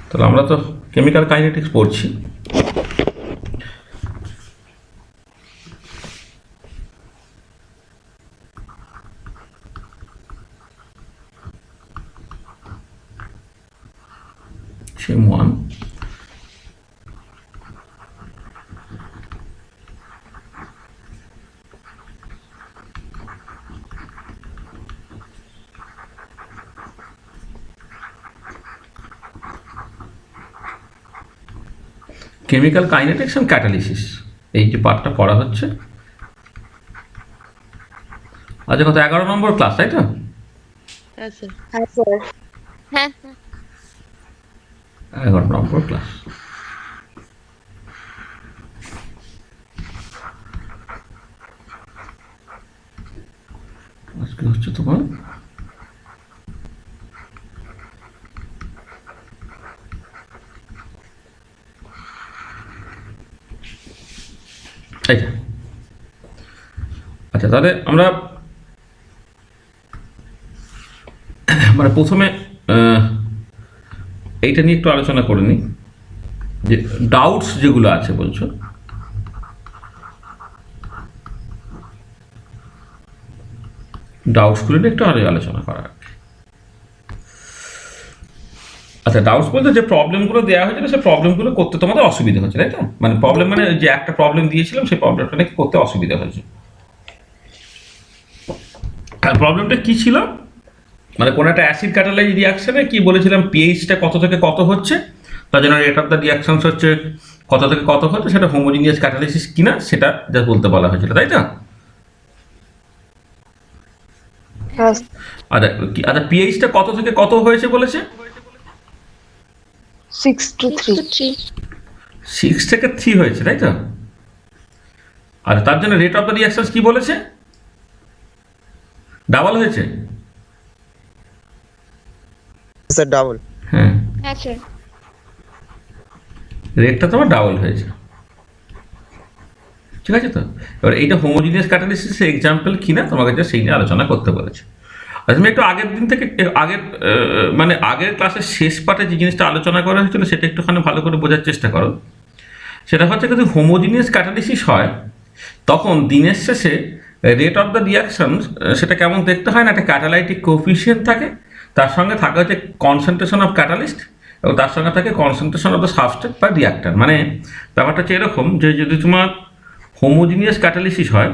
তাহলে আমরা তো কেমিক্যাল কাইনেটিক্স পড়ছি। Same one. Chemical kinetics and catalysis, এই যে পার্টটা পড়া হচ্ছে। আচ্ছা, কত 11 নম্বর ক্লাস, তাই তো? হ্যাঁ স্যার। হ্যাঁ স্যার। হ্যাঁ 11 নম্বর ক্লাস। আজকে হচ্ছে তোমার এইটা। আচ্ছা, তাহলে আমরা মানে প্রথমে এইটা নিয়ে একটু আলোচনা করে নিই, যে ডাউটস যেগুলো আছে বলছো, ডাউটসগুলো নিয়ে একটু আলোচনা করা। আচ্ছা, ডাউটস বলতে যে প্রবলেমগুলো দেওয়া হয়েছিল সেই প্রবলেমগুলো করতে তোমাদের অসুবিধা হচ্ছে, তাই তো? মানে প্রবলেম মানে যে একটা প্রবলেম দিয়েছিলাম সেই প্রবলেমটা নাকি করতে অসুবিধা হয়েছে। প্রবলেমটা কি ছিল, মানে কোনো একটা অ্যাসিড ক্যাটালাইজ রিয়াকশনে কি বলেছিলাম, পিএইচটা কত থেকে কত হচ্ছে, তার জন্য রেট অফ দ্য রিয়াকশনস হচ্ছে কত থেকে কত হচ্ছে, সেটা হোমোজিনিয়াস ক্যাটালাইসিস কিনা সেটা যা বলতে বলা হয়েছিল, তাই তো? হ্যাঁ আচ্ছা আচ্ছা, পিএইচটা কত থেকে কত হয়েছে বলেছে? 6 to 3। 6 থেকে 3 হয়েছে, তাই তো? আর তার জন্য রেট অফ দ্য রিয়াকশনস কি বলেছে? ডাবল হয়েছে। Sir double. হ্যাঁ, হ্যাঁ স্যার। রেটটা তোমার ডাবল হয়েছে, ঠিক আছে তো? এবার এইটা হোমোজিনিয়াস ক্যাটালিসিসের এক্সাম্পল কিনা তোমাকে যা সেই নিয়ে আলোচনা করতে বলেছে। আচ্ছা, আমি একটু আগের দিন থেকে আগের মানে আগের ক্লাসের শেষ পার্টে যে জিনিসটা আলোচনা করা হয়েছিল সেটা একটুখানি ভালো করে বোঝার চেষ্টা করো। সেটা হচ্ছে যদি হোমোজিনিয়াস ক্যাটালিসিস হয় তখন দিনের শেষে রেট অফ দ্য রিয়াকশন সেটা কেমন দেখতে হয় না, একটা ক্যাটালাইটিক কোফিশিয়েন্ট থাকে, তার সঙ্গে থাকে হচ্ছে কনসেন্ট্রেশন অফ ক্যাটালিস্ট, এবং তার সঙ্গে থাকে কনসেন্ট্রেশন অফ দ্য সাবস্ট্রেট বা রিয়াক্টার। মানে ব্যাপারটা হচ্ছে এরকম যে যদি তোমার হোমোজিনিয়াস ক্যাটালিসিস হয়,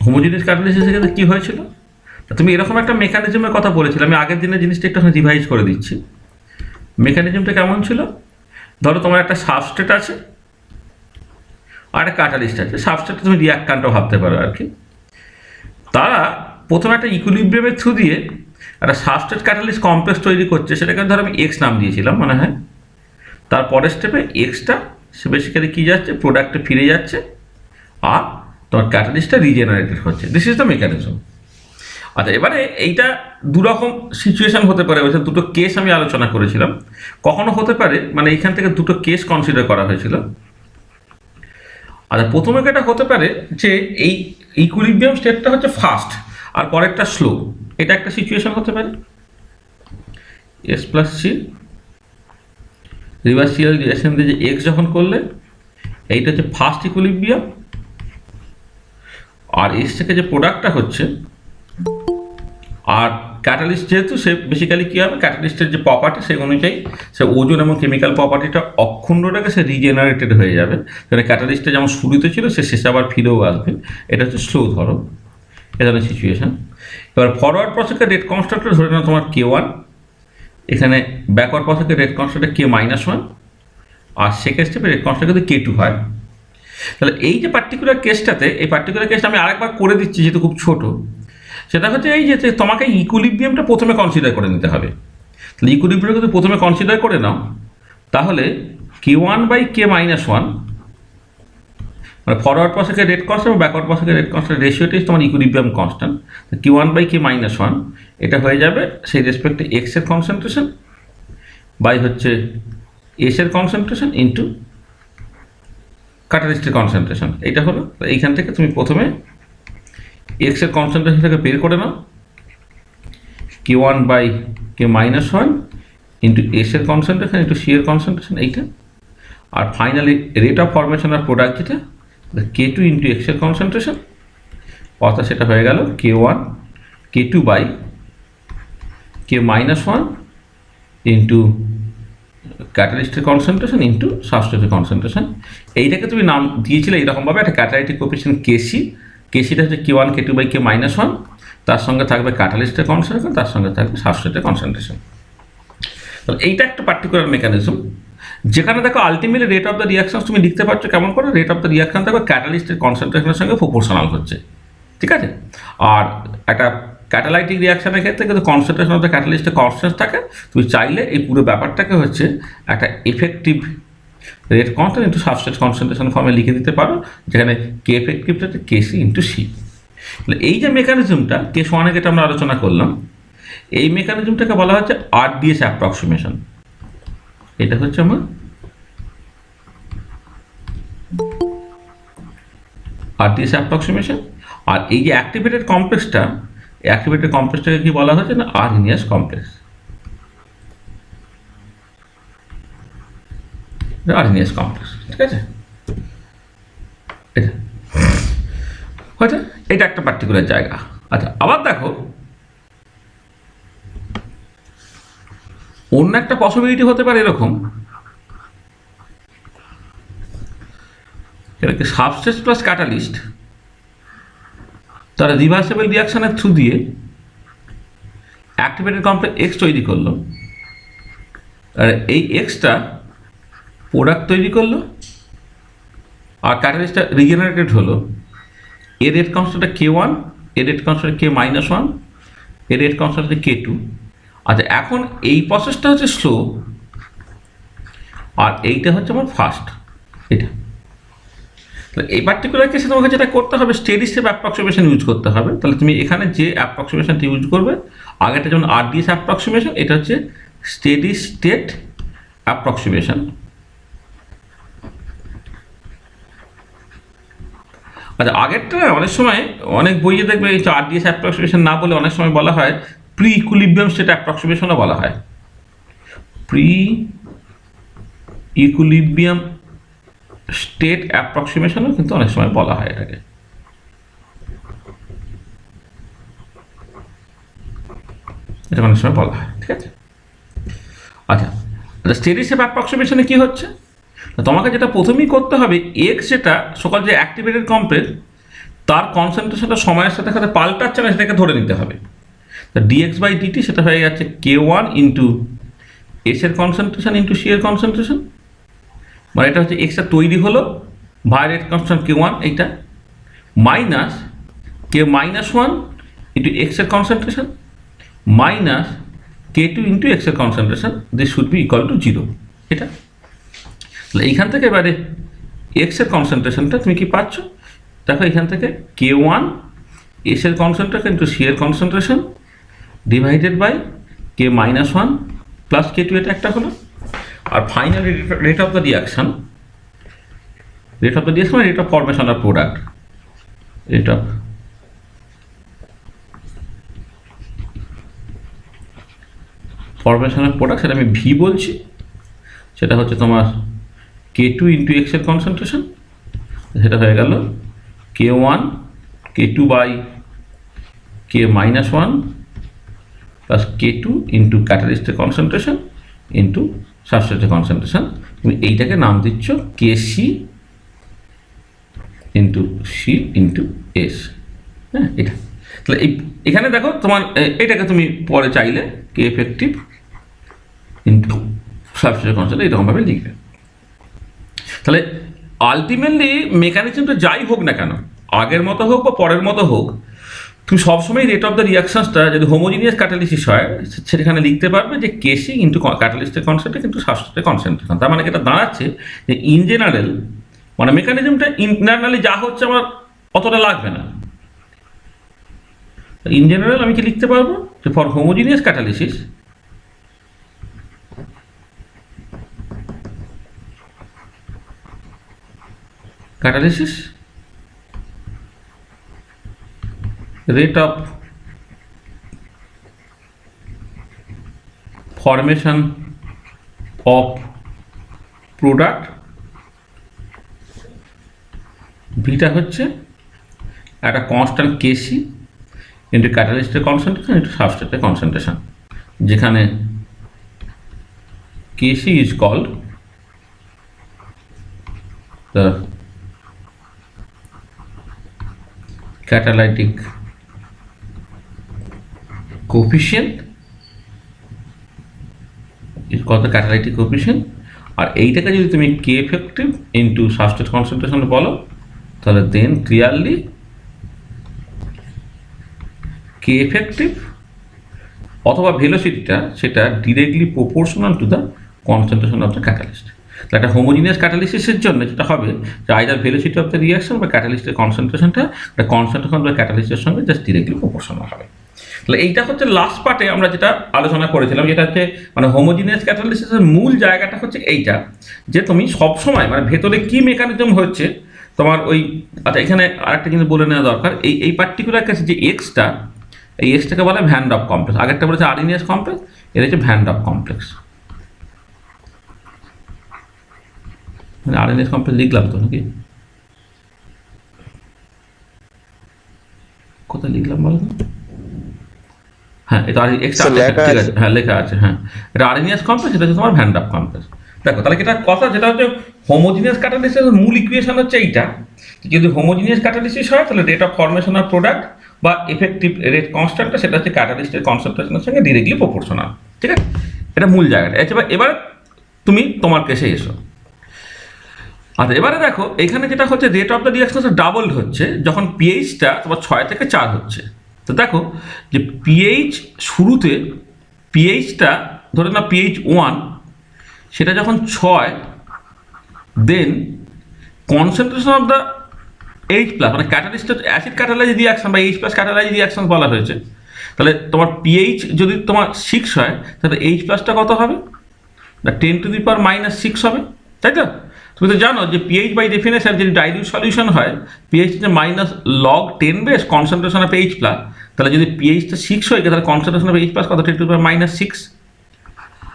হোমোজিনিয়াস ক্যাটালিসিসের ক্ষেত্রে কী হয়েছিল, তুমি এরকম একটা মেকানিজমের কথা বলেছিলে, আমি আগের দিনের জিনিসটা একটু রিভাইজ করে দিচ্ছি। মেকানিজমটা কেমন ছিল, ধরো তোমার একটা সাবস্ট্রেট আছে আর একটা ক্যাটালিস্ট আছে, সাবস্ট্রেটটা তুমি রিয়াক্ট্যান্টও ভাবতে পারো আর কি। তারা প্রথমে একটা ইকুইলিব্রিয়ামের থ্রু দিয়ে একটা সাবস্ট্রেট ক্যাটালিস্ট কমপ্লেক্স তৈরি করছে, সেটাকে ধরো আমি এক্স নাম দিয়েছিলাম মনে হয়। তারপরের স্টেপে এক্সটা সে বেসিক্যালি কী যাচ্ছে, প্রোডাক্টে ফিরে যাচ্ছে, আর তোমার ক্যাটালিস্টটা রিজেনারেটেড হচ্ছে। This is the mechanism. আচ্ছা, এবারে এইটা দুরকম সিচুয়েশন হতে পারে, দুটো কেস আমি আলোচনা করেছিলাম। কখনো হতে পারে, মানে এইখান থেকে দুটো কেস কনসিডার করা হয়েছিল। আচ্ছা, প্রথমে এটা হতে পারে যে এই ইকুইলিব্রিয়াম স্টেটটা হচ্ছে ফাস্ট আর পরেরটা স্লো, এটা একটা সিচুয়েশন হতে পারে। এস প্লাস সি রিভার্সিয়াল রিলেশন দিয়ে যে এক্স যখন করলে এইটা হচ্ছে ফার্স্ট ইকুইলিব্রিয়াম, আর এস থেকে যে প্রোডাক্টটা হচ্ছে, আর ক্যাটালিস্ট যেহেতু সে বেসিক্যালি কী হবে, ক্যাটালিস্টের যে প্রপার্টি সেই অনুযায়ী সে ওজন এবং কেমিক্যাল প্রপার্টিটা অক্ষুণ্ণটাকে সে রিজেনারেটেড হয়ে যাবে। সেটা ক্যাটালিস্টে যেমন শুরুতে ছিল সে শেষে আবার ফিরেও আসবে। এটা হচ্ছে স্লো ধরো, এ ধরনের সিচুয়েশান। এবার ফরওয়ার্ড প্রসেসের রেট কনস্ট্যান্টটা ধরে নাও তোমার K1, এখানে ব্যাকওয়ার্ড প্রসেসের রেট কনস্ট্যান্টটা K-1, আর সেকেন্ড স্টেপে রেট কনস্ট্যান্ট যদি K2 হয়। তাহলে এই যে পার্টিকুলার কেসটাতে, এই পার্টিকুলার কেসটা আমি আরেকবার করে দিচ্ছি যেহেতু খুব ছোটো। সেটা হচ্ছে এই যে তোমাকে ইকুইলিব্রিয়ামটা প্রথমে কনসিডার করে নিতে হবে। তাহলে ইকুইলিব্রিয়াম যদি প্রথমে কনসিডার করে নাও, তাহলে K1/K-1, মানে ফরওয়ার্ড প্রসেসের রেট কনস্ট্যান্ট এবং ব্যাকওয়ার্ড প্রসেসের রেট কনস্ট্যান্ট রেশিওটাই তোমার ইকুইলিব্রিয়াম কনস্ট্যান্ট। K1/K-1 এটা হয়ে যাবে সেই রেসপেক্টে এক্স এর কনসেন্ট্রেশন বাই হচ্ছে এস এর কনসেন্ট্রেশন ইন্টু ক্যাটালিস্টের কনসেন্ট্রেশন এইটা হলো। এইখান থেকে তুমি প্রথমে এক্সের কনসেন্ট্রেশনটাকে বের করে নাও, K1 বাই K-1 ইন্টু এসের কনসেন্ট্রেশন ইন্টু সি এর কনসেন্ট্রেশন এইটা, আর ফাইনালি রেট অফ ফরমেশন আর প্রোডাক্ট যেটা K2 ইন্টু এক্সের কনসেন্ট্রেশন, অর্থাৎ সেটা হয়ে গেল K1 K2 by K-1 into ক্যাটালিস্টের কনসেন্ট্রেশন ইন্টু সাবস্ট্রেটের কনসেন্ট্রেশন। এইটাকে তুমি নাম দিয়েছিলে এইরকমভাবে একটা ক্যাটালাইটিক কোএফিসিয়েন্ট কেসি, কেসিটা হচ্ছে K1 K2 বাই K-1, তার সঙ্গে থাকবে ক্যাটালিস্টের কনসেন্ট্রেশন, তার সঙ্গে থাকবে সাবস্ট্রেটের কনসেন্ট্রেশন। তাহলে এইটা একটা পার্টিকুলার মেকানিজম, যেখানে দেখো ultimately rate of the reaction তুমি লিখতে পারছো কেমন করে, রেট অফ দ্য রিয়াকশন দেখো ক্যাটালিস্টের কনসেন্ট্রেশনের সঙ্গে প্রপোর্শনাল হচ্ছে, ঠিক আছে। আর একটা ক্যাটালাইটিক রিয়াকশনের ক্ষেত্রে কিন্তু কনসেন্ট্রেশন অফ দ্য ক্যাটালিস্টের কনস্ট্যান্ট থাকে। তুমি চাইলে এই পুরো ব্যাপারটাকে হচ্ছে একটা effective rate constant into substrate concentration ফর্মে লিখে দিতে পারো, যেখানে কে এফেক্টিভটা হচ্ছে কেসি ইন্টু সি। তাহলে এই যে মেকানিজমটা কেস ওয়ানে যেটা আমরা আলোচনা করলাম, এই মেকানিজমটাকে বলা হচ্ছে আরডিএস অ্যাপ্রক্সিমেশন। এটা হচ্ছে আমার আরডিএস অ্যাপ্রক্সিমেশন। আর এই যে অ্যাক্টিভেটেড কমপ্লেক্সটাকে কি বলা হচ্ছে না, আরহেনিয়াস কমপ্লেক্স। আরহেনিয়াস কমপ্লেক্স, ঠিক আছে। এটা হয়তো এটা একটা পার্টিকুলার জায়গা। আচ্ছা, আবার দেখো অন্য একটা পসিবিলিটি হতে পারে এরকম, এটাকে সাবস্ট্রেট প্লাস ক্যাটালিস্ট তারা রিভার্সেবল রিয়াকশনের থ্রু দিয়ে অ্যাক্টিভেটেড কমপ্লেক্স এক্স তৈরি করলো, আর এই এক্সটা প্রোডাক্ট তৈরি করলো, আর ক্যাটালিস্টটা রিজেনারেটেড হলো। এর রেট কনস্ট্যান্টটা K1, এর রেট কনস্ট্যান্ট K-1, এর রেট কনস্ট্যান্ট K2। আচ্ছা, এখন এই প্রসেসটা হচ্ছে স্লো, আর এইটা হচ্ছে আমার ফাস্ট। এটা তাহলে এই পার্টিকুলার কেসে তোমাকে যেটা করতে হবে, স্টেডি স্টেট অ্যাপ্রক্সিমেশন ইউজ করতে হবে। তাহলে তুমি এখানে যে অ্যাপ্রক্সিমেশনটা ইউজ করবে, আগেটা যেমন আরডিএস অ্যাপ্রক্সিমেশন, এটা হচ্ছে স্টেডি স্টেট অ্যাপ্রক্সিমেশন। আচ্ছা, আগেরটা অনেক সময় অনেক বইয়ে দেখবে এই আরডিএস অ্যাপ্রক্সিমেশন না বলে অনেক সময় বলা হয় প্রি ইকুইলিব্রিয়াম স্টেট অ্যাপ্রক্সিমেশনও বলা হয়। প্রি ইকুইলিব্রিয়াম স্টেট অ্যাপ্রক্সিমেশনও কিন্তু অনেক সময় বলা হয় এটাকে। এটা অনেক সময় বলা হয়, ঠিক আছে। আচ্ছা, স্টেডি স্টেট অ্যাপ্রক্সিমেশনে কি হচ্ছে, তোমাকে যেটা প্রথমেই করতে হবে, এক্স যেটা সকল যে অ্যাক্টিভেটেড কমপ্লেক্স তার কনসেন্ট্রেশনটা সময়ের সাথে সাথে পাল্টাচ্ছে না, সেটাকে ধরে নিতে হবে। তা ডিএক্স বাই ডিটি সেটা হয়ে যাচ্ছে K1 ইন্টু এসের কনসেন্ট্রেশন ইন্টু সি এর কনসেন্ট্রেশন, মানে এটা হচ্ছে এক্সটা তৈরি হলো বাই রেট কনস্ট্যান্ট K1 এইটা, মাইনাস K-1 ইন্টু এক্সের কনসেন্ট্রেশন মাইনাস K2 ইন্টু এক্সের concentration, this should be equal to 0। এটা তাহলে এইখান থেকে এবারে এক্সের কনসেন্ট্রেশনটা তুমি কি পাচ্ছ, দেখো এখান থেকে K1 এসের কনসেন্ট্রেশন ইন্টু সি এর কনসেন্ট্রেশন divided by K-1 plus K2, এটা একটা হলো। আর finally rate of the reaction মানে rate of formation of product, rate of formation of product, সেটা আমি ভি বলছি, সেটা হচ্ছে তোমার K2 ইন্টু এক্সের কনসেন্ট্রেশন, সেটা হয়ে গেল K1 K2 by K-1 plus K2 into ক্যাটালিস্টের কনসেন্ট্রেশন ইন্টু সাবস্ট্রেটের কনসেন্ট্রেশন। তুমি এইটাকে নাম দিচ্ছ KC into C into S. হ্যাঁ, এটা তাহলে এখানে দেখো তোমার এটাকে তুমি পরে চাইলে কে এফেক্টিভ ইন্টু সাবস্ট্রেটের কনসেন্ট্রেশন এরকমভাবে লিখবে। তাহলে আলটিমেটলি মেকানিজমটা যাই হোক না কেন, আগের মতো হোক বা পরের মতো হোক, তুমি সবসময় রেট অফ দ্য রিয়াকশনসটা যদি হোমোজিনিয়াস ক্যাটালিসিস হয় সেখানে লিখতে পারবে যে কেসি ইন্টু ক্যাটালিস্টের কনসেন্ট্রেশন কিন্তু সাবস্ট্রেটের কনসেন্ট্রেশন। তার মানে এটা দাঁড়াচ্ছে যে ইন জেনারেল মানে মেকানিজমটা ইন্টারনালি যা হচ্ছে আমার অতটা লাগবে না। ইন জেনারেল আমি কি লিখতে পারবো যে for homogeneous catalysis catalysis, rate of formation of product, beta হচ্ছে একটা কনস্ট্যান্ট কেসি ইন্টু ক্যাটালিস্টের কনসেন্ট্রেশন ইন্টু সাবস্ট্রেটের কনসেন্ট্রেশন, যেখানে KC is called the catalytic coefficient is called the catalytic coefficient, আর এইটাকে যদি তুমি K effective into substrate concentration বলো তাহলে দেন ক্লিয়ারলি কে এফেক্টিভ অথবা ভেলোসিটিটা সেটা directly proportional to the concentration of the catalyst. তাহলে একটা হোমোজিনিয়াস ক্যাটালিসিসের জন্য যেটা হবে যে either velocity of the reaction বা ক্যাটালিস্টের কনসেন্ট্রেশনটা একটা কনসেন্ট্রেশন বা ক্যাটালিস্টের সঙ্গে জাস্ট ডিরেক্টলি প্রপোর্শনাল হবে। তাহলে এইটা হচ্ছে লাস্ট পার্টে আমরা যেটা আলোচনা করেছিলাম, যেটা হচ্ছে মানে হোমোজিনিয়াস ক্যাটালিসিসের মূল জায়গাটা হচ্ছে এইটা, যে তুমি সবসময় মানে ভেতরে কী মেকানিজম হচ্ছে তোমার ওই, আচ্ছা এখানে আরেকটা জিনিস বলে নেওয়া দরকার, এই পার্টিকুলার কেসে যে এক্সটা, এই এক্সটাকে বলে ভ্যান ডপ কমপ্লেক্স, আগেরটা বলেছে আর্রিনিয়াস কমপ্লেক্স, এটা হচ্ছে ভ্যান ডপ কমপ্লেক্স। মানে আরএনএস কমপ্লেক্স লিখলাম তো নাকি, কোথায় লিখলাম বলো তো? হ্যাঁ এটা এক্সট্রা ঠিক আছে, হ্যাঁ লেখা আছে, হ্যাঁ এটা আরএনএস কমপ্লেক্স, এটা হচ্ছে তোমার ভ্যান ডপ কমপ্লেক্স। দেখো তাহলে এটা কথা যেটা হচ্ছে হোমোজিনিয়াস ক্যাটালিসিসের মূল ইকুয়েশন হচ্ছে এইটা, যদি হোমোজিনিয়াস ক্যাটালিসিস হয় তাহলে rate of formation of product বা এফেক্টিভ রেট কনস্ট্যান্টটা সেটা হচ্ছে ক্যাটালিস্টের কনসেন্ট্রেশনের সঙ্গে ডিরেক্টলি প্রপোর্শনাল, ঠিক আছে? এটা মূল জায়গাটা। এবার তুমি তোমার কেসে এসো। আচ্ছা এবারে দেখো এখানে যেটা হচ্ছে rate of the reaction double হচ্ছে যখন পিএইচটা তোমার 6 থেকে 4 হচ্ছে। তো দেখো যে পিএইচ শুরুতে পিএইচটা ধরে না পিএইচ 1 সেটা যখন 6, then concentration of the H plus মানে ক্যাটালিস্টের অ্যাসিড ক্যাটালাইজ রিয়াকশন বা এইচ প্লাস ক্যাটালাইজ রিয়াকশন বলা হয়েছে। তাহলে তোমার পিএইচ যদি তোমার 6 হয় তাহলে এইচ প্লাসটা কত হবে না 10⁻⁻6 হবে, তাই তো? তুমি তো জানো যে পিএইচ বাই ডেফিনেশন যদি ডাইলিউট সলিউশন হয় পিএইচ হচ্ছে -log10 base concentration of H plus, তাহলে যদি পিএইচটা 6 হয়ে যায় তাহলে কনসেন্ট্রেশন অফ এইচ প্লাস কত 10⁻6।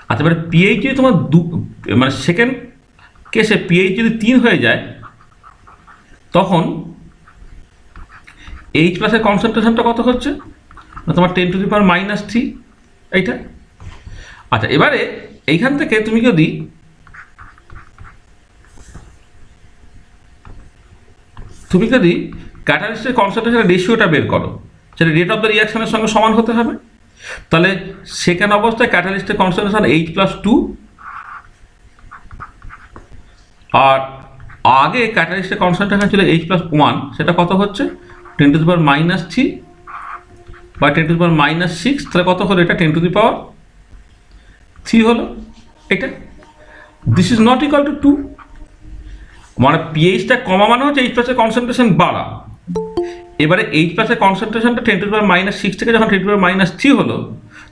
আচ্ছা এবারে পিএইচ যদি তোমার মানে সেকেন্ড কেসে পিএইচ যদি 3 হয়ে যায় তখন এইচ প্লাসের কনসেন্ট্রেশনটা কত হচ্ছে না তোমার 10⁻³ এইটা। আচ্ছা এবারে এইখান থেকে তুমি যদি ক্যাটালিস্টের কনসেন্ট্রেশনের রেশিওটা বের করো, সেটা রেট অফ দ্য রিয়াকশনের সঙ্গে সমান হতে হবে। তাহলে সেকেন্ড অবস্থায় ক্যাটালিস্টের কনসেন্ট্রেশন H+2 আর আগে ক্যাটালিস্টের কনসেন্ট্রেশন ছিল H+1, সেটা কত হচ্ছে 10⁻³ বা 10⁻6, তাহলে কত হলো এটা 10⁻³ হলো এটা। This is not equal to 2, মানে পিএইচটা কমা মানে হচ্ছে এইচ প্লাসের কনসেন্ট্রেশন বাড়া। এবারে এইচ প্লাসের কনসেন্ট্রেশনটা 10⁻6 থেকে যখন 10⁻³ হলো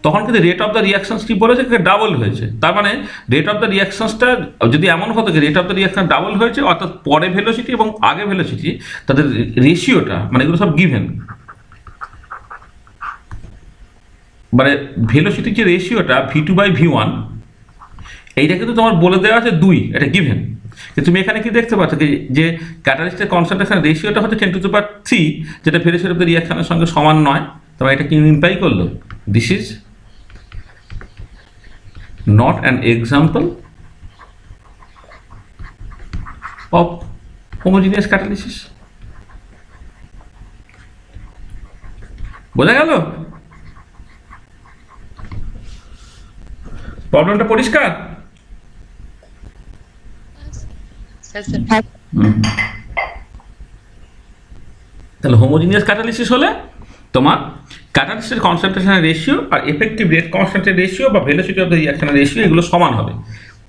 তখন কিন্তু রেট অফ দ্য রিয়াকশনস কি বলেছে ডাবল হয়েছে। তার মানে রেট অফ দ্য রিয়াকশনসটা যদি এমন হতো যে rate of the reaction double হয়েছে অর্থাৎ পরে ভেলোসিটি এবং আগে ভেলোসিটি তাদের রেশিওটা মানে এগুলো সব গিভেন, মানে ভেলোসিটির যে রেশিওটা v2/v1 এইটা কিন্তু তোমার বলে দেওয়া আছে 2, এটা গিভেন। কিন্তু তুমি এখানে কি দেখতে পাচ্ছ যে ক্যাটালিস্টের কনসেন্ট্রেশন রেশিওটা হচ্ছে 10⁻3, যেটা ভেলোসিটি অফ দ্য রিয়াকশনের সঙ্গে সমান নয়। তবে এটা কি ইমপ্লাই করলো? This is not an example of homogeneous catalysis. বোঝা গেল? প্রবলেমটা পরিষ্কার? তাহলে হোমোজিনিয়াস ক্যাটালিসিস হলে তোমার ক্যাটালিস্টের কনসেন্ট্রেশনের রেশিও আর এফেক্টিভ রেট কনস্ট্যান্টের রেশিও বা ভেলোসিটি অফ দ্য রিয়াকশনের রেশিও এগুলো সমান হবে।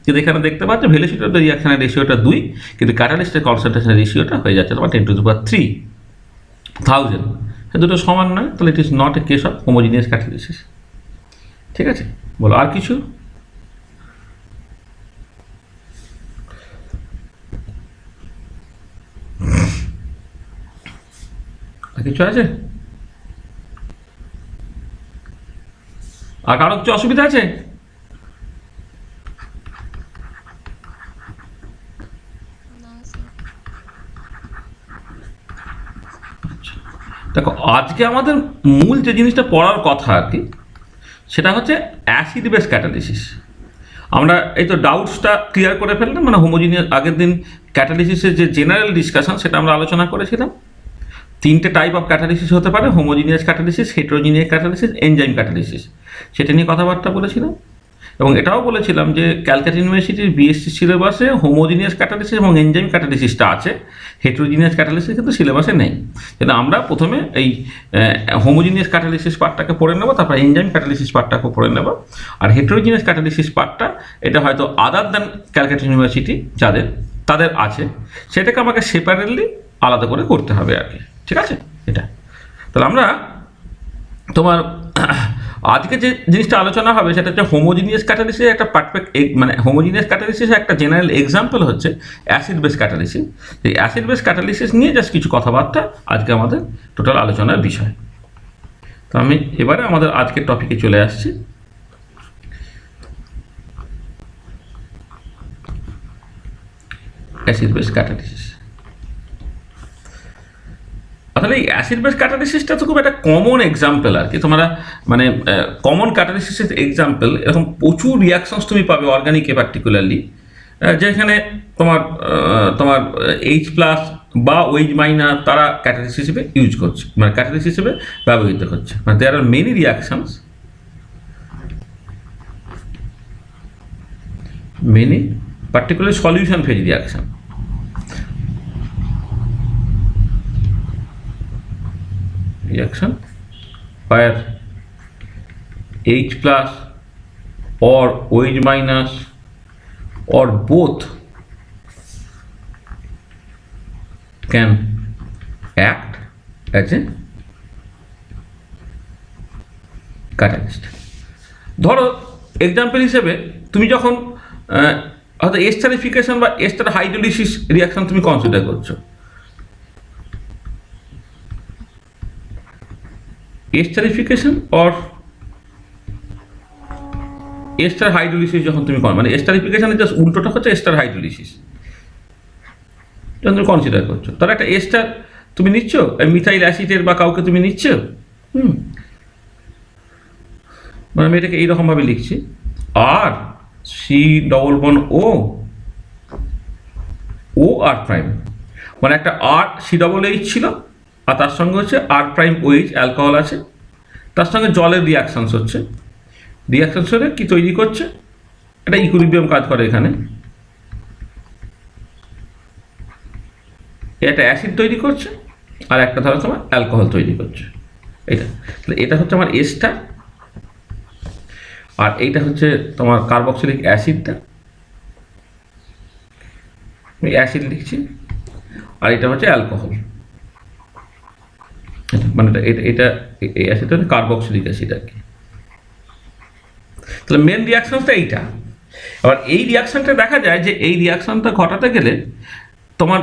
কিন্তু এখানে দেখতে পাচ্ছ ভেলোসিটি অফ দ্য রিয়াকশনের রেশিওটা 2, কিন্তু ক্যাটালিস্টের কনসেন্ট্রেশনের রেশিওটা হয়ে যাচ্ছে তোমার 10⁻3,000। সে দুটো সমান নয়, তাহলে it is not a case of homogeneous catalysis. ঠিক আছে, বলো আর কিছু? কিছু আছে? আর কারো কিছু অসুবিধা আছে? দেখো, আজকে আমাদের মূল যে জিনিসটা পড়ার কথা আর কি, সেটা হচ্ছে অ্যাসিড বেস ক্যাটালিসিস। আমরা এই তো ডাউটসটা ক্লিয়ার করে ফেললাম, মানে হোমোজিনিয়াস। আগের দিন ক্যাটালিসিসের যে জেনারেল ডিসকাশন সেটা আমরা আলোচনা করেছিলাম। 3টে টাইপ অফ ক্যাটালিসিস হতে পারে: হোমোজিনিয়াস ক্যাটালিসিস, হেটেরোজিনিয়াস ক্যাটালিসিস, এনজাইম ক্যাটালিসিস। সেটা নিয়ে কথাবার্তা বলেছিলাম এবং এটাও বলেছিলাম যে ক্যালকাটা ইউনিভার্সিটির বিএসসি সিলেবাসে হোমোজিনিয়াস ক্যাটালিসিস এবং এনজাইম ক্যাটালিসিসটা আছে, হেটেরোজিনিয়াস ক্যাটালিসিস কিন্তু সিলেবাসে নেই। কিন্তু আমরা প্রথমে এই হোমোজিনিয়াস ক্যাটালিসিস পার্টটাকে পড়ে নেব, তারপর এনজাইম ক্যাটালিসিস পার্টটাকে পড়ে নেব। আর হেটেরোজিনিয়াস ক্যাটালিসিস পার্টটা এটা হয়তো আদার দ্যান ক্যালকাটা ইউনিভার্সিটি তাদের আছে, সেটাকে আমাকে সেপারেটলি আলাদা করে করতে হবে আর কি। ঠিক আছে? এটা তাহলে আমরা তোমার আজকে যে জিনিসটা আলোচনা হবে সেটা হচ্ছে হোমোজিনিয়াস ক্যাটালিসিসের একটা পারফেক্ট, মানে হোমোজিনিয়াস ক্যাটালিসিসের একটা জেনারেল এক্সাম্পল হচ্ছে অ্যাসিড বেস ক্যাটালিসিস। এই অ্যাসিড বেস ক্যাটালিসিস নিয়ে জাস্ট কিছু কথাবার্তা আজকে আমাদের টোটাল আলোচনার বিষয়। তো আমি এবারে আমাদের আজকের টপিকে চলে আসছি। Acid base catalysis. আসলে এই অ্যাসিড বেস ক্যাটালিসিসটা তো খুব একটা কমন এক্সাম্পল আর কি। তোমরা মানে কমন ক্যাটালিসিসের এক্সাম্পল এরকম প্রচুর রিয়াকশনস তুমি পাবে অর্গানিকে পার্টিকুলারলি, যেখানে তোমার H+ বা OH- তারা ক্যাটালিসিস হিসেবে ইউজ করছে, মানে ক্যাটালিসিস হিসেবে ব্যবহৃত হচ্ছে। মানে there are many reactions, many particular solution phase reaction. Reaction where H+ or OH- or both can act as a catalyst. ধরো এক্সাম্পল হিসেবে তুমি যখন হয়তো এস্টারিফিকেশন বা এস্টার হাইড্রোলিসিস রিয়াকশন তুমি কনসিডার করছো, এস্টারিফিকেশন অর এস্টার হাইড্রোলিসিস যখন তুমি মানে এস্টারিফিকেশনের জাস্ট উল্টোটা হচ্ছে এস্টার হাইড্রোলিসিস যখন তুমি কনসিডার করছো, তার একটা এস্টার তুমি নিচ্ছ, মিথাইল অ্যাসিডের বা কাউকে তুমি নিচ্ছ, মানে আমি এটাকে এইরকমভাবে লিখছি, আর COO(OR'), মানে একটা RCOH ছিল আর তার সঙ্গে হচ্ছে R'OH অ্যালকোহল আছে, তার সঙ্গে জলের রিয়াকশানস হচ্ছে। রিয়াকশানস হলে কী তৈরি করছে? এটা ইকুইলিব্রিয়াম কাজ করে এখানে, একটা অ্যাসিড তৈরি করছে আর একটা ধরো তোমার অ্যালকোহল তৈরি করছে। এটা হচ্ছে আমার এস্টার, আর এইটা হচ্ছে তোমার কার্বক্সিলিক অ্যাসিডটা, আমি অ্যাসিড লিখছি, আর এটা হচ্ছে অ্যালকোহল। মানে এটা এই অ্যাসিডটা হচ্ছে কার্বক্সিলিক অ্যাসিড আর কি। তাহলে মেন রিয়াকশনটা এইটা। আবার এই রিয়াকশনটা দেখা যায় যে এই রিয়াকশনটা ঘটাতে গেলে তোমার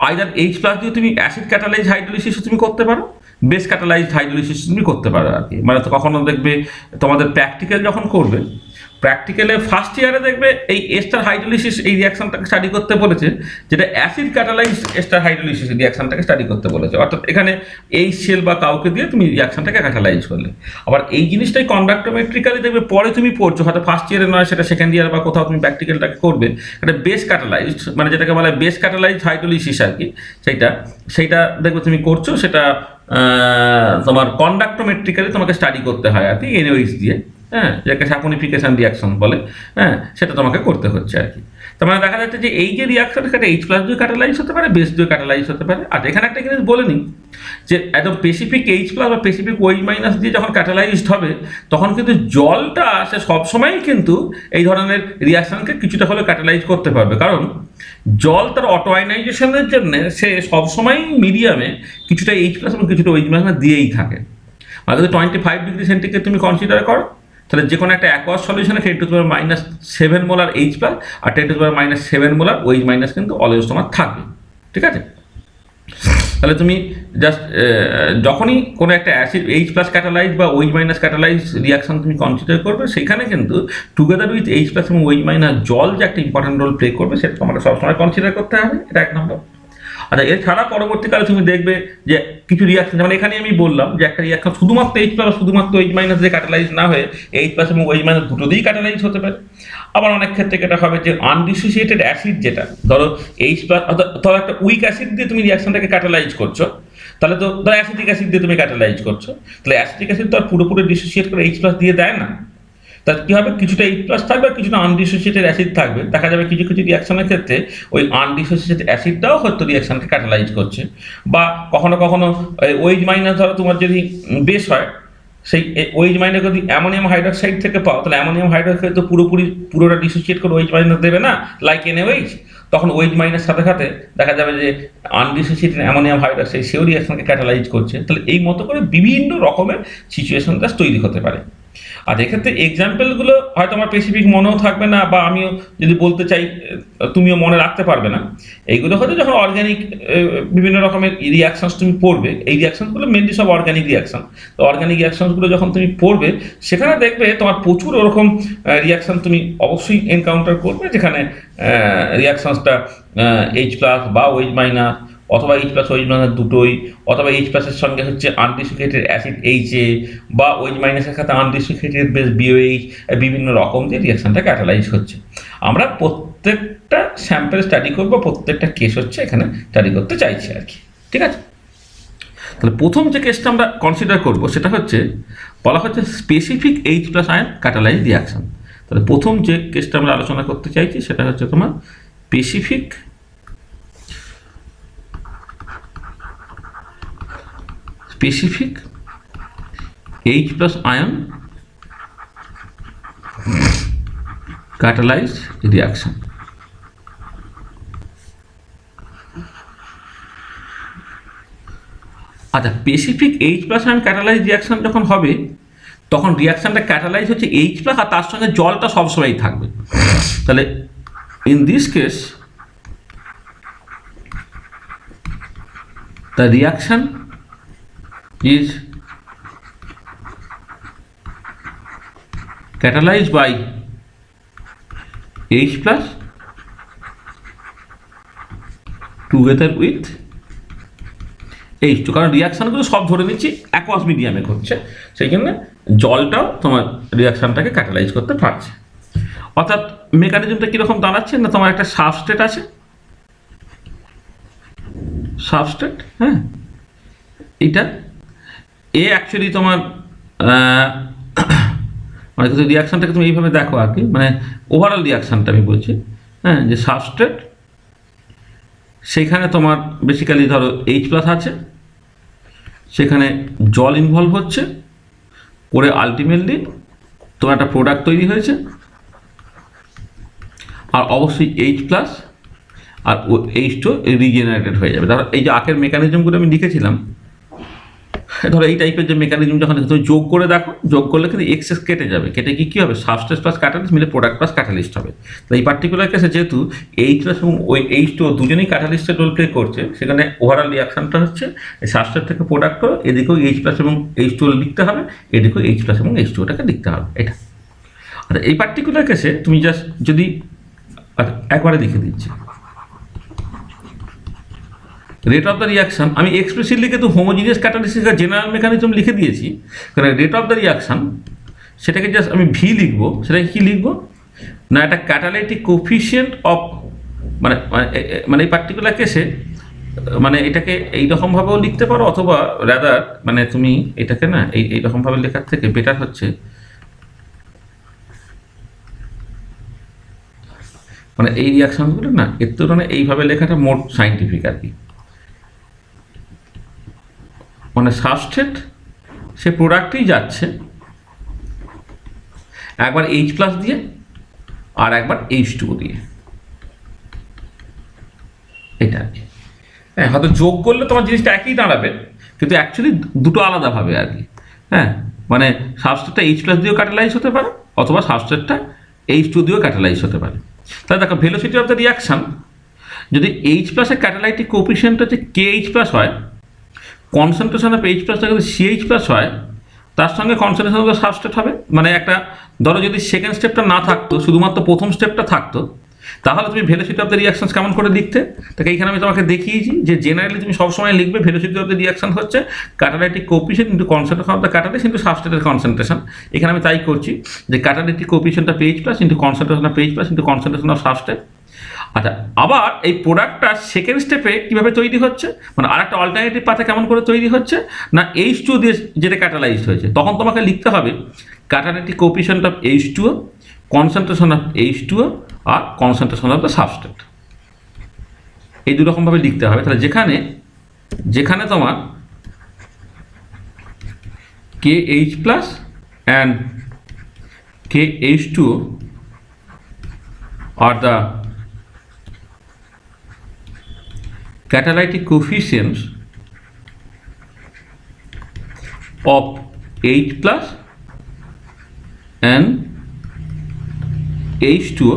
আইদার H+ দিয়ে তুমি অ্যাসিড ক্যাটালাইজ হাইড্রোলিসিস তুমি করতে পারো, বেস ক্যাটালাইজ হাইড্রোলিসিস তুমি করতে পারো আর কি। মানে তো কখনো দেখবে তোমাদের প্র্যাকটিক্যাল যখন করবে, প্র্যাকটিক্যালে ফার্স্ট ইয়ারে দেখবে এই এস্টার হাইড্রোলিসিস এই রিয়াকশনটাকে স্টাডি করতে বলেছে, যেটা অ্যাসিড ক্যাটালাইজ এস্টার হাইড্রোলিসিস রিয়াকশনটাকে স্টাডি করতে বলেছে। অর্থাৎ এখানে H- বা কাউকে দিয়ে তুমি রিয়াকশনটাকে ক্যাটালাইজ করলে। আবার এই জিনিসটাই কন্ডাক্টোমেট্রিক্যালি দেখবে পরে তুমি পড়ছো, হয়তো ফার্স্ট ইয়ারে নয়, সেটা সেকেন্ড ইয়ার বা কোথাও তুমি প্র্যাকটিক্যালটাকে করবে, এটা বেস ক্যাটালাইজড, মানে যেটাকে বলে বেস ক্যাটালাইজ হাইড্রোলিসিস আর কি। সেইটা দেখবে তুমি করছো, সেটা তোমার কন্ডাক্টোমেট্রিক্যালি তোমাকে স্টাডি করতে হয় আর কি, NOH দিয়ে, যাকে সাপোনিফিকেশন রিয়াকশন বলে, সেটা তোমাকে করতে হচ্ছে আর কি। তার মানে দেখা যাচ্ছে যে এই যে রিয়াকশন সেটা H+ দিয়ে ক্যাটালাইজ হতে পারে, বেস দিয়ে ক্যাটালাইজ হতে পারে। আর এখানে একটা জিনিস বলে নিই যে একদম স্পেসিফিক H+ বা স্পেসিফিক OH- দিয়ে যখন ক্যাটালাইজড হবে তখন কিন্তু জলটা সে সবসময়ই কিন্তু এই ধরনের রিয়াকশনকে কিছুটা হলেও ক্যাটালাইজ করতে পারবে, কারণ জল তার অটো আয়নাইজেশনের জন্য সে সবসময়ই মিডিয়ামে কিছুটা H+ এবং কিছুটা OH- দিয়েই থাকে। মানে যদি 25 ডিগ্রি সেন্টিগ্রেড তুমি কনসিডার করো, তাহলে যে কোনো একটা অ্যাকোয়াস সলিউশনে 10⁻⁷ মোলার H+ আর 10⁻⁷ মোলার OH- কিন্তু অলওয়েজ তোমার থাকবে। ঠিক আছে? তাহলে তুমি জাস্ট যখনই কোনো একটা অ্যাসিড এইচ প্লাস ক্যাটালাইজ বা ওইচ মাইনাস ক্যাটালাইজ রিয়াকশন তুমি কনসিডার করবে, সেখানে কিন্তু টুগেদার উইথ এইচ প্লাস এবং ওইচ মাইনাস জল যে একটা ইম্পর্টেন্ট রোল প্লে করবে, সেটা তোমাকে সবসময় কনসিডার করতে হবে। এটা এক নম্বর। আচ্ছা, এছাড়া পরবর্তীকালে তুমি দেখবে যে কিছু রিয়াকশন, যেমন এখানে আমি বললাম যে একটা রিয়াকশন শুধুমাত্র এইচ প্লাস শুধুমাত্র এইচ মাইনাস দিয়ে ক্যাটালাইজ না হয়ে এইচ প্লাস এবং ওইচ মাইনাস দুটো দিয়েই ক্যাটালাইজ হতে পারে। আবার অনেক ক্ষেত্রে এটা হবে যে আনডিসোসিয়েটেড অ্যাসিড, যেটা ধরো এইচ প্লাস, ধরো একটা উইক অ্যাসিড দিয়ে তুমি রিয়াকশনটাকে ক্যাটালাইজ করছো, তাহলে তো ধরো অ্যাসিটিক অ্যাসিড দিয়ে তুমি ক্যাটালাইজ করছো, তাহলে অ্যাসিটিক অ্যাসিড তো আর পুরোপুরি ডিসোসিয়েট করে এইচ প্লাস দিয়ে দেয় না। তার কী হবে, কিছুটা এইচ প্লাস থাকবে আর কিছুটা আনডিসোসিয়েটেড অ্যাসিড থাকবে। দেখা যাবে কিছু কিছু রিয়াকশনের ক্ষেত্রে ওই আনডিসোসিয়েটেড অ্যাসিডটাও হয়তো রিয়াকশনকে ক্যাটালাইজ করছে। বা কখনো কখনো ওইচ মাইনাস ধরো তোমার যদি বেশ হয়, সেই ওইচ মাইনাস যদি অ্যামোনিয়াম হাইড্রক্সাইড থেকে পাও, তাহলে অ্যামোনিয়াম হাইড্রক্সাইড তো পুরোটা ডিসোসিয়েট করে ওইচ মাইনাস দেবে না, লাইক NaOH। তখন ওইচ মাইনাস সাথে সাথে দেখা যাবে যে আনডিসোসিয়েটেড অ্যামোনিয়াম হাইড্রক্সাইড সেও রিয়াকশনকে ক্যাটালাইজ করছে। তাহলে এই মতো করে বিভিন্ন রকমের সিচুয়েশন জাস্ট তৈরি হতে পারে। আর এক্ষেত্রে এক্সাম্পলগুলো হয়তো আমার স্পেসিফিক মনেও থাকবে না, বা আমিও যদি বলতে চাই তুমিও মনে রাখতে পারবে না। এইগুলো হয়তো যখন অর্গ্যানিক বিভিন্ন রকমের রিয়াকশনস তুমি পড়বে, এই রিয়াকশনগুলো মেনলি সব অর্গ্যানিক রিয়াকশন। তো অর্গ্যানিক রিয়াকশনসগুলো যখন তুমি পড়বে, সেখানে দেখবে তোমার প্রচুর ওরকম রিয়াকশন তুমি অবশ্যই এনকাউন্টার করবে, যেখানে রিয়াকশনসটা এইচ প্লাস বা ওইচ মাইনাস, অথবা এইচ প্লাস ওইচ মাইনাস দুটোই, অথবা এইচ প্লাসের সঙ্গে হচ্ছে আনডিসোসিয়েটেড অ্যাসিড HA, বা ওইচ মাইনাসের সাথে আনডিসোসিয়েটেড বেস BOH, বিভিন্ন রকম যে রিয়াকশনটা ক্যাটালাইজ হচ্ছে। আমরা প্রত্যেকটা স্যাম্পল স্টাডি করবো, প্রত্যেকটা কেস হচ্ছে এখানে স্টাডি করতে চাইছি আর কি। ঠিক আছে, তাহলে প্রথম যে কেসটা আমরা কনসিডার করবো সেটা হচ্ছে বলা হচ্ছে specific H plus ion catalyse reaction. তাহলে প্রথম যে কেসটা আমরা আলোচনা করতে চাইছি সেটা হচ্ছে তোমার specific H plus ion catalyzed reaction। আচ্ছা, specific H plus ion catalyzed reaction যখন হবে, তখন রিয়াকশনটা ক্যাটালাইজ হচ্ছে H প্লাস, আর তার সঙ্গে জলটা সবসময়ই থাকবে। তাহলে in this case the reaction is catalyzed by H plus together with H2, কারণ রিয়াকশানগুলো সব ধরে নিচ্ছি অ্যাকোয়াস মিডিয়ামে ঘটছে, সেই জন্য জলটাও তোমার রিয়াকশানটাকে ক্যাটালাইজ করতে পারছে। অর্থাৎ মেকানিজমটা কীরকম দাঁড়াচ্ছে না, তোমার একটা সাবস্ট্রেট আছে, সাবস্ট্রেট, হ্যাঁ, এইটা অ্যাকচুয়ালি তোমার মানে কিন্তু রিয়াকশানটাকে তুমি এইভাবে দেখো আর কি, মানে ওভারঅল রিয়াকশানটা আমি বলছি, হ্যাঁ, যে সাবস্ট্রেট, সেখানে তোমার বেসিক্যালি ধরো H প্লাস আছে, সেখানে জল ইনভলভ হচ্ছে, করে আলটিমেটলি তোমার একটা প্রোডাক্ট তৈরি হয়েছে, আর অবশ্যই H প্লাস আর H2 রিজেনারেটেড হয়ে যাবে। ধরো এই যে আখের মেকানিজমগুলো আমি লিখেছিলাম, ধরো এই টাইপের যে মেকানিজম যখন তুমি যোগ করে দেখো, যোগ করলে কিন্তু এক্সেস কেটে যাবে, কেটে কী হবে, সাবস্ট্রেট প্লাস ক্যাটালিস্ট মিলে প্রোডাক্ট প্লাস ক্যাটালিস্ট হবে। তো এই পার্টিকুলার কেসে যেহেতু H প্লাস এবং ওই H2 দুজনেই ক্যাটালিস্টের রোল প্লে করছে, সেখানে ওভারঅল রিয়াকশনটা হচ্ছে এই সাবস্ট্রেট থেকে প্রোডাক্ট করো, এদিকেও H প্লাস এবং H2 লিখতে হবে, এদিকেও H প্লাস এবং H2টাকে লিখতে হবে, এটা। আর এই পার্টিকুলার কেসে তুমি জাস্ট যদি একবারে লিখে দিচ্ছি রেট অফ দ্য রিয়াকশান, আমি এক্সপ্রেসিভলি কিন্তু হোমোজিনিয়াস ক্যাটালিসিসের জেনারেল মেকানিজম লিখে দিয়েছি, কারণ রেট অফ দ্য রিয়াকশান সেটাকে জাস্ট আমি ভি লিখবো, সেটাকে কী লিখবো না, একটা ক্যাটালাইটিক কোফিশিয়েন্ট অফ, মানে মানে এই পার্টিকুলার কেসে মানে এটাকে এইরকমভাবেও লিখতে পারো, অথবা রাদার মানে তুমি এটাকে না এইরকমভাবে লেখার থেকে বেটার হচ্ছে মানে এই রিয়াকশানগুলো না এর তুলনায় এইভাবে লেখাটা মোর সাইন্টিফিক আর কি। মানে সাবস্ট্রেট সে প্রোডাক্টেই যাচ্ছে একবার H প্লাস দিয়ে আর একবার H2 দিয়ে, এটা আর কি। হ্যাঁ, হয়তো যোগ করলে তোমার জিনিসটা একই দাঁড়াবে, কিন্তু অ্যাকচুয়ালি দুটো আলাদাভাবে আর কি। হ্যাঁ, মানে সাবস্ট্রেটটা H প্লাস দিয়েও ক্যাটালাইজ হতে পারে, অথবা সাবস্ট্রেটটা H2 দিয়েও ক্যাটালাইজ হতে পারে। তাহলে দেখো ভেলোসিটি অফ দ্য রিয়াকশান যদি H প্লাসের ক্যাটালাইটিক কোফিশিয়েন্ট হচ্ছে KH প্লাস হয়, কনসেন্ট্রেশন অফ এইচ প্লাসটা যদি সিএইচ প্লাস হয়, তার সঙ্গে কনসেন্ট্রেশন অফ দ্য সাবস্ট্রেট হবে। মানে একটা ধরো যদি সেকেন্ড স্টেপটা না থাকতো, শুধুমাত্র প্রথম স্টেপটা থাকতো, তাহলে তুমি ভেলোসিটি অফ দ্য রিয়াকশনস কেমন করে লিখতে? তাকে এইখানে আমি তোমাকে দেখিয়েছি যে জেনারেলি তুমি সবসময় লিখবে ভেলোসিটি অফ দ্য রিয়াকশন হচ্ছে catalytic coefficient into concentration of the catalyst into সাবস্ট্রেটের কনসেন্ট্রেশন। এখানে আমি তাই করছি যে catalytic coefficient of H plus into concentration of H plus into concentration of substrate. আচ্ছা, আবার এই প্রোডাক্টটা সেকেন্ড স্টেপে কীভাবে তৈরি হচ্ছে, মানে আরেকটা অল্টারনেটিভ পাথে কেমন করে তৈরি হচ্ছে না, H2 দিয়ে যেটা ক্যাটালাইজড হয়েছে, তখন তোমাকে লিখতে হবে catalytic coefficient of H2O, concentration of H2O আর কনসেন্ট্রেশন অফ দ্য সাবস্ট্রেট। এই দু রকমভাবে লিখতে হবে। তাহলে যেখানে তোমার KH plus and KH2O are the catalytic coefficients of H plus and H2O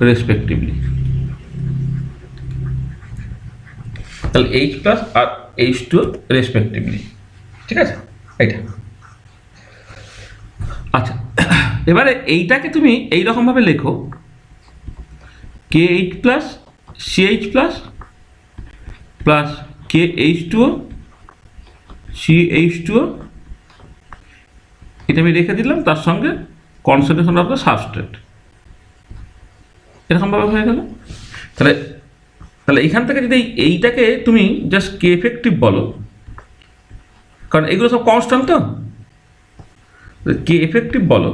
respectively. তাহলে H plus আর H2O respectively, ঠিক আছে এইটা। আচ্ছা, এবারে এইটাকে তুমি এইরকমভাবে লেখো KH plus CH plus plus KH2O CH2O, এটা আমি রেখে দিলাম, তার সঙ্গে কনসেন্ট্রেশন অফ দ্য সাবস্ট্রেট, এরকমভাবে হয়ে গেল। তাহলে এইখান থেকে যদি এইটাকে তুমি জাস্ট কে এফেক্টিভ বলো, কারণ এগুলো সব কনস্ট্যান্ট, তো কে এফেক্টিভ বলো,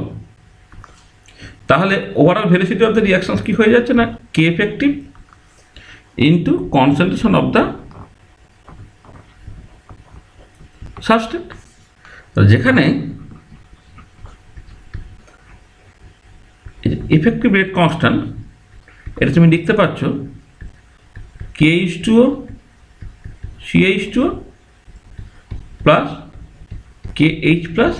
তাহলে overall velocity of the reactions কি হয়ে যাচ্ছে না, K effective into concentration of the substrate. যেখানে এফেক্টিভ রেট কনস্ট্যান্ট, এটা তুমি লিখতে পারছো KH2O CH2O plus KH plus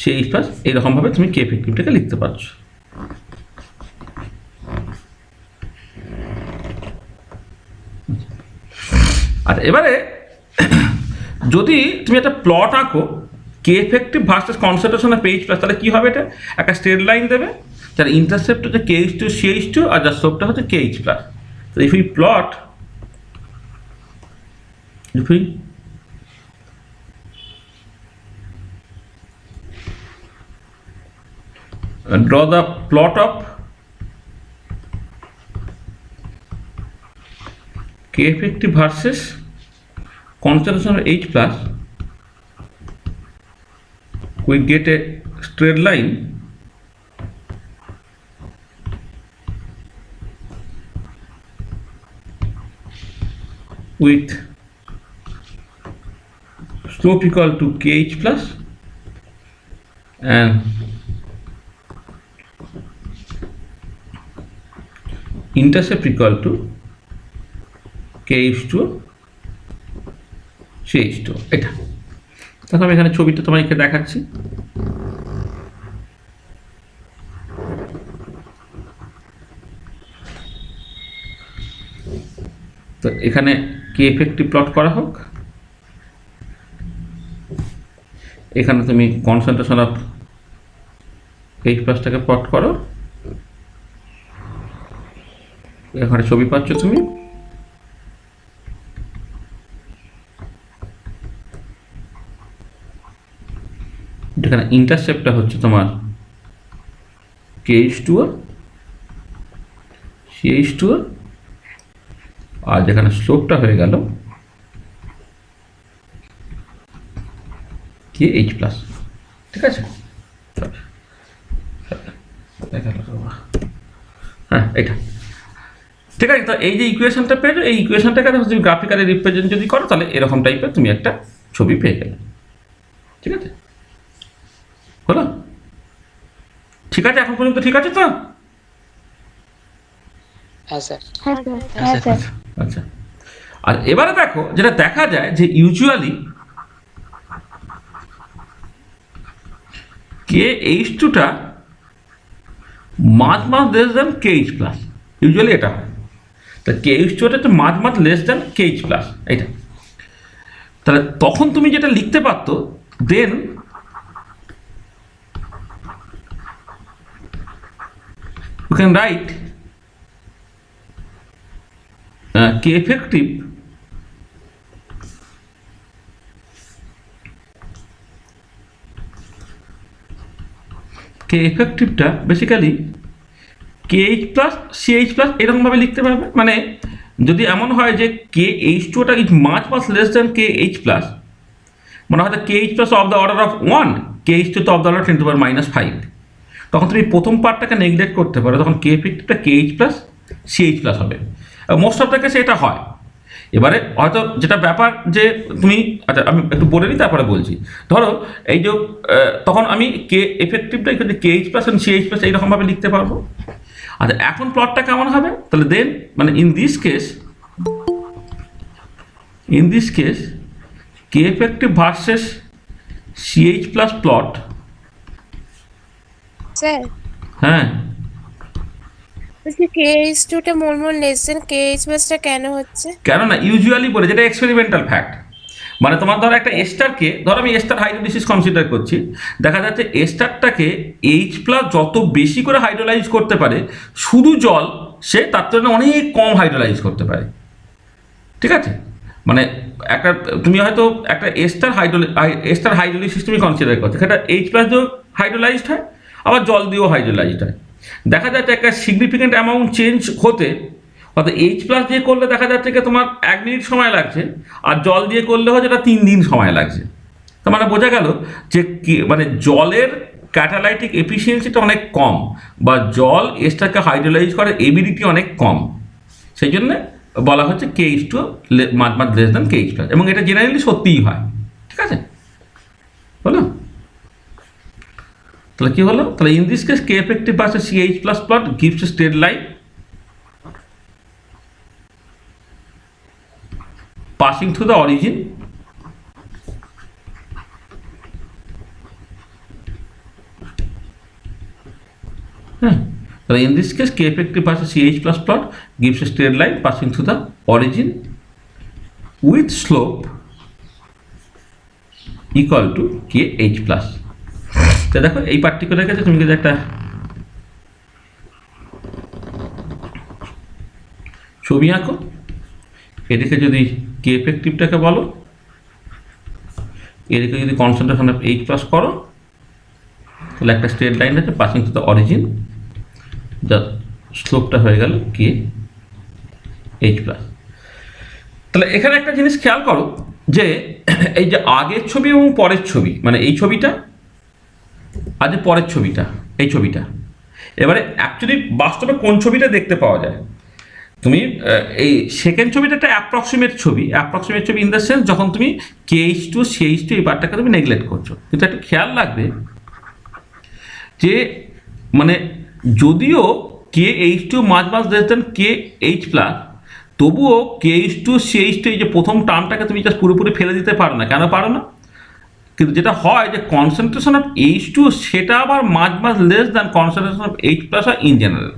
CH plus, এইরকমভাবে তুমি কে এফেক্টিভটাকে লিখতে পারছো। আর এবারে যদি তুমি একটা প্লট আঁকো K effective versus concentration of H plus, তাহলে কী হবে? এটা একটা স্ট্রেট লাইন দেবে যার ইন্টারসেপ্ট হচ্ছে KH2 CH2 আর যার স্লোপটা হচ্ছে KH প্লাস। তো if you plot, if we draw the plot of K effective versus concentration of H plus, we get a straight line with slope equal to KH plus and intercept equal to KH2 CH2। এটা তাহলে আমি এখানে ছবিটা তোমাকে দেখাচ্ছি। তো এখানে কে effective plot করা হোক, এখানে তুমি কনসেন্ট্রেশন অফ এইচ প্লাসটাকে প্লট করো, এখানে ছবি পাচ্ছ তুমি। যেখানে ইন্টারসেপ্টটা হচ্ছে তোমার KH2O CH2O, আর যেখানে স্লোপটা হয়ে গেল KH প্লাস, ঠিক আছে। হ্যাঁ, এটা ঠিক আছে। তো এই যে ইকুয়েশনটা পেয়েছো, এই ইকুয়েশনটাকে তুমি গ্রাফিক্যালি রিপ্রেজেন্ট যদি করো, তাহলে এরকম টাইপের তুমি একটা ছবি পেয়ে গেলে, ঠিক আছে। হলো? ঠিক আছে, এখন পর্যন্ত ঠিক আছে তো? হ্যাঁ স্যার। আচ্ছা, আর এবারে দেখো, যেটা দেখা যায় যে ইউজুয়ালি KH2টা মাঝ less than KH plus, usually এটা হয়। তা KH2টা একটু মাঝ লেস দেন KH প্লাস, এইটা। তাহলে তখন তুমি যেটা লিখতে পারতো, then you can write K effective টা basically KH plus CH plus এরকমভাবে লিখতে পারবে। মানে যদি এমন হয় যে KH2টা is much less than KH plus, মনে হয় KH plus of the order of 1, KH2 তো অফ দ্য অর্ডার 10⁻⁵, তখন তুমি প্রথম পার্টটাকে নেগলেক্ট করতে পারো, তখন K এফেক্টিভটা KH plus CH plus হবে। মোস্ট অফ দ্য কেসে এটা হয়। এবারে হয়তো যেটা ব্যাপার যে তুমি, আচ্ছা আমি একটু বলে নিই তারপরে বলছি। ধরো এই যে তখন আমি K এফেক্টিভটা এখানে KH প্লাস এবং CH প্লাস এইরকমভাবে লিখতে পারবো। আচ্ছা এখন প্লটটা কেমন হবে, তাহলে দেন মানে in this case K effective versus CH plus plot. Sir হ্যাঁ, বলছি KH2 টা মোর লেস দেন KH প্লাসটা কেন হচ্ছে? কেননা ইউজুয়ালি বলে, যেটা এক্সপেরিমেন্টাল ফ্যাক্ট, মানে তোমার ধরো একটা এস্টারকে, ধরো আমি এস্টার হাইড্রোলিসিস কনসিডার করছি, দেখা যাচ্ছে এস্টারটাকে H প্লাস যত বেশি করে হাইড্রোলাইজ করতে পারে শুধু জল, সে তার জন্য অনেক কম হাইড্রোলাইজ করতে পারে। ঠিক আছে, মানে একটা তুমি হয়তো একটা এস্টার হাইড্রোলিসিস তুমি কনসিডার করছো, সেটা H প্লাস দিয়েও হাইড্রোলাইজড হয়, আবার জল দিয়েও হাইড্রোলাইজড হয়। দেখা যাচ্ছে একটা সিগনিফিকেন্ট অ্যামাউন্ট চেঞ্জ হতে, অর্থাৎ H প্লাস দিয়ে করলে দেখা যাচ্ছে কি তোমার 1 মিনিট সময় লাগছে, আর জল দিয়ে করলে হয় যেটা 3 দিন সময় লাগছে। তার মানে বোঝা গেল যে মানে জলের ক্যাটালাইটিক এফিসিয়েন্সিটা অনেক কম, বা জল এস্টারকে হাইড্রোলাইজ করার এবিলিটি অনেক কম, সেই জন্য বলা হচ্ছে KH2 মাছ লেস দেন KH প্লাস, এবং এটা জেনারেলি সত্যিই হয়। ঠিক আছে, বলো তাহলে কি হলো, তাহলে in this case K effective versus CH plus plot gives a straight line passing through the origin so in this case K effective versus CH plus plot gives a straight line passing through the origin with slope equal to KH plus। তো দেখো এই particular কেসে তুমি যদি একটা ছবি আঁকো, এদিকে যদি K এফেক্টিভটাকে বলো, এদিকে যদি কনসেন্ট্রেশন অফ H প্লাস করো, তাহলে একটা স্ট্রেট লাইন আছে পাসিং টু দ্য অরিজিন, যা স্লোপটা হয়ে গেল KH প্লাস। তাহলে এখানে একটা জিনিস খেয়াল করো যে এই যে আগের ছবি এবং পরের ছবি, মানে এই ছবিটা আর যে পরের ছবিটা, এই ছবিটা, এবারে অ্যাকচুয়ালি বাস্তবে কোন ছবিটা দেখতে পাওয়া যায়, তুমি এই সেকেন্ড ছবিটা একটা অ্যাপ্রক্সিমেট ছবি ইন দ্য সেন্স যখন তুমি KH2 CH2 এই পার্টটাকে তুমি নেগলেক্ট করছো। কিন্তু একটা খেয়াল রাখবে যে মানে যদিও KH2 মাছ লেস দেন KH প্লাস, তবুও KH2 CH2 এই যে প্রথম টার্মটাকে তুমি জাস্ট পুরোপুরি ফেলে দিতে পারো না। কেন পারো না? কিন্তু যেটা হয় যে কনসেন্ট্রেশন অফ H2 সেটা আবার much less than concentration of H plus আর ইন জেনারেল।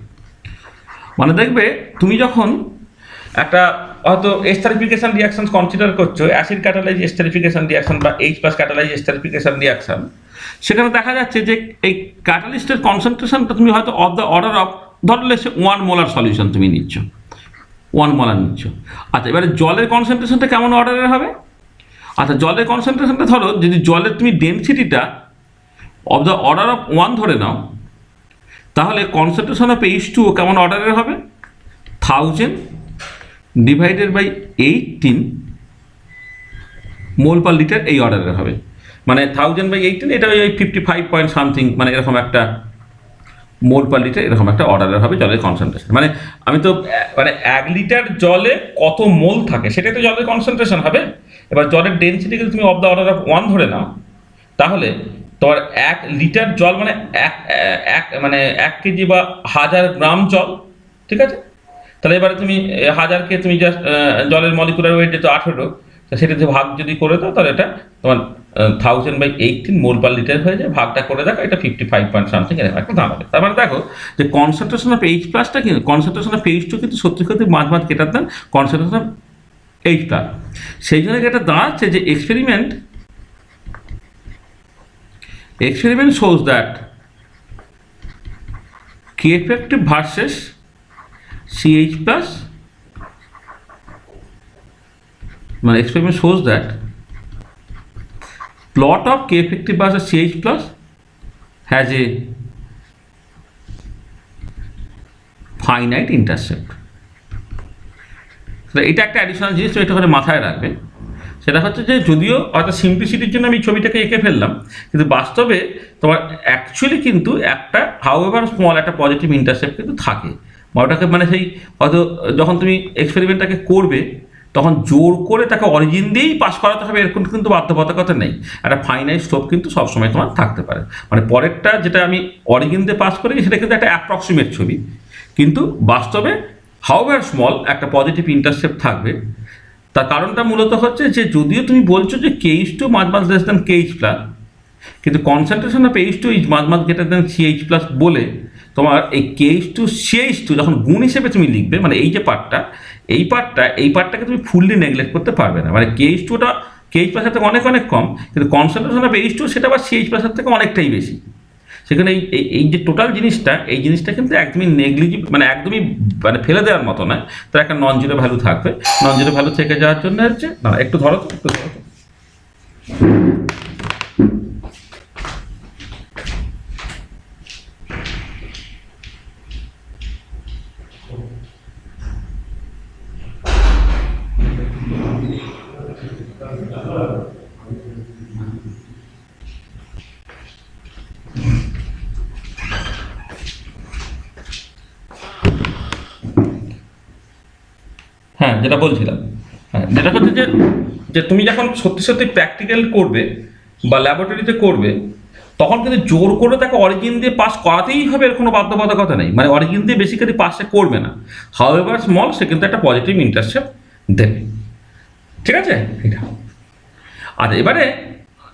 মানে দেখবে তুমি যখন একটা হয়তো এস্টারিফিকেশন রিয়াকশন কনসিডার করছো, অ্যাসিড ক্যাটালাইজ এস্টারিফিকেশন রিয়াকশন বা H plus catalyse esterification reaction, সেখানে দেখা যাচ্ছে যে এই ক্যাটালিস্টের কনসেন্ট্রেশনটা তুমি হয়তো অফ দ্য অর্ডার অফ ধরলে সে 1 মোলার সলিউশন তুমি নিচ্ছ, 1 মোলার নিচ্ছ। আচ্ছা এবারে জলের কনসেন্ট্রেশনটা কেমন অর্ডারের হবে? আচ্ছা জলের কনসেন্ট্রেশনটা ধরো যদি জলের তুমি ডেনসিটিটা অফ দ্য অর্ডার অফ 1 ধরে নাও, তাহলে কনসেন্ট্রেশন অফ H2 কেমন অর্ডারের হবে? 1000 divided by 18 mole per litre এই অর্ডারের হবে। মানে 1000 বাই 18 এটা ওই 55 পয়েন্ট সামথিং, মানে এরকম একটা মোল পার লিটার এরকম একটা অর্ডারের হবে জলের কনসেন্ট্রেশন। মানে আমি তো মানে 1 লিটার জলে কত মোল থাকে সেটাই তো জলের কনসেন্ট্রেশন হবে। এবার জলের ডেনসিটি যদি তুমি অফ দ্য অর্ডার অফ 1 ধরে নাও, তাহলে তোমার 1 লিটার জল মানে মানে 1 কেজি বা 1000 গ্রাম জল। ঠিক আছে, তাহলে এবারে তুমি 1000কে তুমি জাস্ট জলের মলিকুলার ওয়েট যেহেতু 18, সেটা যদি ভাগ যদি করে দাও তাহলে এটা তোমার 1000 বাই 18 মোল পার লিটার হয়ে যায়। ভাগটা করে দেখো, এটা 55 পয়েন্ট সামথিং এরকম একটা দাঁড়াবে। তার মানে দেখো যে কনসেন্ট্রেশন অফ H প্লাসটা কিন্তু কনসেন্ট্রেশন অফ H2 কিন্তু সত্যি সত্যি much greater than concentration of H plus. সেই জন্য এটা দাঁড়াচ্ছে যে experiment shows that K effective versus CH plus, মানে experiment shows that plot of K effective versus CH plus has a finite intercept. এটা একটা অ্যাডিশনাল জিনিস, তো এটা করে মাথায় রাখবে। সেটা হচ্ছে যে যদিও হয়তো সিম্পলিসিটির জন্য আমি ছবিটাকে এঁকে ফেললাম, কিন্তু বাস্তবে তোমার অ্যাকচুয়ালি কিন্তু একটা হাউএভার স্মল একটা পজিটিভ ইন্টারসেপ্ট কিন্তু থাকে। ওটাকে মানে সেই হয়তো যখন তুমি এক্সপেরিমেন্টটাকে করবে তখন জোর করে তাকে অরিজিন দিয়েই পাস করাতে হবে এরকম কিন্তু বাধ্যবাধকতা নেই। একটা ফাইনাইট স্কোপ কিন্তু সবসময় তোমার থাকতে পারে। মানে পরেরটা যেটা আমি অরিজিন দিয়ে পাস করি সেটা কিন্তু একটা অ্যাপ্রক্সিমেট ছবি, কিন্তু বাস্তবে হাউএভার স্মল একটা পজিটিভ ইন্টারসেপ্ট থাকবে। তার কারণটা মূলত হচ্ছে যে যদিও তুমি বলছো যে KH2 মাঝ মাঝ লেস দ্যান KH প্লাস, কিন্তু কনসেন্ট্রেশন অফ H2 ইজ মাঝ মাঝ গ্রেটার দ্যান CH প্লাস বলে তোমার এই KH2 CH2 যখন গুণ হিসেবে তুমি লিখবে, মানে এই যে পার্টটাকে তুমি ফুললি নেগলেক্ট করতে পারবে না। মানে KH2টা KH প্লাসের থেকে অনেক অনেক কম, কিন্তু কনসেন্ট্রেশন অফ H2 সেটা আবার CH প্লাসের থেকে অনেকটাই বেশি। সেখানে এই যে টোটাল এই জিনিসটা কিন্তু একদমই মানে একদমই মানে ফেলে দেওয়ার মতো নয়, তার একটা নন জিরো ভ্যালু থাকবে। নন জিরো ভ্যালু থেকে যাওয়ার জন্য হচ্ছে না, একটু ধরো তো। হ্যাঁ, যেটা বলছিলাম, হ্যাঁ যেটা হচ্ছে যে তুমি যখন সত্যি সত্যি প্র্যাকটিক্যাল করবে বা ল্যাবরেটরিতে করবে তখন কিন্তু জোর করে তাকে অরিজিন দিয়ে পাস করাতেই হবে এর কোনো বাধ্যবাধকতা নেই। মানে অরিজিন দিয়ে বেসিক্যালি পাসে করবে না, হাউএভার স্মল সে কিন্তু একটা পজিটিভ ইন্টারসেপ্ট দেবে। ঠিক আছে, এটা আর এবারে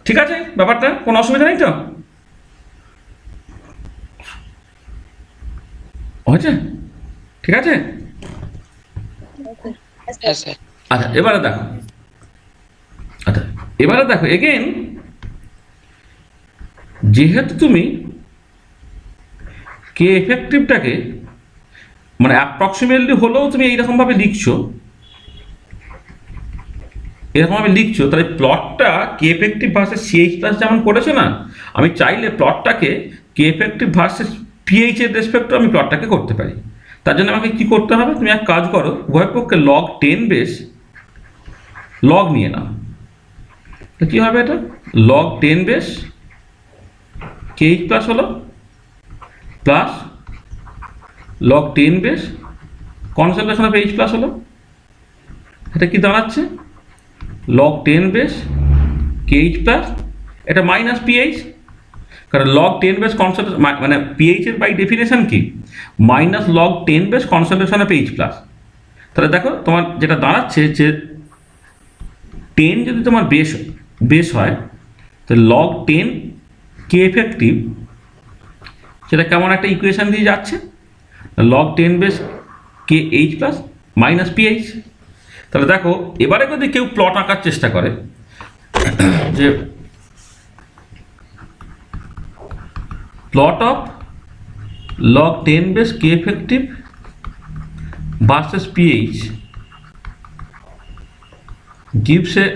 ঠিক আছে ব্যাপারটা কোনো অসুবিধা নেই তো? হয়েছে? ঠিক আছে। আচ্ছা এবারে দেখো এগেন, যেহেতু তুমি কে এফেক্টিভটাকে মানে অ্যাপ্রক্সিমেটলি হলেও তুমি এইরকমভাবে লিখছো, তাহলে প্লটটা কে এফেক্টিভ ভার্সেস CH প্লাস যেমন করেছো না, আমি চাইলে প্লটটাকে কে এফেক্টিভ ভার্সেস PH এর রেসপেক্টে আমি প্লটটাকে করতে পারি। তার জন্য আমাকে কি করতে হবে, তুমি এক কাজ করো, উভয় পক্ষে log 10 বেস লগ নিয়ে নাও। তো কী হবে এটা, log 10 বেস KH প্লাস হলো plus log 10 base concentration of H plus হলো। এটা কি দাঁড়াচ্ছে, log 10 বেস KH প্লাস, এটা মাইনাস PH, কারণ log 10 বেস কনসেন্ট্রেশন মানে PH এর বাই ডেফিনেশন কি minus log 10 base concentration of H plus. তাহলে দেখো তোমার যেটা দাঁড়াচ্ছে যে 10 যদি তোমার বেস হয় তো log 10 কে এফেক্টিভ সেটা কেমন একটা ইকুয়েশন দিয়ে যাচ্ছে, log 10 base KH plus minus PH। তাহলে দেখো এবারে যদি কেউ প্লট আঁকার চেষ্টা করে যে plot of log 10 base K effective versus PH gives a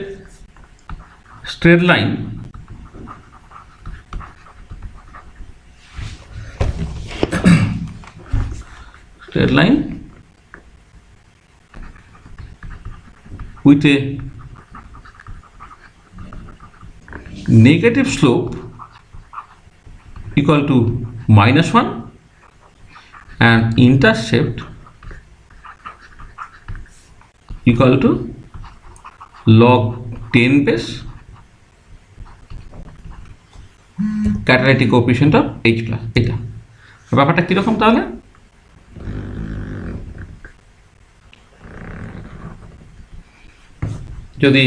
straight line with a negative slope equal to -1 and intercept equal to log 10 base catalytic coefficient of H plus। এটা ব্যাপারটা কীরকম তাহলে, যদি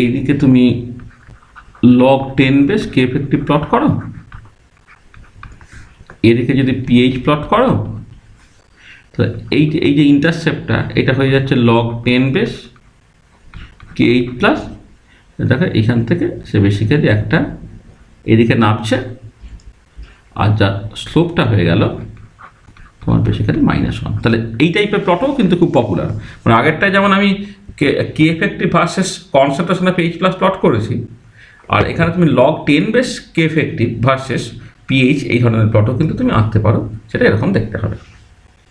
এইদিকে তুমি log 10 base K effective plot করো, এদিকে যদি PH প্লট করো, তো এই যে ইন্টারসেপ্টটা এটা হয়ে যাচ্ছে লগ 10 বেস KH প্লাস, দেখো এইখান থেকে সে বেসিক্যালি একটা এদিকে নামছে, আর যা স্লোপটা হয়ে গেল তোমার বেসিক্যালি -1। তাহলে এই টাইপের প্লটও কিন্তু খুব পপুলার। মানে আগেরটায় যেমন আমি K effective versus concentration of H plus plot করেছি, আর এখানে তুমি log 10 base K effective versus pH এই ধরনের প্লটও কিন্তু তুমি আঁকতে পারো, সেটা এরকম দেখতে হবে।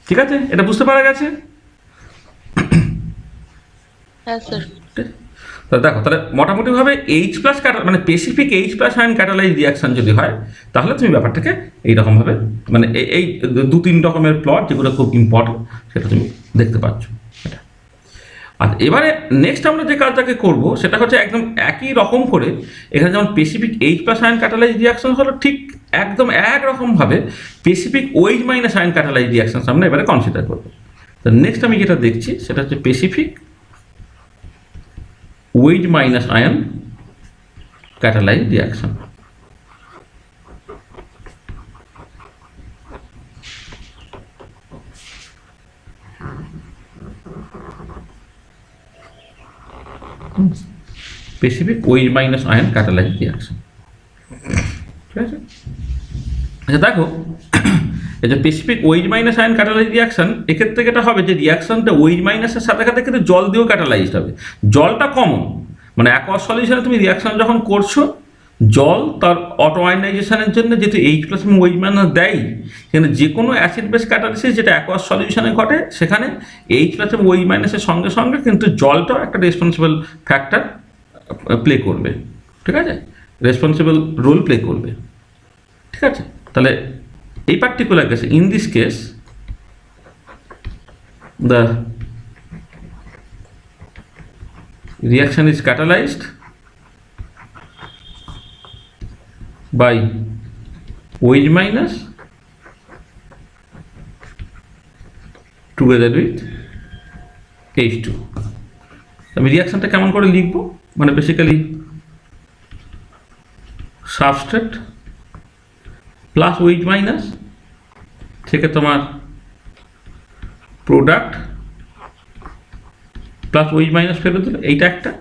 ঠিক আছে, এটা বুঝতে পারা গেছে? হ্যাঁ স্যার। তাহলে দেখো, তাহলে মোটামুটিভাবে এইচ প্লাস মানে specific H plus ion catalyse reaction যদি হয়, তাহলে তুমি ব্যাপারটাকে এইরকমভাবে মানে এই 2-3 রকমের প্লট যেগুলো খুব ইম্পর্টেন্ট সেটা তুমি দেখতে পাচ্ছ। এটা আর এবারে নেক্সট আমরা যে কাজটাকে করব সেটা হচ্ছে একদম একই রকম করে, এখানে যেমন specific H plus ion catalyse reaction হলো, ঠিক একদম একরকমভাবে specific OH minus ion catalyse reaction আমরা এবারে কনসিডার করবো। তো নেক্সট আমি যেটা দেখছি সেটা হচ্ছে specific OH minus ion catalyzed reaction. Specific OH minus ion catalyzed reaction. ঠিক আছে, আচ্ছা দেখো, এই যে specific OH minus ion catalyse reaction, এক্ষেত্রে যেটা হবে যে রিয়াকশনটা OH মাইনাসের সাথে সাথে কিন্তু জল দিয়েও ক্যাটালাইজড হবে। জলটা কমন, মানে অ্যাকোয়াস সলিউশনে তুমি রিয়াকশন যখন করছো, জল তার অটো আয়নাইজেশনের জন্য যেহেতু এইচ প্লাস এবং OH মাইনাস দেয়, সেখানে যে কোনো অ্যাসিড বেস ক্যাটালিসিস যেটা অ্যাকোয়াস সলিউশনে ঘটে, সেখানে এইচ প্লাস এবং OH মাইনাসের সঙ্গে সঙ্গে কিন্তু জলটাও একটা রেসপন্সিবল ফ্যাক্টর প্লে করবে। ঠিক আছে, রেসপন্সিবল রোল প্লে করবে। ঠিক আছে, তাহলে এই পার্টিকুলার কেসে, in this case the reaction is catalyzed by OH minus together with H2. আমি রিয়াকশনটা কেমন করে লিখবো, মানে basically substrate plus OH minus থেকে তোমার প্রোডাক্ট প্লাস OH মাইনাস ফেরত দিল, এইটা একটা।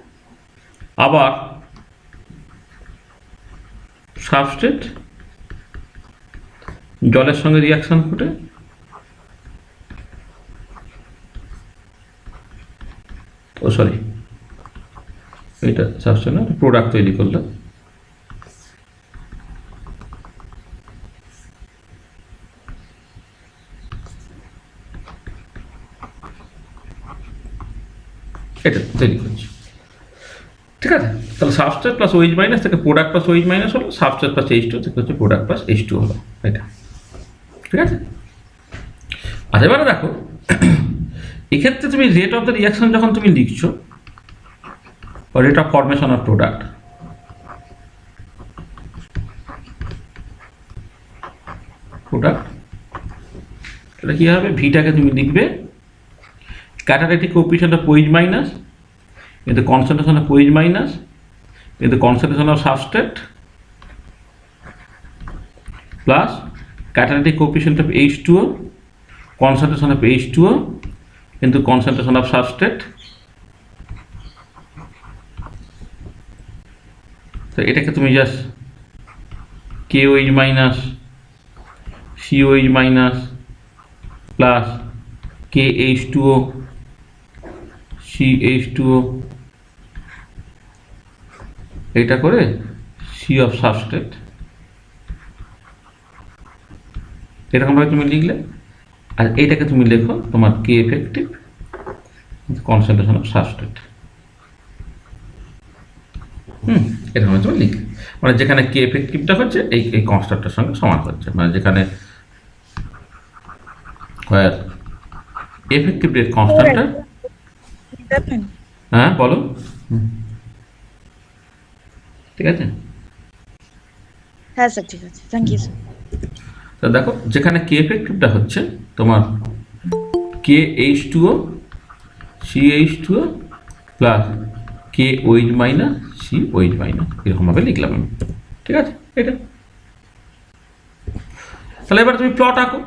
আবার সাবস্ট্রেট জলের সঙ্গে রিয়াকশন ঘটে এটা সাবস্ট্রেট না, প্রোডাক্ট তৈরি করলো। এটা তৈরি করছি। ঠিক আছে, তাহলে সাবস্ট্রেট প্লাস OH মাইনাস থেকে প্রোডাক্ট প্লাস OH মাইনাস হলো, সাবস্ট্রেট প্লাস H2 থেকে হচ্ছে প্রোডাক্ট প্লাস H2 হলো, এটা। ঠিক আছে, আর এবারে দেখো, এক্ষেত্রে তুমি রেট অফ দ্য রিয়াকশন যখন তুমি লিখছো, rate of formation of product, এটা কি হবে, ভিটাকে তুমি লিখবে catalytic coefficient of OH minus in the concentration of OH minus in the concentration of substrate plus catalytic coefficient of H2O, concentration of H2O into concentration of substrate. তো এটাকে তুমি just KOH minus COH minus plus KH2O CH2O এটা করে C of substrate এরকমভাবে তুমি লিখলে, আর এইটাকে তুমি লেখো তোমার K effective concentration of substrate। এরকম তুমি লিখলে, মানে যেখানে K effectiveটা হচ্ছে এই কনস্ট্যান্টের সঙ্গে সমান হচ্ছে, মানে যেখানে effective rate constant। হ্যাঁ বলো, ঠিক আছে। হ্যাঁ স্যার, ঠিক আছে, থ্যাংক ইউ স্যার। তো দেখো, যেখানে K effectiveটা হচ্ছে তোমার KH2O CH2O plus KOH minus COH minus, এরকমভাবে লিখলাম আমি। ঠিক আছে, এটা। তাহলে এবার তুমি প্লট আঁকো।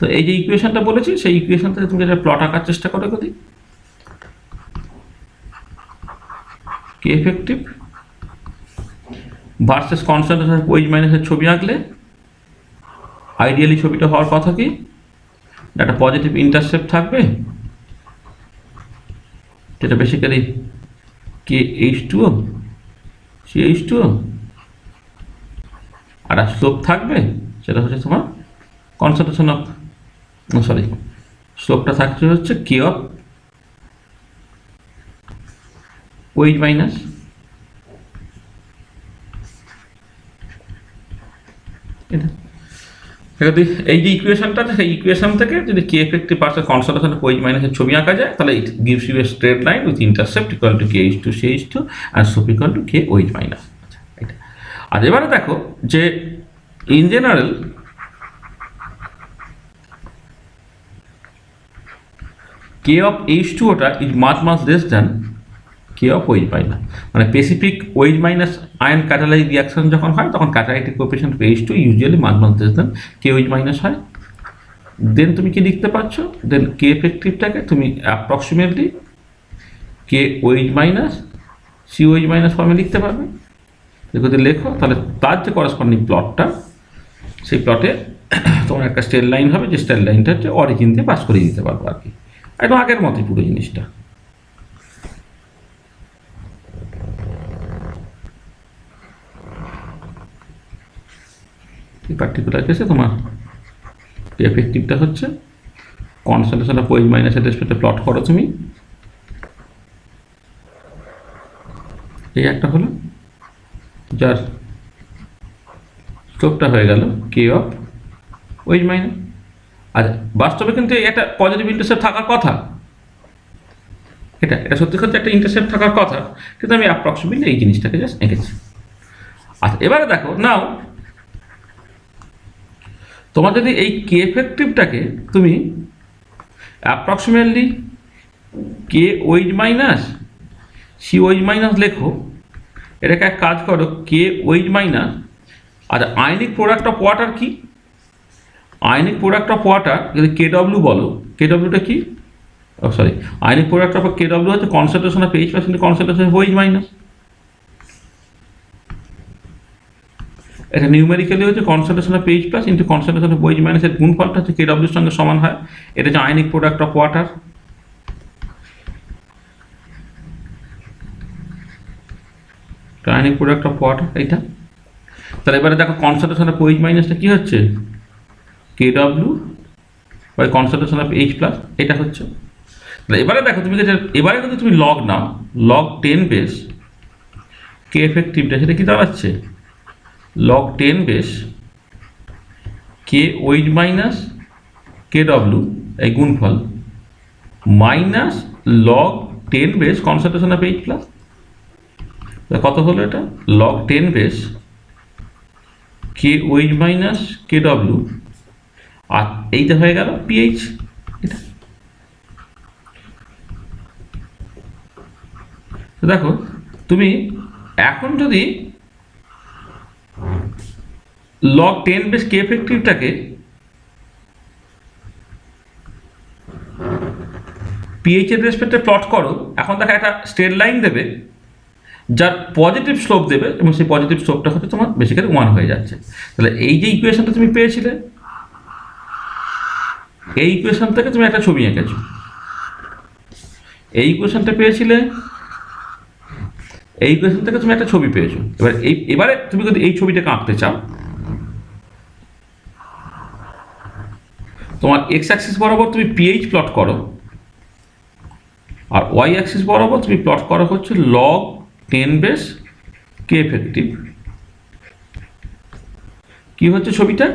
তো এই যে ইকুয়েশনটা বলেছি সেই ইকুয়েশন থেকে তুমি যেটা প্লট আঁকার চেষ্টা করো যদি K effective versus concentration wedge মাইনাসের ছবি আঁকলে আইডিয়ালি ছবিটা হওয়ার কথা কি একটা পজিটিভ ইন্টারসেপ্ট থাকবে, যেটা বেসিক্যালি কে H2O CH2O, আর স্লোপ থাকবে সেটা হচ্ছে তোমার কনসেন্ট্রেশন অফ স্লোপটা থাকছে হচ্ছে কে অফ ওয়েজ মাইনাস এটা। যদি এই যে ইকুয়েশনটা আছে সেই ইকুয়েশন থেকে যদি K effective versus concentration of OH মাইনাসের ছবি আঁকা যায় তাহলে it gives you a straight line with intercept equal to KH2 CH2 আর slope equal to K wedge minus. এটা আর এবারে দেখো যে ইন জেনারেল কে অফ H2ওটা is much less than K of OH minus, মানে specific OH minus ion catalyse reaction যখন হয় তখন catalytic coefficient H2 usually much less than কে ওয়েজ মাইনাস হয়। দেন তুমি কি লিখতে পারছো, দেন কে এফেক্টিভটাকে তুমি approximately K wedge minus C OH minus ফর্মে লিখতে পারবে। যদি লেখো তাহলে তার যে করসপন্ডিং প্লটটা সেই প্লটে তোমার একটা স্ট্রেট লাইন হবে, যে স্ট্রেট লাইনটা হচ্ছে অরিজিন দিয়ে পাস করে দিতে পারবো আর কি, একদম আগের মতোই পুরো জিনিসটা। এই পার্টিকুলার কেসে তোমার এফেক্টিভটা হচ্ছে কনসেন্ট্রেশন অফ ওয়েজ মাইনাসের রেসপেক্টে প্লট করো তুমি, এই একটা হলো যার স্লোপটা হয়ে গেল কে অফ ওয়েজ মাইনাস। আর বাস্তবে কিন্তু একটা পজিটিভ ইন্টারসেপ্ট থাকার কথা, এটা সত্যি সত্যি একটা ইন্টারসেপ্ট থাকার কথা, কিন্তু আমি অ্যাপ্রক্সিমেটলি এই জিনিসটাকে জাস্ট এঁকেছি। আচ্ছা এবারে দেখো নাও তোমার যদি এই কে এফেক্টিভটাকে তুমি approximately K wedge minus C OH minus লেখো, এটাকে এক কাজ করো কে ওয়েজ মাইনাস, আর আয়নিক প্রোডাক্ট অফ ওয়াটার কি, আয়নিক প্রোডাক্ট অফ ওয়াটার যদি KW বলো, KWটা কি আয়নিক প্রোডাক্ট অফ KW হচ্ছে concentration of H percent concentration OH minus. এটা নিউমেরিক্যালি হচ্ছে concentration of H plus into concentration of OH মাইনাসের গুণফলটা হচ্ছে KW এর সঙ্গে সমান হয়। এটা হচ্ছে ionic product of water. Ionic product of water এইটা। তাহলে এবারে দেখো কনসেন্ট্রেশন অফ ওয়েজ মাইনাসটা কি হচ্ছে KW by concentration of H plus, এটা হচ্ছে। তাহলে এবারে দেখো তুমি এবারে কিন্তু তুমি লগ নাও, লগ 10 বেস কে এফেক্টিভটা সেটা কি দাঁড়াচ্ছে log 10 base K wedge minus KW এই গুণফল minus log 10 base concentration of H plus, কত হলো এটা log 10 base K wedge minus KW, আর এইটা হয়ে গেল পিএইচ। এটা দেখো তুমি এখন যদি log 10 বেস কে এফেক্টিভটাকে পিএইচ এর রেসপেক্টে প্লট করো, এখন দেখো একটা স্ট্রেট লাইন দেবে যার পজিটিভ স্লোপ দেবে এবং সেই পজিটিভ স্লোপটা হচ্ছে তোমার বেসিক্যালি 1 হয়ে যাচ্ছে। তাহলে এই যে ইকুয়েশনটা তুমি পেয়েছিলে এই ইকুয়েশন থেকে তুমি একটা ছবি এঁকেছো, এই ইকুয়েশনটা পেয়েছিলে এই ইকুয়েশন থেকে তুমি একটা ছবি পেয়েছো। এবারে তুমি যদি এই ছবিটাকে আঁকতে চাও, তোমার এক্স অ্যাক্সিস বরাবর তুমি পিএইচ প্লট করো আর ওয়াই অ্যাক্সিস বরাবর তুমি প্লট করো হচ্ছে log 10 বেস কে এফেক্টিভ। কি হচ্ছে ছবিটা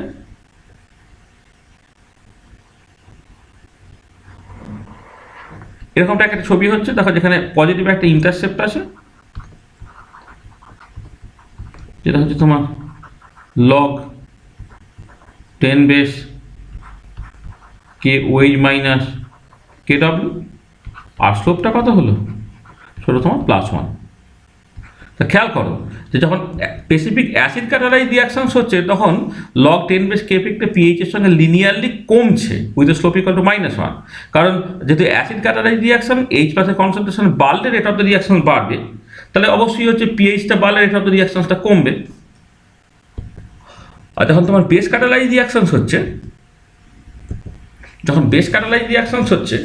এরকমটা একটা ছবি হচ্ছে, দেখো যেখানে পজিটিভ একটা ইন্টারসেপ্ট আছে যেটা হচ্ছে তোমার log 10 base K wedge minus KW, আর স্লোপটা কত হলো সেটা তোমার +1। তো খেয়াল করো যে যখন স্পেসিফিক অ্যাসিড ক্যাটালাইজ রিয়াকশনস হচ্ছে তখন লগ 10 বেস কে এফেক্টে পিএইচ এর সঙ্গে লিনিয়ারলি কমছে উইথ স্লোপ ইকুয়াল টু -1, কারণ যেহেতু অ্যাসিড ক্যাটালাইজ রিয়াকশন এইচ প্লাসের কনসেন্ট্রেশন বাড়লে রেট অফ দ্য রিয়াকশন বাড়বে, তাহলে অবশ্যই হচ্ছে পিএইচটা বাড়লে রেট অফ দ্য রিয়াকশনসটা কমবে। আর যখন তোমার বেস ক্যাটালাইজ রিয়াকশনস হচ্ছে, যখন বেস ক্যাটালাইজ রিয়াকশনস হচ্ছে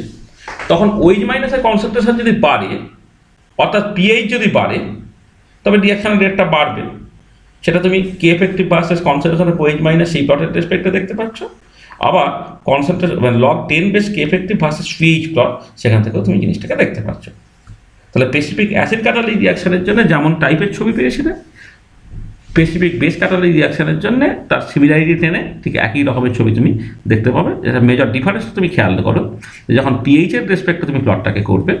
তখন ওইচ মাইনাসের কনসেন্ট্রেশন যদি বাড়ে অর্থাৎ পিএইচ যদি বাড়ে তবে রিয়াকশনের রেটটা বাড়বে। সেটা তুমি K effective versus কনসেন্ট্রেশনের OH minus সেই প্লটের রেসপেক্টে দেখতে পাচ্ছ। আবার কনসেন্ট্রেশন মানে log 10 base K effective versus pH plot, সেখান থেকেও তুমি জিনিসটাকে দেখতে পাচ্ছ। তাহলে স্পেসিফিক অ্যাসিড ক্যাটালাইজ রিয়াকশনের জন্য যেমন টাইপের ছবি পেয়েছিলে, স্পেসিফিক বেস ক্যাটালাইজ রিয়াকশনের জন্য তার সিমিলারিটি টেনে ঠিক একই রকমের ছবি তুমি দেখতে পাবে। যেটা মেজর ডিফারেন্স তুমি খেয়াল করো যে যখন পিএইচের রেসপেক্টে তুমি প্লটটাকে করবে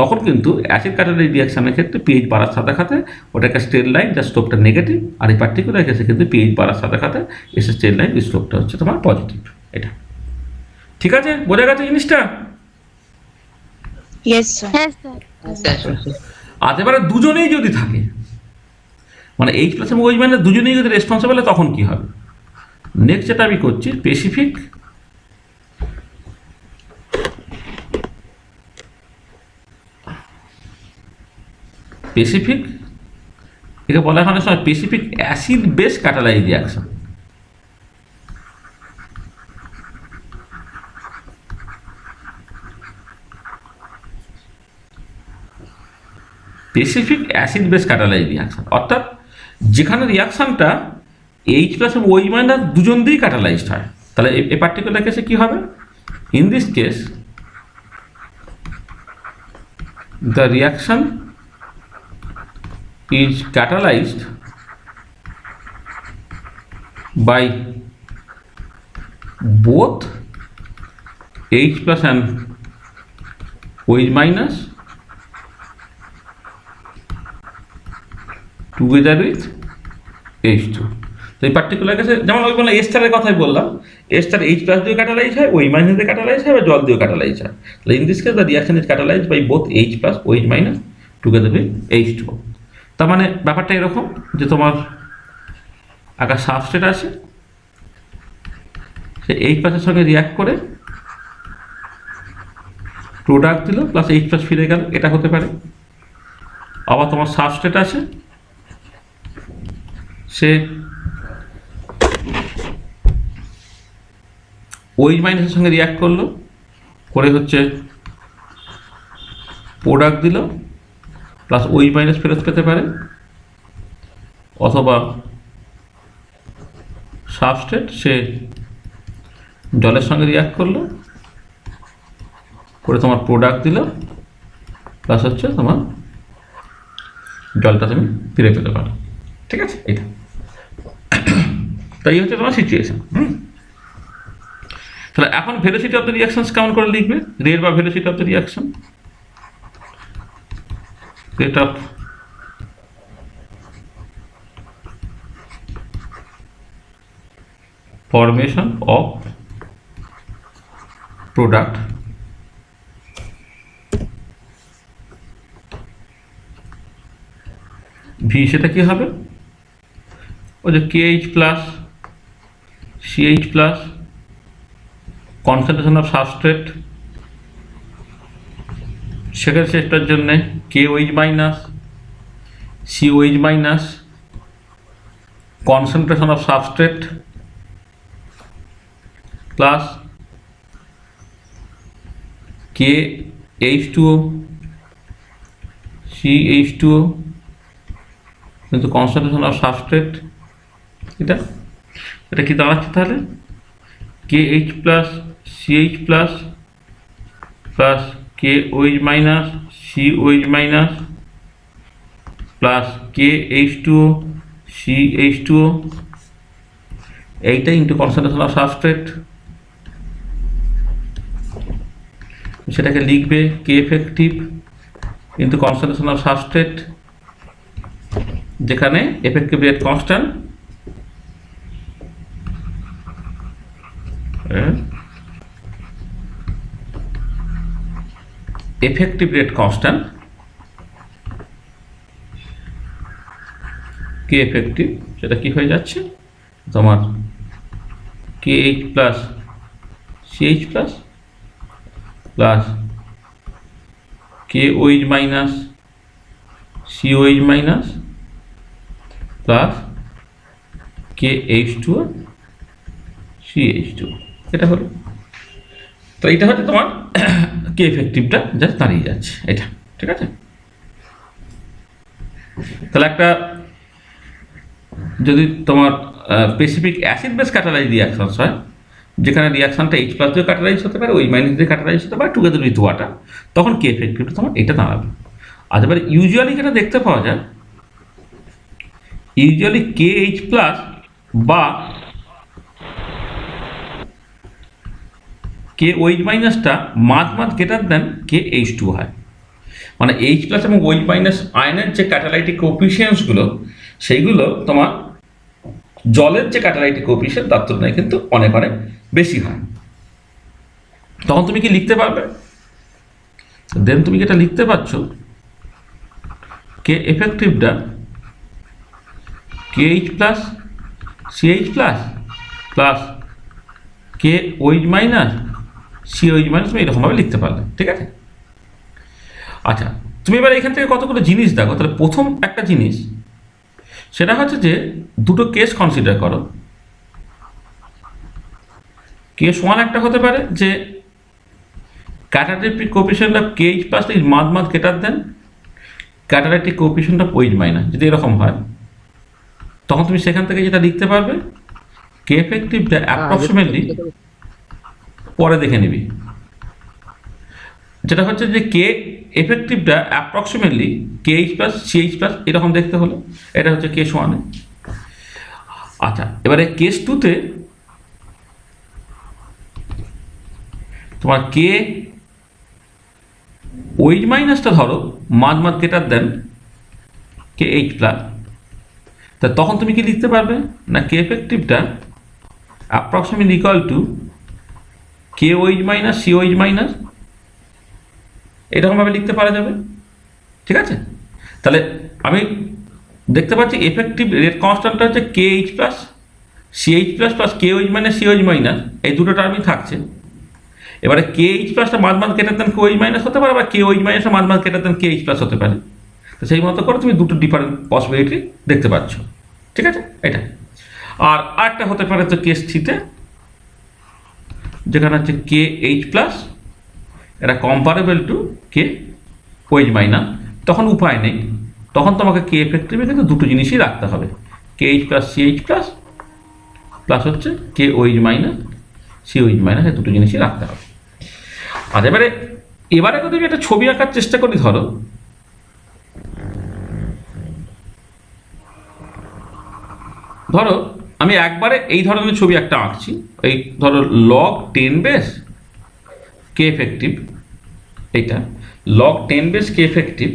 তখন কিন্তু অ্যাসিড ক্যাটালাইজ রিয়াকশনের ক্ষেত্রে পিএইচ বাড়ার সাথে সাথে ওটাকে স্ট্রেট লাইন যার স্লোপটা নেগেটিভ, আর এই পার্টিকুলার কেসে কিন্তু পিএইচ বাড়ার সাথে সাথে এসে স্ট্রেট লাইন স্লোপটা হচ্ছে তোমার পজিটিভ। এটা ঠিক আছে, বোঝা গেছে জিনিসটা? Yes, sir. হ্যাঁ স্যার। আর এবারে দুজনেই যদি থাকে, মানে এইচ প্লাস এবং ওইচ মাইনাস দুজনেই যদি রেসপন্সিবল হয় তখন কি হবে? নেক্সট যেটা আমি করছি স্পেসিফিক একে বলা হয় অনেক সময় specific acid base catalyse reaction. Specific acid base catalyse reaction অর্থাৎ যেখানে রিয়াকশনটা এইচ প্লাস এবং ওইচ মাইনাস দুজন দিয়েই ক্যাটালাইজড হয়। তাহলে এই পার্টিকুলার কেসে কি হবে? In this case the reaction is catalyzed by both H plus and OH minus together with H2. তো এই পার্টিকুলার কেসে যেমন ওই বললাম এস্টারের কথাই বললাম, এস্টার এইচ প্লাস দিয়ে ক্যাটালাইজ হয়, ওই মাইনাস দিয়ে ক্যাটালাইজ হয়, বা জল দিয়ে ক্যাটালাইজ হয়। তাহলে in this case the reaction is catalysed by both H plus OH minus together with H2। তার মানে ব্যাপারটা এরকম যে তোমার একটা সাবস্ট্রেট আছে, সে এইচ প্লাসের সঙ্গে রিয়াক্ট করে প্রোডাক্ট দিল প্লাস এইচ প্লাস ফিরে গেল, এটা হতে পারে। আবার তোমার সাবস্ট্রেট আছে, সে ওইচ মাইনাসের সঙ্গে রিয়াক্ট করলো করে হচ্ছে প্রোডাক্ট দিল প্লাস ওই মাইনাস ফেরত পেতে পারে, অথবা সাবস্ট্রেট সে জলের সঙ্গে রিয়াক্ট করলো করে তোমার প্রোডাক্ট দিল প্লাস হচ্ছে তোমার জলটা তুমি ফিরে পেতে পারো। ঠিক আছে, এটা তাই হচ্ছে তোমার সিচুয়েশন। তাহলে এখন ভেলোসিটি অফ দ্য রিয়াকশনস কেমন করে লিখবে? রেট বা velocity of the reaction, rate of formation of product V, সেটা কি হবে? ওই যে KH plus CH plus concentration of substrate, second স্টেজটার জন্যে KOH minus COH minus concentration of substrate plus KH2O CH2O কিন্তু কনসেন্ট্রেশন অফ সাবস্ট্রেট, এটা কি দাঁড়াচ্ছে তাহলে? KH plus CH plus plus KOH minus COH minus plus KH2O CH2O, এইটা into concentration of substrate. সেটাকে লিখবে K effective into concentration of substrate, যেখানে effective rate constant K effective সেটা কি হয়ে যাচ্ছে তোমার K H plus CH plus plus K OH minus COH minus plus K H two CH two, এটা হলো। তো এটা হচ্ছে তোমার কে এফেক্টিভটা জাস্ট দাঁড়িয়ে যাচ্ছে এটা, ঠিক আছে। তাহলে একটা যদি তোমার specific acid base catalyse reactions হয়, যেখানে রিয়াকশনটা এইচ প্লাস দিয়ে ক্যাটালাইজ হতে পারে, ওই মাইনাস দিয়ে ক্যাটালাইজ হতে পারে, টুগেদার উইথ ওয়াটার, তখন কে এফেক্টিভটা তোমার এটা দাঁড়াবে। আর এবার ইউজুয়ালি যেটা দেখতে পাওয়া যায়, ইউজুয়ালি কে এইচ প্লাস বা কে ওইচ মাইনাসটা much greater than K H two হয়। মানে এইচ প্লাস এবং ওইচ মাইনাস আয়নের যে ক্যাটালাইটিক কোএফিসিয়েন্টসগুলো, সেইগুলো তোমার জলের যে ক্যাটালাইটিক কোএফিসিয়েন্ট তার তুলনায় কিন্তু অনেক বেশি হয়। তখন তুমি কি লিখতে পারবে? দেন তুমি যেটা লিখতে পারছো, কে এফেক্টিভটা K H plus CH plus plus K OH minus COH minus, তুমি এরকমভাবে লিখতে পারলে, ঠিক আছে। আচ্ছা, তুমি এবার এখান থেকে কতগুলো জিনিস দেখো। তাহলে প্রথম একটা জিনিস সেটা হচ্ছে যে দুটো কেস কনসিডার করো। কেস ওয়ান একটা হতে পারে যে catalytic coefficient of K H plus is much greater than catalytic coefficient of OH minus. যদি এরকম হয় তখন তুমি সেখান থেকে যেটা লিখতে পারবে, কে এফেক্টিভটা অ্যাপ্রক্সিমেটলি পরে দেখে নিবি, যেটা হচ্ছে যে কে এফেক্টিভটা approximately K H plus CH plus এরকম দেখতে হলো। এটা হচ্ছে কেস ওয়ানে। আচ্ছা, এবারে কেস টুতে তোমার কে ওইচ মাইনাসটা ধরো much greater than K H plus, তা তখন তুমি কি লিখতে পারবে না, কে এফেক্টিভটা approximately equal to K OH minus C OH minus, এরকমভাবে লিখতে পারা যাবে, ঠিক আছে। তাহলে আমি দেখতে পাচ্ছি এফেক্টিভ রেট কনস্ট্যান্টটা হচ্ছে K H plus CH plus plus K OH minus COH minus, এই দুটো টার্মই থাকছে। এবারে কে এইচ প্লাসটা much greater than K OH minus হতে পারে, বা কে ওইচ মাইনাসটা much greater than K H plus হতে পারে। তো সেই মতো করে তুমি দুটো ডিফারেন্ট পসিবিলিটি দেখতে পাচ্ছ, ঠিক আছে এটা। আর আরেকটা হতে পারে তো কেস থ্রিতে, যেখানে হচ্ছে কে এইচ প্লাস এটা comparable two K OH minus. তখন উপায় নেই, তখন তোমাকে কে এফেক্টিভে কিন্তু দুটো জিনিসই রাখতে হবে, K H plus CH plus plus হচ্ছে K OH minus COH minus, এই দুটো জিনিসই রাখতে হবে। আর এবারে যদি একটা ছবি আঁকার চেষ্টা করি, ধরো আমি একবারে এই ধরনের ছবি একটা আঁকছি। এই ধরো লগ 10 বেস কে এফেক্টিভ, এইটা log 10 base K effective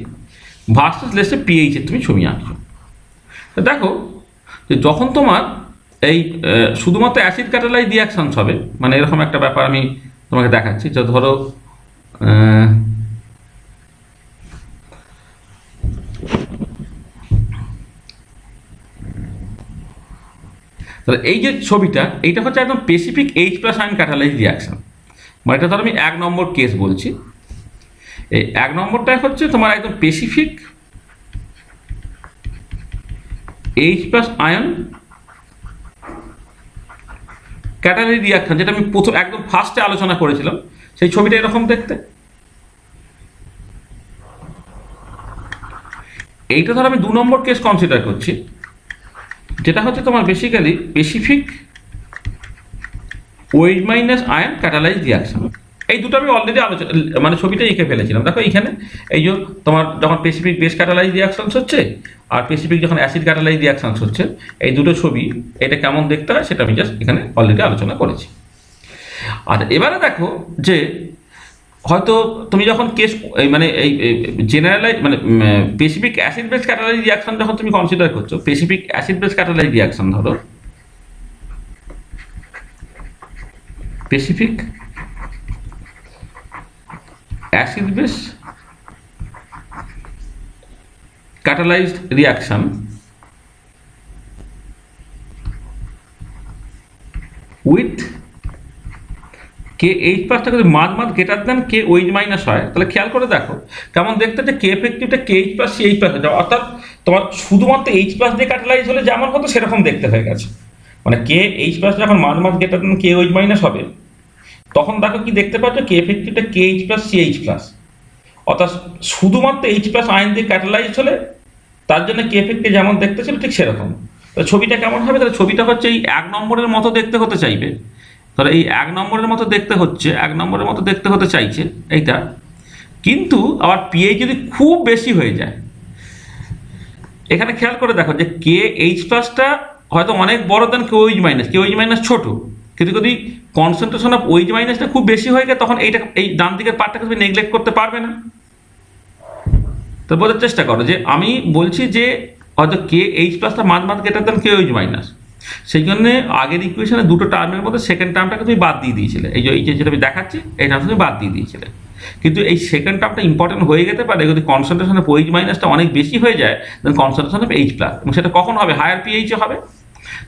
versus লেসে pH এর তুমি ছবি আঁকছো। তো দেখো যে যখন তোমার এই শুধুমাত্র অ্যাসিড ক্যাটালাইজ রিয়াকশনস হবে, মানে এরকম একটা ব্যাপার আমি তোমাকে দেখাচ্ছি। যে ধরো তাহলে এই যে ছবিটা, এইটা হচ্ছে একদম specific H plus ion catalyse reaction. মানে এটা ধরো আমি 1 নম্বর কেস বলছি। এই 1 নম্বরটা হচ্ছে তোমার একদম specific H plus ion catalyse reaction, যেটা আমি প্রথম একদম ফার্স্টে আলোচনা করেছিলাম। সেই ছবিটা এরকম দেখতে। এইটা ধরো আমি 2 নম্বর কেস কনসিডার করছি, যেটা হচ্ছে তোমার basically specific OH minus ion catalyse reaction. এই দুটো আমি অলরেডি মানে ছবিটা এঁকে ফেলেছিলাম। দেখো এইখানে এই যে তোমার যখন স্পেসিফিক বেস ক্যাটালাইজ রিয়াকশনস হচ্ছে আর স্পেসিফিক যখন অ্যাসিড ক্যাটালাইজ রিয়াকশনস হচ্ছে, এই দুটো ছবি এটা কেমন দেখতে হয় সেটা আমি জাস্ট এখানে অলরেডি আলোচনা করেছি। আর এবারে দেখো যে হয়তো তুমি যখন কেস মানে এই জেনারেলাইজ মানে specific acid base catalyse reaction যখন তুমি কনসিডার করছো, specific acid base catalyse reaction ধরো specific acid base catalyzed reaction with K H প্লাসটা যদি much greater than K OH minus হয়, তাহলে খেয়াল করে দেখো কেমন দেখতে যে কে এফেক্টিভটা K H plus C H plus হয়ে যাবে, অর্থাৎ তোমার শুধুমাত্র এইচ প্লাস দিয়ে ক্যাটালাইজ হলে যেমন হতো সেরকম দেখতে হয়ে গেছে। মানে কে এইচ প্লাস যখন much greater than K OH minus হবে, তখন দেখো কি দেখতে পাচ্ছ কে এফেক্টিভটা K H plus C H plus, অর্থাৎ শুধুমাত্র এইচ প্লাস আয়ন দিয়ে ক্যাটালাইজ হলে তার জন্য কে এফেক্টে যেমন দেখতে ছিল ঠিক সেরকম। তাহলে ছবিটা কেমন হবে, তাহলে ছবিটা হচ্ছে এই 1 নম্বরের মতো দেখতে হতে চাইবে, তাহলে এই 1 নম্বরের মতো দেখতে হচ্ছে, 1 নম্বরের মতো দেখতে হতে চাইছে এইটা, কিন্তু আবার পিএইচ যদি খুব বেশি হয়ে যায়, এখানে খেয়াল করে দেখো যে কে এইচ প্লাসটা হয়তো অনেক বড় দেন কে ওইচ মাইনাস ছোট, কিন্তু যদি কনসেন্ট্রেশন অফ ওইচ মাইনাসটা খুব বেশি হয়ে যায় তখন এইটা এই ডান দিকের পার্টটাকে তুমি নেগলেক্ট করতে পারবে না। তো বোঝার চেষ্টা করো যে আমি বলছি যে হয়তো কে এইচ প্লাসটা much greater than K OH minus, সেই জন্য আগের ইকুয়েশনে দুটো টার্মের মধ্যে সেকেন্ড টার্মটাকে তুমি বাদ দিয়ে দিয়েছিলে, এই যে যেটা আমি দেখাচ্ছি এই টার্মটা তুমি বাদ দিয়ে দিয়েছিলে, কিন্তু এই সেকেন্ড টার্মটা ইম্পর্টেন্ট হয়ে যেতে পারে যদি কনসেন্ট্রেশন অফ ওইচ মাইনাসটা অনেক বেশি হয়ে যায় দেন কনসেন্ট্রেশন অফ এইচ প্লাস, এবং সেটা কখন হবে, হায়ার পিএইচে হবে।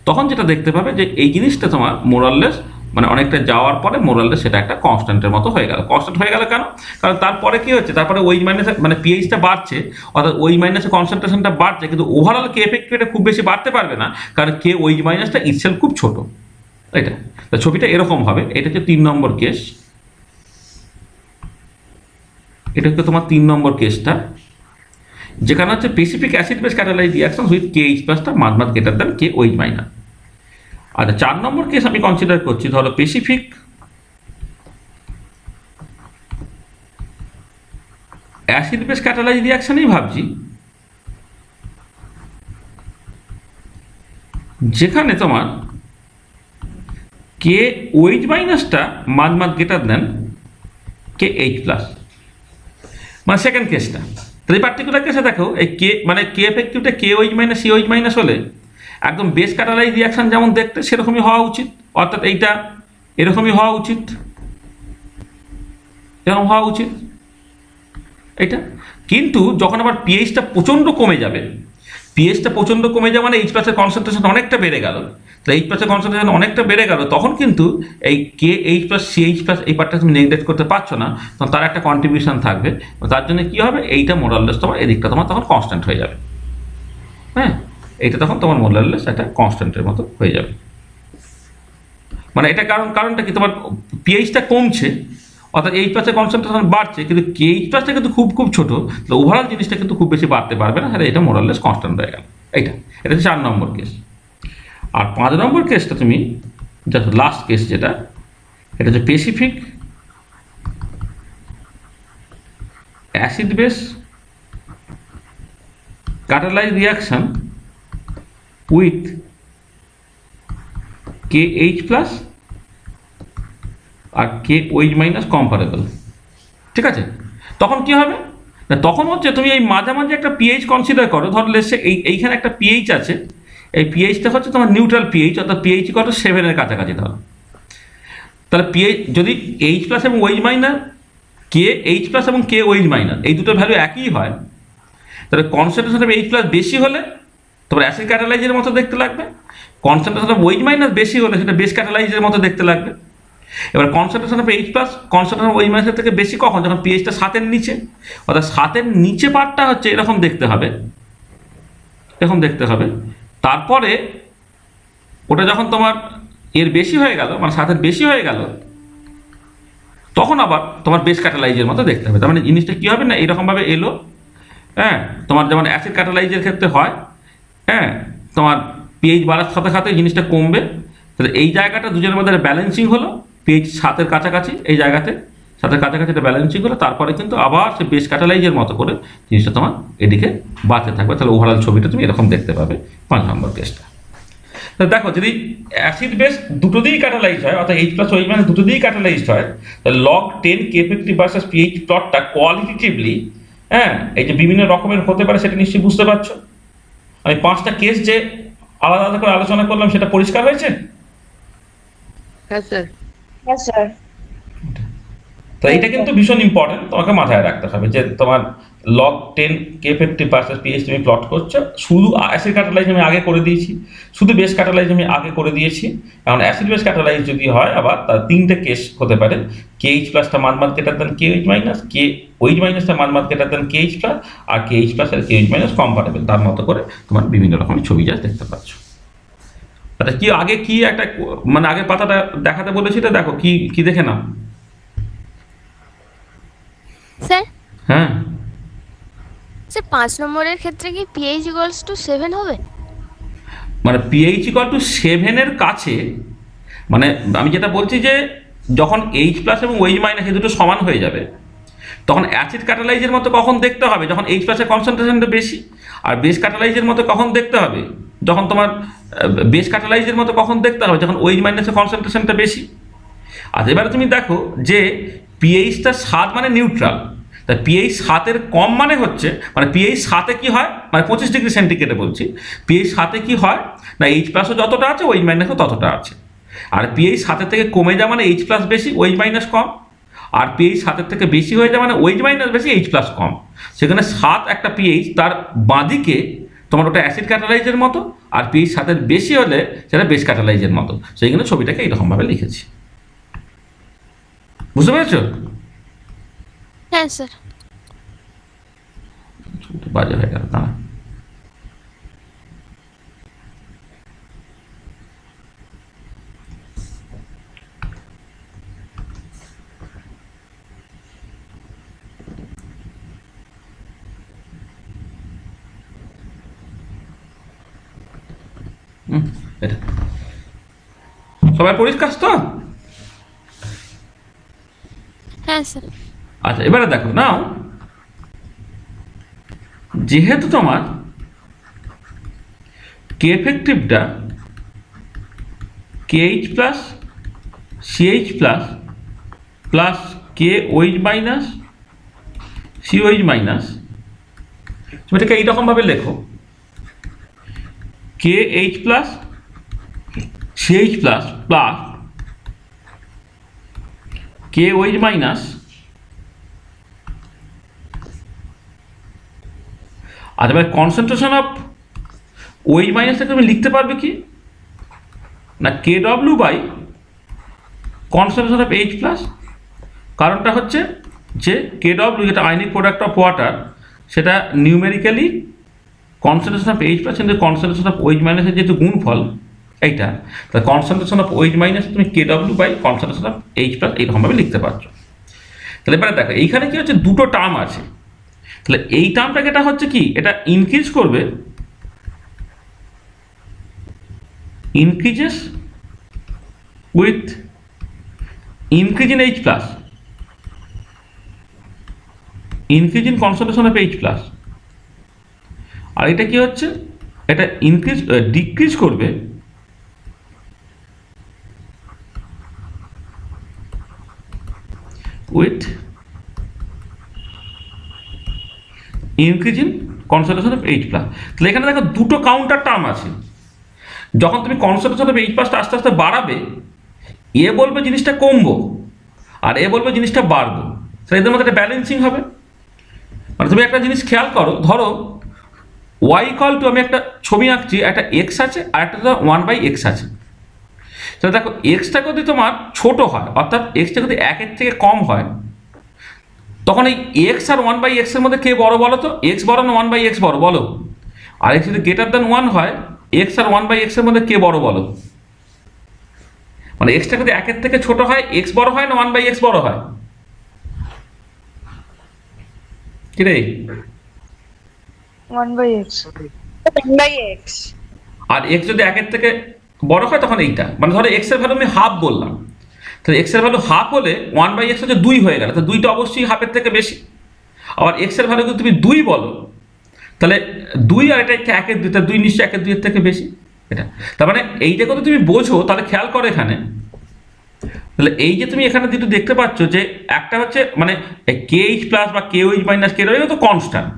তখন যেটা দেখতে পাবে যে এই জিনিসটা তোমার মোরাললেস মানে অনেকটা যাওয়ার পরে মোরাললেস সেটা একটা কনস্ট্যান্টের মতো হয়ে গেল। কনস্ট্যান্ট হয়ে গেল কেন, কারণ তারপরে কি হচ্ছে, তারপরে ওই মাইনাসে মানে পিএইচটা বাড়ছে, অর্থাৎ ওই মাইনাসে কনসেন্ট্রেশনটা বাড়ছে, কিন্তু ওভারঅল কে এফেক্টিভ এটা খুব বেশি বাড়তে পারবে না, কারণ কে ওই মাইনাসটা ইটসেলফ খুব ছোট। এটা তো ছবিটা এরকম হবে, এটা হচ্ছে 3 নম্বর কেস, এটা হচ্ছে তোমার 3 নম্বর কেসটা, যেখানে হচ্ছে specific acid base catalyse reaction with K H প্লাসটা much greater than K OH minus. আচ্ছা 4 নম্বর কেস আমি কনসিডার করছি, ধরো স্পেসিফিক অ্যাসিড বেস ক্যাটালাইজ রিঅ্যাকশনই ভাবছি, যেখানে তোমার কে ওইচ মাইনাসটা much greater than K H plus, মানে সেকেন্ড কেসটা। তাহলে এই পার্টিকুলার কেসে দেখো এই কে মানে কে এফেক্টিভটা K OH minus C OH minus হলে একদম বেস ক্যাটালাইজ রিঅ্যাকশন যেমন দেখতে সেরকমই হওয়া উচিত, অর্থাৎ এইটা এরকমই হওয়া উচিত, এরকম হওয়া উচিত এইটা। কিন্তু যখন আবার পিএইচটা প্রচণ্ড কমে যাবে, পিএইচটা প্রচণ্ড কমে যাবে মানে এইচ প্লাসের কনসেন্ট্রেশন অনেকটা বেড়ে গেল, তো এইচ প্লাসের কনসেন্ট্রেশন অনেকটা বেড়ে গেল, তখন কিন্তু এই K H plus C H plus এই পার্টটা তুমি নেগলেক্ট করতে পারছো না, তখন তার একটা কন্ট্রিবিউশন থাকবে, তার জন্য কী হবে এইটা মোরাললেস তোমার এদিকটা তোমার তখন কনস্ট্যান্ট হয়ে যাবে। হ্যাঁ, এইটা তখন তোমার মোরাললেস একটা কনস্ট্যান্টের মতো হয়ে যাবে, মানে এটা কারণটা কি, তোমার পিএইচটা কমছে অর্থাৎ এইচ প্লাসের কনসেন্ট্রেশন বাড়ছে, কিন্তু কে এইচ প্লাসটা কিন্তু খুব ছোট, তো ওভারঅল জিনিসটা কিন্তু খুব বেশি বাড়তে পারবে না, এটা মোরাললেস কনস্ট্যান্ট হয়ে গেল। এটা হচ্ছে 4 নম্বর কেস। আর 5 নম্বর কেসটা তুমি জাস্ট লাস্ট কেস যেটা, এটা হচ্ছে specific acid base catalyse reaction with K H plus আর কে ওইচ মাইনাস কম্পারেবল। ঠিক আছে, তখন কি হবে না, তখন হচ্ছে তুমি এই মাঝামাঝি একটা পিএইচ কনসিডার করো, ধরো লেসে এইখানে একটা পিএইচ আছে, এই পিএইচটা হচ্ছে তোমার নিউট্রাল পিএইচ, অর্থাৎ পিএইচ কত 7-এর কাছাকাছি ধরো, তাহলে পিএইচ যদি এইচ প্লাস এবং OH minus K H plus এবং কে ওইচ মাইনাস এই দুটোর ভ্যালু একই হয়, তাহলে কনসেন্ট্রেশন অফ এইচ প্লাস বেশি হলে তোমার অ্যাসিড ক্যাটালাইজের মতো দেখতে লাগবে, কনসেন্ট্রেশন অফ ওইচ মাইনাস বেশি হলে সেটা বেস ক্যাটালাইজের মতো দেখতে লাগবে। এবার concentration of H plus concentration of OH মাইনাসের থেকে বেশি কখন, যখন পিএইচটা 7-এর নিচে, অর্থাৎ 7-এর নিচে পার্টটা হচ্ছে এরকম দেখতে হবে, এরকম দেখতে হবে। তারপরে ওটা যখন তোমার এর বেশি হয়ে গেল মানে 7-এর বেশি হয়ে গেল, তখন আবার তোমার বেস ক্যাটালাইজের মতো দেখতে হবে। তার মানে জিনিসটা কী হবে না, এরকমভাবে এলো, হ্যাঁ, তোমার যেমন অ্যাসিড ক্যাটালাইজের ক্ষেত্রে হয়, হ্যাঁ, তোমার পিএইচ বাড়ার সাথে সাথে জিনিসটা কমবে, তাহলে এই জায়গাটা দুজনের মধ্যে ব্যালেন্সিং হলো, পিএইচ 7-এর কাছাকাছি, এই জায়গাতে 7-এর কাছাকাছি একটা ব্যালেন্সিং হলো, তারপরে কিন্তু আবার সে বেস ক্যাটালাইজের মতো করে জিনিসটা তোমার এদিকে বাড়তে থাকবে, তাহলে ওভারঅল ছবিটা তুমি এরকম দেখতে পাবে 5 নম্বর কেসটা। তো দেখো যদি অ্যাসিড বেস দুটো দিয়েই ক্যাটালাইজ হয়, অর্থাৎ এইচ প্লাস ওইচ মাইনাস দুটো দিয়েই ক্যাটালাইজড হয়, তাহলে লগ 10 কে এফেক্টিভ ভার্সাস পিএইচ প্লটটা কোয়ালিটেটিভলি, হ্যাঁ, এই যে বিভিন্ন রকমের হতে পারে সেটা নিশ্চয়ই বুঝতে পারছো। আমি 5টা কেস যে আলাদা আলাদা করে আলোচনা করলাম সেটা পরিষ্কার হয়েছে? হ্যাঁ স্যার। হ্যাঁ স্যার। তো এটা কিন্তু ভীষণ ইম্পর্টেন্ট, তোমাকে মাথায় রাখতে হবে যে তোমার log 10 কে এফেক্টিভ ভার্সেস পিএইচ তুমি প্লট করছো, শুধু অ্যাসিড ক্যাটালাইজ আমি আগে করে দিয়েছি, শুধু বেস ক্যাটালাইজ আমি আগে করে দিয়েছি। এখন অ্যাসিড বেস ক্যাটালাইজ যদি হয় আবার তার তিনটে কেস হতে পারে, কেএইচ প্লাসটা মান greater than KH minus, K OH মাইনাসটা মান গ্রেটার দেন কেএইচ প্লাস, আর কেএইচ প্লাস আর কেএইচ মাইনাস কম্পারেবল, তার মতো করে তোমার বিভিন্ন রকমের ছবি যা দেখতে পাচ্ছ। আচ্ছা কি আগে কি একটা মানে আগের পাতাটা দেখাতে বলেছিল, দেখো কি কি দেখে নাও। স্যার হ্যাঁ স্যার 5 নম্বরের ক্ষেত্রে কি পিএইচ ইকুয়ালস টু 7 হবে? মানে পিএইচ ইকুয়াল টু 7-এর কাছে, মানে আমি যেটা বলছি যে যখন এইচ প্লাস এবং ওইচ মাইনাস এই দুটো সমান হয়ে যাবে তখন অ্যাসিড ক্যাটালাইজের মতো কখন দেখতে হবে, যখন এইচ প্লাসের কনসেন্ট্রেশনটা বেশি। আর বেস ক্যাটালাইজের মতো কখন দেখতে হবে, যখন তোমার বেস ক্যাটালাইজের মতো কখন দেখতে হবে, যখন ওইচ মাইনাসের কনসেন্ট্রেশনটা বেশি। আর এবারে তুমি দেখো যে পিএইচটা 7 মানে নিউট্রাল, তাই পিএইচ 7-এর কম মানে হচ্ছে, মানে পিএইচ 7-এ কি হয়, মানে 25 ডিগ্রি সেন্টিগ্রেডে বলছি, পিএইচ 7-এ কি হয় না এইচ প্লাসও যতটা আছে ওইচ মাইনাসও ততটা আছে। আর পিএইচ 7-এর থেকে কমে যাওয়া মানে এইচ প্লাস বেশি ওইচ মাইনাস কম, আর পিএইচ 7-এর থেকে বেশি হয়ে যাওয়া মানে ওইচ মাইনাস বেশি এইচ প্লাস কম। সেখানে 7 একটা পিএইচ, তার বাঁদিকে তোমার ওটা অ্যাসিড ক্যাটালাইজের মতো, আর পিএইচ 7-এর বেশি হলে সেটা বেস ক্যাটালাইজের মতো। সেইখানে ছবিটাকে এইরকমভাবে লিখেছি, বুঝতে পেরেছো? হ্যাঁ স্যার। বাজে হয়ে গেল না। এটা সবাই পরিষ্কার তো? হ্যাঁ স্যার। আচ্ছা এবারে দেখো নাও, যেহেতু তোমার কে এফেক্টিভটা KH plus CH plus plus K OH minus COH minus, তুমি এটাকে এইরকমভাবে লেখো, K H plus CH plus plus K OH minus, আর এবার কনসেন্ট্রেশন অফ ওইচ মাইনাসটাকে তুমি লিখতে পারবে কি না K W by concentration of H plus. কারণটা হচ্ছে যে কে ডব্লিউ যেটা আয়নিক প্রোডাক্ট অফ ওয়াটার, সেটা numerically concentration of H plus কিন্তু কনসেন্ট্রেশন অফ ওইচ মাইনাসের যেহেতু গুণফল এইটা, তাহলে কনসেন্ট্রেশন অফ ওইচ মাইনাস তুমি K W by concentration of H plus এইরকমভাবে লিখতে পারছো। তাহলে এবারে দেখো এইখানে কি হচ্ছে, দুটো টার্ম আছে, তাহলে এই টার্মটাকে এটা হচ্ছে কি, এটা ইনক্রিজ করবে, increases with increase in H plus, increase in concentration of H plus. আর এটা কি হচ্ছে, এটা ইনক্রিজ ডিক্রিজ করবে with increase in concentration of H plus. তাহলে এখানে দেখো দুটো কাউন্টার টার্ম আছে, যখন তুমি কনসেন্ট্রেশন অফ এইচ প্লাসটা আস্তে আস্তে বাড়াবে, এ বলবে জিনিসটা কমবো আর এ বলবে জিনিসটা বাড়বো, তাহলে এদের মধ্যে একটা ব্যালেন্সিং হবে। মানে তুমি একটা জিনিস খেয়াল করো, ধরো ওয়াই ইকুয়াল টু আমি একটা ছবি আঁকছি, একটা এক্স আছে আর একটা 1/x আছে। তাহলে দেখো এক্সটা যদি তোমার ছোট হয়, অর্থাৎ এক্সটা যদি 1-এর থেকে কম হয়, তখন এই এক্স আর 1/x এর মধ্যে কে বড় বলো তো, এক্স বড় না 1/x বড় বলো? আর এক্স যদি গ্রেটার দ্যান 1 হয়, এক্স আর 1/x এর মধ্যে কে বড় বলো? মানে এক্সটা যদি 1-এর থেকে ছোট হয়, এক্স বড় হয় না 1/x বড় হয়? কি রে? 1/x 1/x। আর এক্স যদি 1-এর থেকে বড় হয় তখন এইটা, মানে ধরো এক্স এর ভ্যালু আমি হাফ বললাম, তাহলে এক্স এর ভ্যালু হাফ হলে 1/x হচ্ছে 2 হয়ে গেল, তো 2টা অবশ্যই হাফের থেকে বেশি। আবার এক্স এর ভ্যালু যদি তুমি 2 বলো, তাহলে 2 আর এটা 1-এর 2, 2 নিশ্চয়ই 1-এর 2 এর থেকে বেশি। এটা তার মানে এইটা যদি তুমি বোঝো তাহলে খেয়াল করো এখানে, তাহলে এই যে তুমি এখানে যেটা দেখতে পাচ্ছ যে একটা হচ্ছে মানে কে এইচ প্লাস বা কে ওইচ মাইনাস কে রয়েছে তো কনস্ট্যান্ট,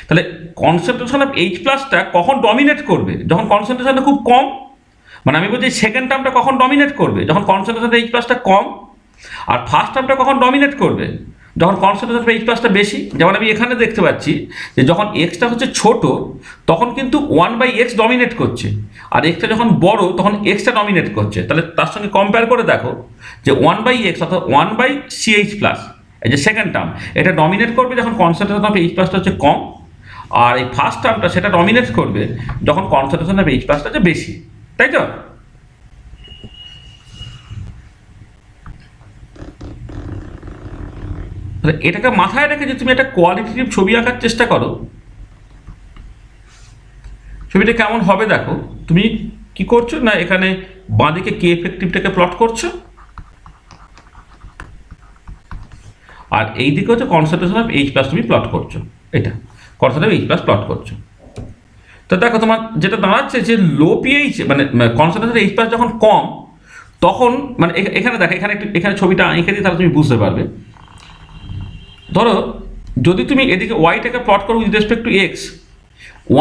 তাহলে কনসেন্ট্রেশন অফ এইচ প্লাসটা কখন ডমিনেট করবে, যখন কনসেন্ট্রেশনটা খুব কম, মানে আমি বলছি সেকেন্ড টার্মটা কখন ডমিনেট করবে, যখন কনসেন্ট্রেশন এইচ প্লাসটা কম। আর ফার্স্ট টার্মটা কখন ডমিনেট করবে, যখন কনসেন্ট্রেশন অফ H+টা বেশি, যেমন আমি এখানে দেখতে পাচ্ছি যে যখন এক্সটা হচ্ছে ছোট তখন কিন্তু 1/x ডমিনেট করছে, আর এক্সটা যখন বড় তখন এক্সটা ডমিনেট করছে। তাহলে তার সঙ্গে কম্পেয়ার করে দেখো যে 1/x অর্থাৎ 1/CH+, এই যে সেকেন্ড টার্ম, এটা ডমিনেট করবে যখন কনসেন্ট্রেশন অফ H+টা হচ্ছে কম, আর এই ফার্স্ট টার্মটা সেটা ডমিনেট করবে যখন কনসেন্ট্রেশন অফ H+টা হচ্ছে বেশি, তাই তো? তাহলে এটাকে মাথায় রেখে যে তুমি একটা কোয়ালিটেটিভ ছবি আঁকার চেষ্টা করো, ছবিটা কেমন হবে দেখো। তুমি কি করছো না, এখানে বাঁদিকে কে এফেক্টিভটাকে প্লট করছো, আর এই দিকে হচ্ছে কনসেন্ট্রেশন অফ H+ তুমি প্লট করছো, এটা কনসেন্ট্রেশন অফ H+ প্লট করছো। তো দেখো তোমার যেটা দাঁড়াচ্ছে যে লো পিএইচ মানে কনসেন্ট্রেশন H+ যখন কম তখন মানে এখানে দেখো, এখানে ছবিটা এঁকে দিই তাহলে তুমি বুঝতে পারবে। ধরো যদি তুমি এদিকে ওয়াইটাকে প্লট করো with respect to x,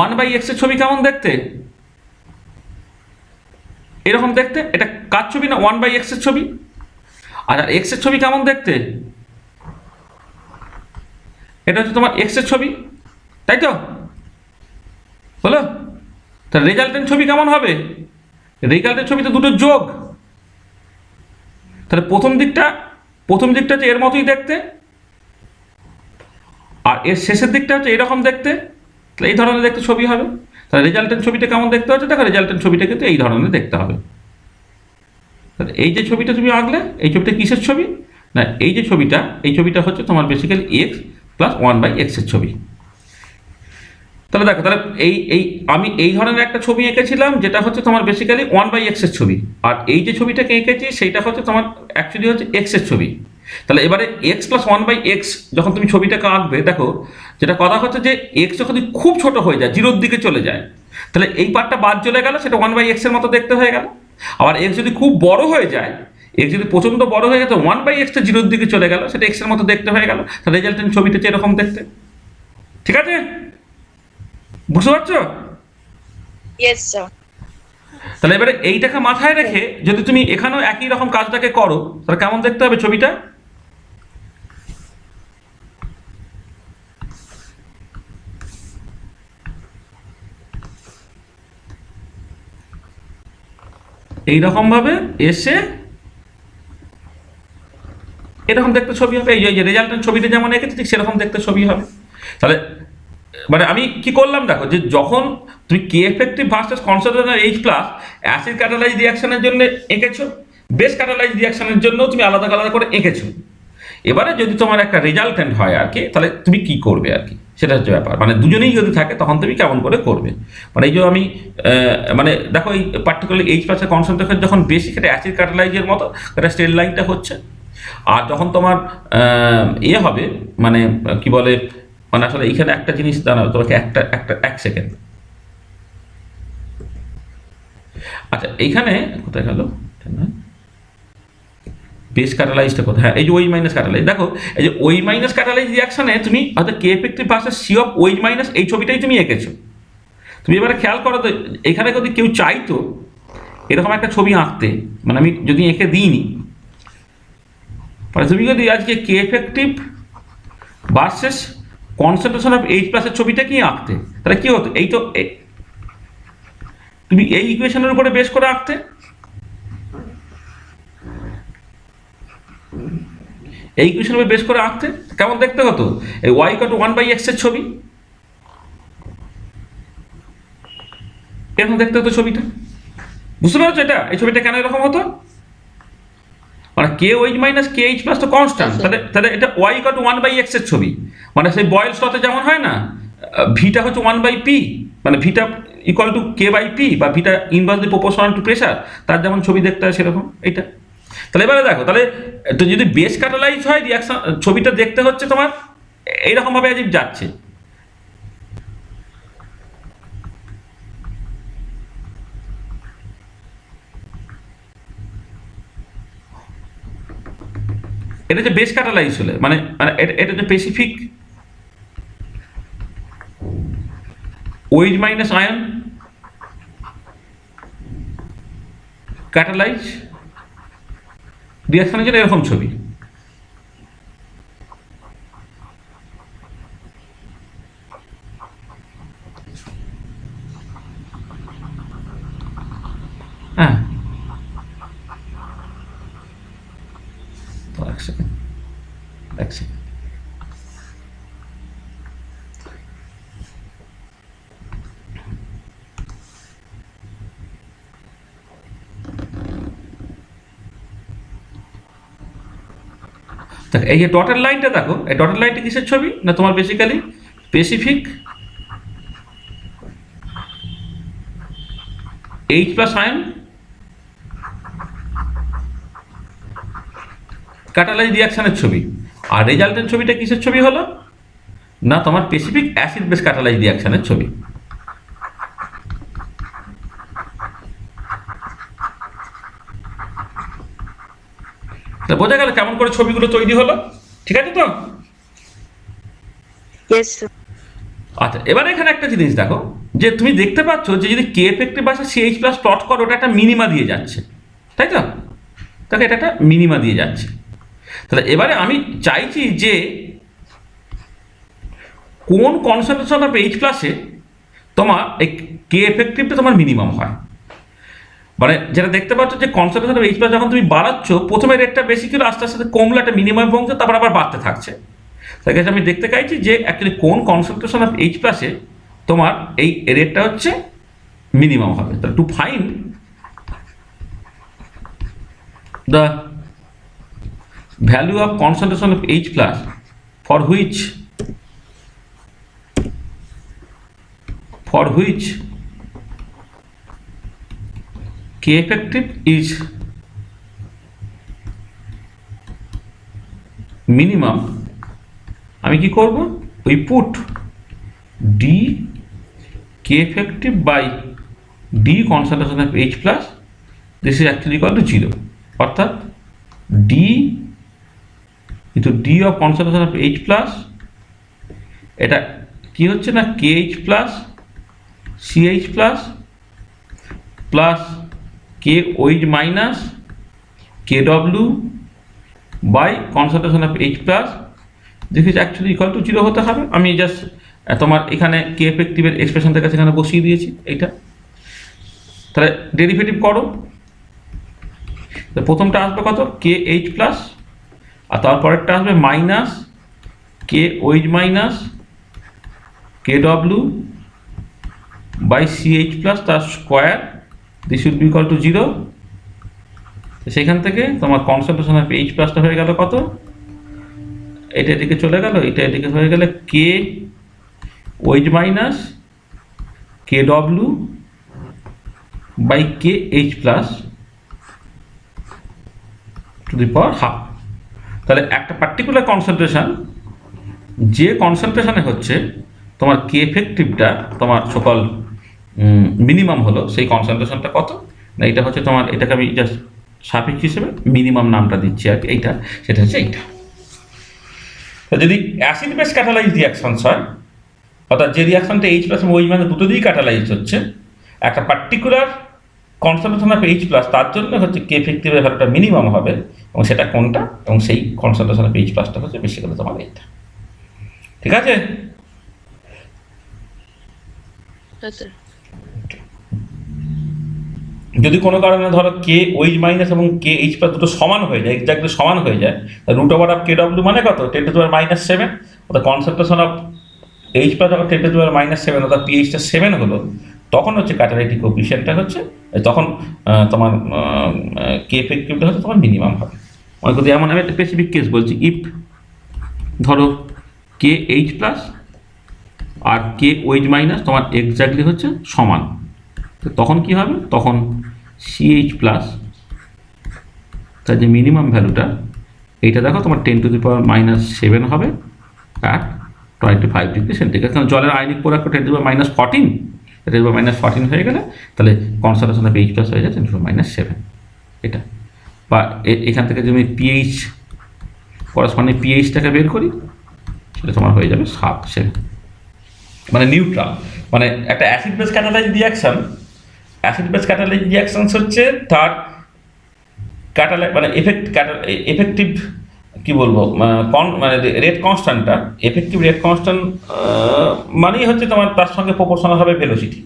1/x এর ছবি কেমন দেখতে? এরকম দেখতে। এটা কার ছবি না? 1/x এর ছবি। আর এক্স এর ছবি কেমন দেখতে? এটা হচ্ছে তোমার এক্স এর ছবি, তাই তো? বলো তা রেজাল্টেন্ট ছবি কেমন হবে? রেজাল্টের ছবি তো দুটো যোগ। তাহলে প্রথম দিকটা হচ্ছে এর মতোই দেখতে, আর এর শেষের দিকটা হচ্ছে এরকম দেখতে। তাহলে এই ধরনের দেখতে ছবি হবে। তাহলে রেজাল্টেন্ট ছবিটা কেমন দেখতে হচ্ছে? দেখো রেজাল্টেন্ট ছবিটা কিন্তু এই ধরনের দেখতে হবে। তাহলে এই যে ছবিটা তুমি আঁকলে, এই ছবিটা কিসের ছবি না, এই যে ছবিটা, এই ছবিটা হচ্ছে তোমার বেসিক্যালি x + 1/x এর ছবি। তাহলে দেখো, তাহলে আমি এই ধরনের একটা ছবি এঁকেছিলাম যেটা হচ্ছে তোমার বেসিক্যালি 1/x এর ছবি, আর এই যে ছবিটাকে এঁকেছি সেইটা হচ্ছে তোমার অ্যাকচুয়ালি হচ্ছে x এর ছবি। তাহলে এবারে x + 1/x যখন তুমি ছবিটাকে আঁকবে, দেখো যেটা কথা হচ্ছে যে x যখন খুব ছোট হয়ে যায়, 0-র দিকে চলে যায়, তাহলে এই পার্টটা বাদ চলে গেল, সেটা 1/x এর মতো দেখতে হয়ে গেল। আবার x যদি খুব বড় হয়ে যায়, x যদি প্রচণ্ড বড় হয়ে যায়, তো 1/xটা 0-র দিকে চলে গেল, সেটা x এর মতো দেখতে হয়ে গেল। তাহলে রেজাল্টেন্ট ছবিটা হচ্ছে এরকম দেখতে। ঠিক আছে, বুঝতে পারছো? Yes, sir. তাহলে এবারে এইটাকে মাথায় রেখে যদি তুমি এখানেও একই রকম কাজটাকে করো, তাহলে কেমন দেখতে হবে ছবিটা? এইরকম ভাবে এসে এরকম দেখতে ছবি হবে। এই যে রেজাল্টেন্ট ছবিটা যেমন এঁকেছি ঠিক সেরকম দেখতে ছবি হবে। তাহলে মানে আমি কি করলাম দেখো, যে যখন তুমি K effective versus concentration H+ acid catalyse রিঅ্যাকশনের জন্য এঁকেছো, বেস ক্যাটালাইজ রিঅ্যাকশনের জন্য তুমি আলাদা আলাদা করে এঁকেছো। এবারে যদি তোমার একটা রেজাল্টেন্ট হয় আর কি, তাহলে তুমি কি করবে আর কি, সেটা হচ্ছে ব্যাপার। মানে দুজনেই যদি থাকে তখন তুমি কেমন করে করবে। মানে এই যে আমি মানে দেখো এই পার্টিকুলার H+ এর কনসেন্ট্রেশন যখন বেশি, সেটা অ্যাসিড ক্যাটালাইজের মতো একটা স্ট্রেট লাইনটা হচ্ছে। আর যখন তোমার হবে মানে কি বলে, মানে আসলে এইখানে একটা জিনিস দাঁড়াবে তোমাকে, এক সেকেন্ড। আচ্ছা এইখানে কোথায় গেল বেস ক্যাটালাইজটা কোথায়? হ্যাঁ, এই যে OH- ক্যাটালাইজ। দেখো এই যে OH- ক্যাটালাইজ রিঅ্যাকশনে তুমি হয়তো কে এফেক্টিভ ভার্সেস C(OH-) এই ছবিটাই তুমি এঁকেছো। তুমি এবারে খেয়াল করো তো, এখানে যদি কেউ চাইতো এরকম একটা ছবি আঁকতে, মানে আমি যদি এঁকে দিইনি, মানে তুমি যদি আজকে K effective versus concentration of H+ এর ছবিটা কি আঁকতে, তাহলে কি হতো? এই তো তুমি এই ইকুয়েশনের উপরে বেস করে আঁকতে, এই ইকুয়েশনের উপরে বেস করে আঁকতে কেমন দেখতে হতো? এই y = 1/x এর ছবি এরকম দেখতে হতো ছবিটা। বুঝতে পারছো এটা? এই ছবিটা কেন এরকম হতো? মানে KOH- KH+ তো কনস্ট্যান্ট, তাহলে এটা y = 1/x এর ছবি। মানে সেই বয়েলস লতে যেমন হয় না, ভিটা হচ্ছে 1/p, মানে ভিটা = k/p, বা ভিটা ইনভার্সলি প্রপোর্শনাল টু প্রেসার, তার যেমন ছবি দেখতে হয় সেরকম এইটা। তাহলে এবারে দেখো, তাহলে তো যদি বেস ক্যাটালাইজ হয় রিঅ্যাকশন, ছবিটা দেখতে হচ্ছে তোমার এইরকমভাবে আজীব যাচ্ছে। এটা যে বেস ক্যাটালাইজ হলে মানে এটা যে স্পেসিফিক OH- আয়ন ক্যাটালাইজ রিঅ্যাকশনের জন্য এরকম ছবি। এক সেকেন্ড। দেখ এই যে ডটের লাইনটা দেখো, এই ডটের লাইনটা কিসের ছবি না তোমার basically specific H plus ion catalyse রিয়াকশনের ছবি। আর রেজাল্টেন্ট ছবিটা কিসের ছবি হলো না তোমার স্পেসিফিক অ্যাসিড বেস ক্যাটালাইজ রিয়াকশনের ছবি। তা বোঝা গেল কেমন করে ছবিগুলো তৈরি হলো, ঠিক আছে তো? Yes, sir. আচ্ছা, এবার এখানে একটা জিনিস দেখো যে তুমি দেখতে পাচ্ছ যে যদি K effective versus CH plus plot করো, ওটা একটা মিনিমা দিয়ে যাচ্ছে, তাই তো? তাহলে এটা একটা মিনিমা দিয়ে যাচ্ছে। তাহলে এবারে আমি চাইছি যে কোন কনসেন্ট্রেশন অফ এইচ প্লাসে তোমার এই কে এফেক্টিভটা তোমার মিনিমাম হয়। মানে যেটা দেখতে পাচ্ছ যে কনসেন্ট্রেশন অফ এইচ প্লাস যখন তুমি বাড়াচ্ছ, প্রথমে রেটটা বেশি ছিল, আস্তে আস্তে কমলো, একটা মিনিমাম পৌঁছে, তারপর আবার বাড়তে থাকছে। তাই কাছে আমি দেখতে চাইছি যে অ্যাকচুয়ালি কোন কনসেন্ট্রেশন অফ এইচ প্লাসে তোমার এই রেটটা হচ্ছে মিনিমাম হবে। তাহলে to find the value of concentration of H plus for which K effective is minimum, আমি কি করব, we put D K effective by D concentration of H plus, this is actually equal to 0, অর্থাৎ D into D of concentration of H plus, এটা কি হচ্ছে না KH plus CH plus plus K OH minus K W by concentration of H plus, this is actually equal to 0 হতে হবে। আমি just তোমার এখানে কে এফেক্টিভের এক্সপ্রেশন থেকে সেখানে বসিয়ে দিয়েছি এইটা। তাহলে ডেরিভেটিভ করো, প্রথমটা আসবে কত, কে এইচ প্লাস, আর তারপরেরটা আসবে minus K OH minus K W by CH plus তার square, this should be equal to 0। সেখান থেকে তোমার কনসেন্ট্রেশন অফ এইচ প্লাসটা হয়ে গেল কত, এটা এদিকে চলে গেল, এটা এদিকে হয়ে গেলে K OH minus K W by K H plus to the power half. তাহলে একটা পার্টিকুলার কনসেন্ট্রেশন, যে কনসেন্ট্রেশনে হচ্ছে তোমার কে এফেক্টিভটা তোমার সকল মিনিমাম হলো, সেই কনসেন্ট্রেশনটা কত না, এটা হচ্ছে তোমার, এটাকে আমি জাস্ট সাপেক্ষ হিসেবে মিনিমাম নামটা দিচ্ছি আর কি, এইটা সেটা হচ্ছে এইটা। তো যদি অ্যাসিড বেস ক্যাটালাইজ রিয়াকশনস হয়, অর্থাৎ যে রিয়াকশনটা এইচ প্লাস এবং ওই মানে দুটো দিয়েই ক্যাটালাইজ হচ্ছে, একটা particular concentration of H plus, তার জন্য হচ্ছে কে এফেক্টিভের ভ্যালুটা মিনিমাম হবে, এবং সেটা কোনটা, এবং সেই কনসেন্ট্রেশন অফ এইচ প্লাসটা হচ্ছে বেসিক্যালি তোমার এইটা, ঠিক আছে? হ্যাঁ স্যার। যদি কোনো কারণে ধরো কে ওইচ মাইনাস এবং কে এইচ প্লাস দুটো সমান হয়ে যায়, এক্স্যাক্টলি সমান হয়ে যায়, root over of K W মানে কত, 10⁻⁷, অর্থাৎ কনসেন্ট্রেশন অফ এইচ প্লাস যখন 10⁻⁷, অর্থাৎ পিএইচটা 7 হলো, তখন হচ্ছে ক্যাটালাইটিক কোএফিসিয়েন্টটা হচ্ছে, তখন তোমার কে এফেক্টিভটা হচ্ছে তোমার মিনিমাম হবে। অনেক যদি এমন আমি একটা স্পেসিফিক কেস বলছি, ইফ ধরো কে এইচ প্লাস আর কে ওইচ মাইনাস তোমার এক্স্যাক্টলি হচ্ছে সমান, তখন কি হবে, তখন সিএইচ প্লাস তার যে মিনিমাম ভ্যালুটা, এইটা দেখো তোমার 10⁻⁷ হবে অ্যাট 25 ডিগ্রি সেন্টিগ্রেড, কারণ জলের আয়নিক পদার্থ 10⁻14, 10⁻14 হয়ে গেলে তাহলে কনসেন্ট্রেশন অফ এইচ প্লাস হয়ে যায় 10⁻7, এটা। বা এখান থেকে যদি পিএইচ করসপন্ডিং পিএইচটাকে বের করি, সেটা তোমার হয়ে যাবে 7, মানে নিউট্রাল। মানে একটা acid base catalyse reaction, acid base catalyse reactions হচ্ছে তার ক্যাটালাইজ মানে এফেক্টিভ কি বলবো, মানে রেট কনস্ট্যান্টটা, এফেক্টিভ রেট কনস্ট্যান্ট মানেই হচ্ছে তোমার তার সঙ্গে প্রপোর্শনাল হবে ভেলোসিটি।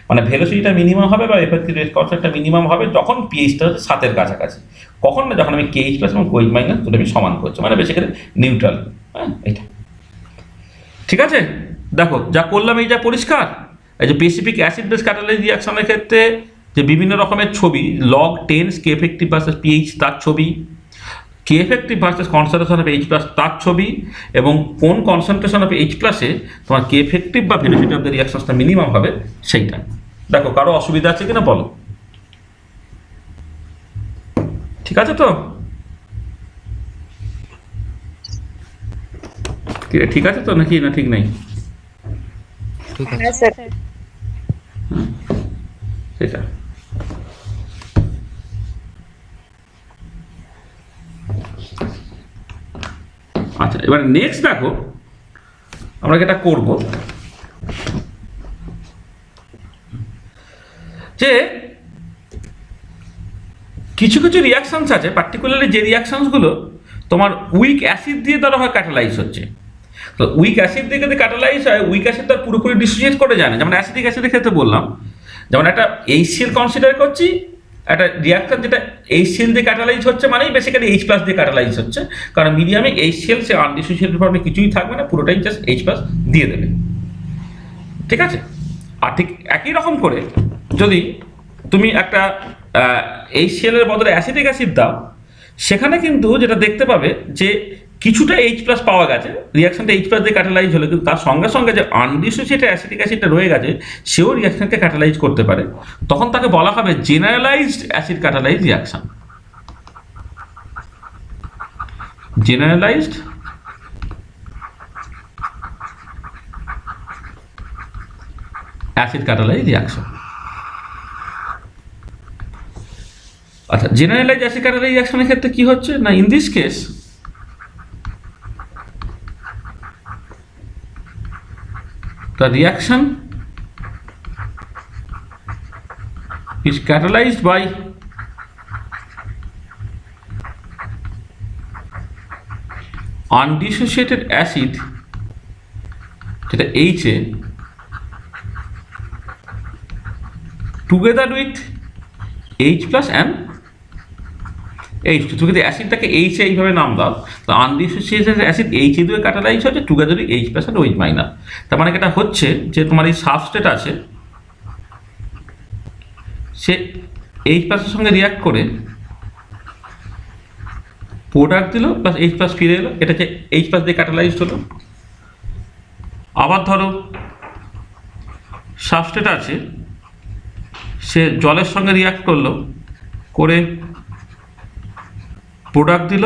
মানে ভেলোসিটিটা মিনিমাম হবে বা এফেক্টিভ রেট কনস্ট্যান্টটা মিনিমাম হবে যখন পিএইচটা হচ্ছে 7-এর কাছাকাছি। কখন না, যখন আমি কেএইচ প্লাস এবং কোএইচ মাইনাস দুটো আমি সমান করছি, মানে বেসিক্যালি নিউট্রাল। হ্যাঁ, এটা ঠিক আছে। দেখো যা করলাম এই যা পরিষ্কার। এই যে স্পেসিফিক অ্যাসিড বেস ক্যাটালাইজ রিয়াকশনের ক্ষেত্রে যে বিভিন্ন রকমের ছবি, log tens K effective versus pH তার ছবি, K effective versus concentration of H plus তার ছবি, এবং কোন কনসেন্ট্রেশন অফ এইচ প্লাসে তোমার কে এফেক্টিভ বা ভেলোসিটি অফ দ্য রিয়াকশনটা মিনিমাম হবে সেইটা। দেখো কারো অসুবিধা আছে কিনা বলো। ঠিক আছে তো? ঠিক আছে তো নাকি না ঠিক নাই? ঠিক আছে হ্যাঁ স্যার। সেটা আচ্ছা, এবার নেক্সট দেখো আমরা যেটা করব যে কিছু কিছু রিয়াকশনস আছে, পার্টিকুলারলি যে রিয়াকশনসগুলো তোমার উইক অ্যাসিড দিয়ে ধরো হয় ক্যাটালাইজ হচ্ছে। তো উইক অ্যাসিড দিয়ে যদি ক্যাটালাইজ হয়, উইক অ্যাসিড তার পুরোপুরি ডিসোসিয়েট করে যায় না। যেমন অ্যাসিডিক অ্যাসিডের ক্ষেত্রে বললাম, যেমন একটা HCl কনসিডার করছি, একটা রিয়াকশন যেটা HCl দিয়ে ক্যাটালাইজ হচ্ছে মানেই বেসিক্যালি H প্লাস দিয়ে ক্যাটালাইজ হচ্ছে, কারণ মিডিয়ামে HCl সে আনডিসোসিয়েটেড ফর্মে কিছুই থাকবে না, পুরোটাই জাস্ট H প্লাস দিয়ে দেবে। ঠিক আছে। আর ঠিক একই রকম করে যদি তুমি একটা HCl এর বদলে অ্যাসিডিক অ্যাসিড দাও, সেখানে কিন্তু যেটা দেখতে পাবে যে কিছুটা H প্লাস পাওয়া গেছে, রিয়াকশনটা H প্লাস দিয়ে ক্যাটালাইজ হলো, কিন্তু তার সঙ্গে সঙ্গে যে আনডিসোসিয়েটেড অ্যাসিডিক অ্যাসিডটা রয়ে গেছে সেও রিয়াকশনকে ক্যাটালাইজ করতে পারে। তখন তাকে বলা হবে generalised acid catalyse reaction. Generalised acid catalyse reaction. আচ্ছা, জেনারেলাইজ অ্যাসিড ক্যাটালাইজ রিয়াকশনের ক্ষেত্রে কি হচ্ছে না, in this case the reaction is catalyzed by undissociated acid যেটা HA together with H plus and H2। তুমি যদি অ্যাসিডটাকে H এইভাবে নাম দাও, তো আনডিসোসিয়েটেড অ্যাসিড H দিয়ে ক্যাটালাইজ হচ্ছে টুগেদার উইথ H প্লাস আর OH মাইনাস। তার মানে এটা হচ্ছে যে তোমার এই সাবস্ট্রেট আছে, সে H প্লাসের সঙ্গে রিয়াক্ট করে প্রোডাক্ট দিল প্লাস H প্লাস ফিরে এলো, এটা হচ্ছে H প্লাস দিয়ে ক্যাটালাইজড হলো। আবার ধরো সাবস্ট্রেট আছে, সে জলের সঙ্গে রিয়াক্ট করলো, করে প্রোডাক্ট দিল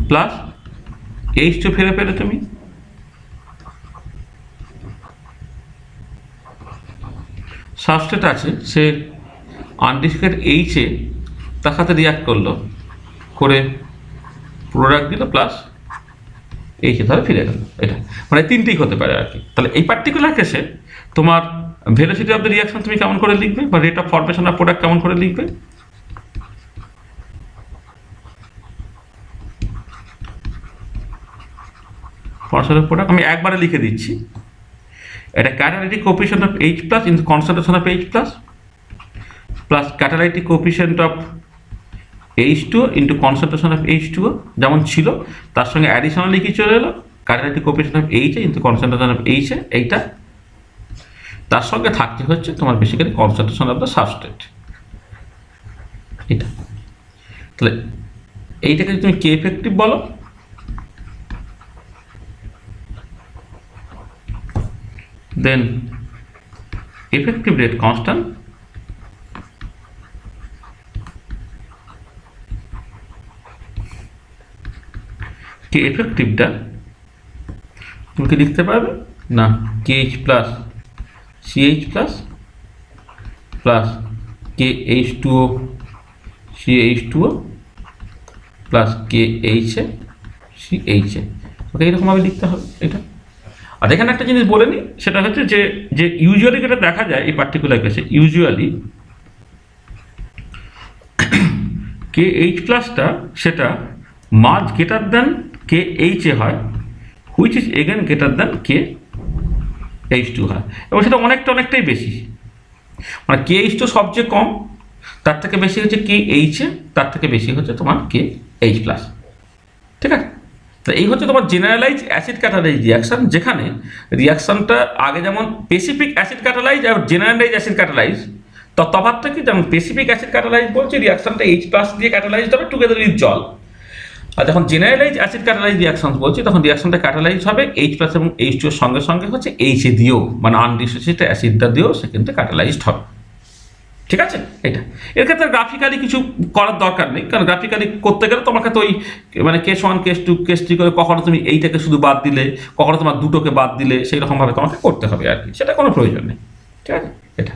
প্লাস H2 ফিরে পেলে তুমি। সাবস্ট্রেট আছে, সে আনডিসোসিয়েটেড HA তার সাথে রিয়াক্ট করলো, করে প্রোডাক্ট দিল প্লাস HA ধরে ফিরে গেল। এটা মানে তিনটেই হতে পারে আর কি। তাহলে এই পার্টিকুলার কেসে তোমার ভেলোসিটি অফ দ্য রিয়াকশন তুমি কেমন করে লিখবে, বা rate of formation of product কেমন করে লিখবে? ফরমেশন প্রোডাক্ট আমি একবারে লিখে দিচ্ছি। এটা catalytic coefficient of H plus in concentration of H plus plus catalytic coefficient of H2O into concentration of H2O যেমন ছিল, তার সঙ্গে অ্যাডিশনালি কি চলে এলো, catalytic coefficient of HA into concentration of HA। এইটা তার সঙ্গে থাকতে হচ্ছে তোমার basically concentration of the substrate. এটা তাহলে এইটাকে তুমি কে এফেক্টিভ বলো, then effective rate constant কে এফেক্টিভটা তুমি কি লিখতে পারবে না, KH plus CH plus plus KH2O CH2O plus KHA CHA। ওকে, এইরকমভাবে লিখতে হবে এটা। আর এখানে একটা জিনিস বলে নিই, সেটা হচ্ছে যে যে ইউজুয়ালি যেটা দেখা যায় এই পার্টিকুলার কেসে, ইউজুয়ালি KH প্লাসটা সেটা মাচ গ্রেটার দ্যান KHA হয়, which is again greater than H2 হয়, এবং সেটা অনেকটাই বেশি, মানে KH2 সবচেয়ে কম, তার থেকে বেশি হচ্ছে KH, তার থেকে বেশি হচ্ছে তোমার KH প্লাস। ঠিক আছে, তো এই হচ্ছে তোমার জেনারেলাইজ অ্যাসিড ক্যাটালাইজ রিয়াকশন, যেখানে রিয়াকশনটা আগে যেমন স্পেসিফিক অ্যাসিড ক্যাটালাইজ আর জেনারেলাইজ অ্যাসিড ক্যাটালাইজ, তো তফাৎটা কি, যেমন স্পেসিফিক অ্যাসিড ক্যাটালাইজ বলছে রিয়াকশনটা H প্লাস দিয়ে ক্যাটালাইজ হবে টুগেদার উইথ জল, আর যখন জেনারেলাইজ অ্যাসিড ক্যাটালাইজ রিয়াকশন বলছি তখন রিয়াকশনটা ক্যাটালাইজ হবে H প্লাস এবং H2 এর সঙ্গে সঙ্গে হচ্ছে H দিয়েও, মানে আনডিসোসিয়েটেড অ্যাসিডটা দিয়েও সে কিন্তু ক্যাটালাইজড হবে। ঠিক আছে, এটা এর ক্ষেত্রে গ্রাফিক্যালি কিছু করার দরকার নেই, কারণ গ্রাফিক্যালি করতে গেলে তোমাকে তো ওই মানে কেস 1 কেস 2 কেস 3 করে কখনো তুমি এইটাকে শুধু বাদ দিলে, কখনো তোমার দুটোকে বাদ দিলে, সেই রকমভাবে তোমাকে করতে হবে আর কি, সেটা কোনো প্রয়োজন নেই। ঠিক আছে, এটা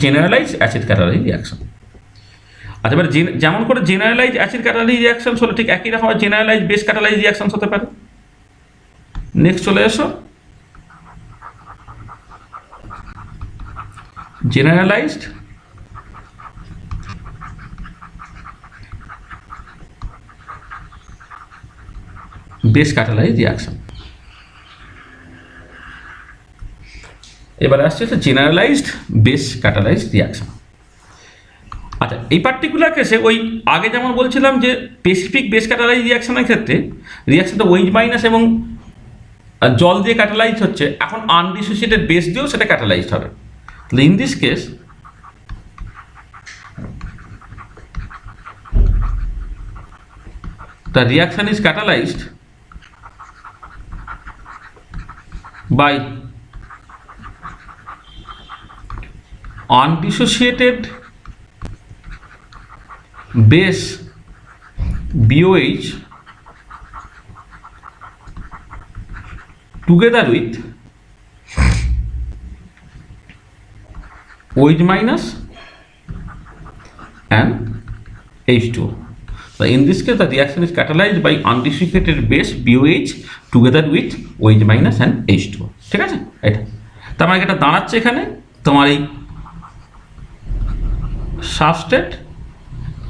জেনারেলাইজ অ্যাসিড ক্যাটালাইজ রিয়াকশন। আচ্ছা, এবার যেমন করে জেনারেলাইজ অ্যাসিড ক্যাটালাইজ রিয়াকশন হলো, ঠিক একই রকম জেনারেলাইজ বেস ক্যাটালাইজ রিয়াকশন হতে পারে। নেক্সট চলে এসো, জেনারেলাইজড বেস ক্যাটালাইজ রিয়াকশন। এবারে আসছে হচ্ছে জেনারেলাইজড বেস ক্যাটালাইজ রিয়াকশন। আচ্ছা, এই পার্টিকুলার কেসে ওই আগে যেমন বলছিলাম যে স্পেসিফিক বেস ক্যাটালাইজ রিয়াকশনের ক্ষেত্রে রিয়াকশনটা OH মাইনাস এবং জল দিয়ে ক্যাটালাইজ হচ্ছে, এখন আনডিসোসিয়েটেড বেস দিয়েও সেটা ক্যাটালাইজড হবে। তাহলে in this case the reaction is catalyzed by undissociated base BOH together with OH minus and H2O. So in this case the reaction is catalyzed by undissociated base BOH together with OH minus and H2O. ঠিক আছে, এটা তার মানে এটা দাঁড়াচ্ছে এখানে তোমার এই সাবস্ট্রেট,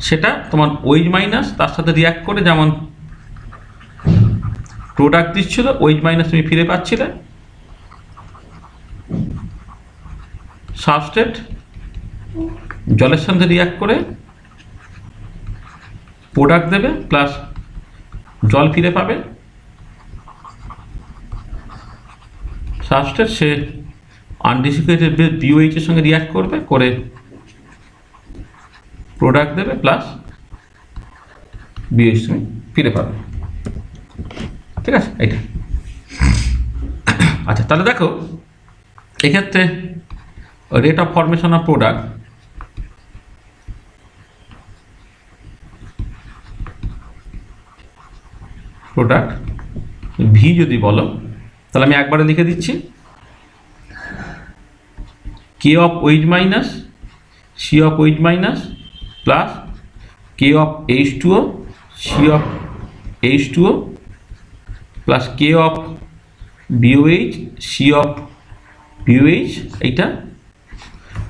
সেটা তোমার OH মাইনাস তার সাথে রিয়াক্ট করে যেমন প্রোডাক্ট দিচ্ছিল, OH মাইনাস তুমি ফিরে পাচ্ছিলে, সাবস্ট্রেট জলের সঙ্গে রিয়াক্ট করে প্রোডাক্ট দেবে প্লাস জল ফিরে পাবে, সাবস্ট্রেট সে আনডিসোসিয়েটেড বেস BOH এর সঙ্গে রিয়াক্ট করবে, করে প্রোডাক্ট দেবে প্লাস BOH তুমি ফিরে পাবে। ঠিক আছে, এইটা। আচ্ছা, তাহলে দেখো এক্ষেত্রে rate of formation of product V যদি বলো, তাহলে আমি একবারে লিখে দিচ্ছি K of OH minus C of OH minus plus K of H2O C of H2O plus K of BOH C of BOH, এইটা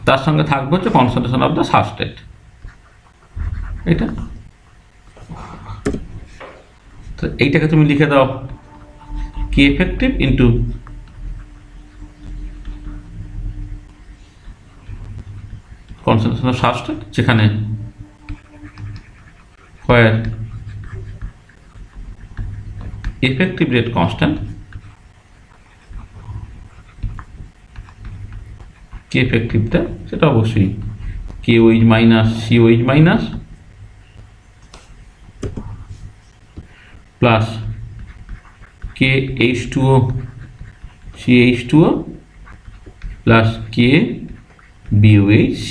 তার সঙ্গে থাকবে হচ্ছে কনসেন্ট্রেশন অফ দ্য সাবস্ট্রেট, এইটা। তো এইটাকে তুমি লিখে দাও K effective into concentration of substrate, যেখানে where effective rate constant, K effectiveটা সেটা অবশ্যই KOH minus COH minus plus KH2O CH2O plus K BOH C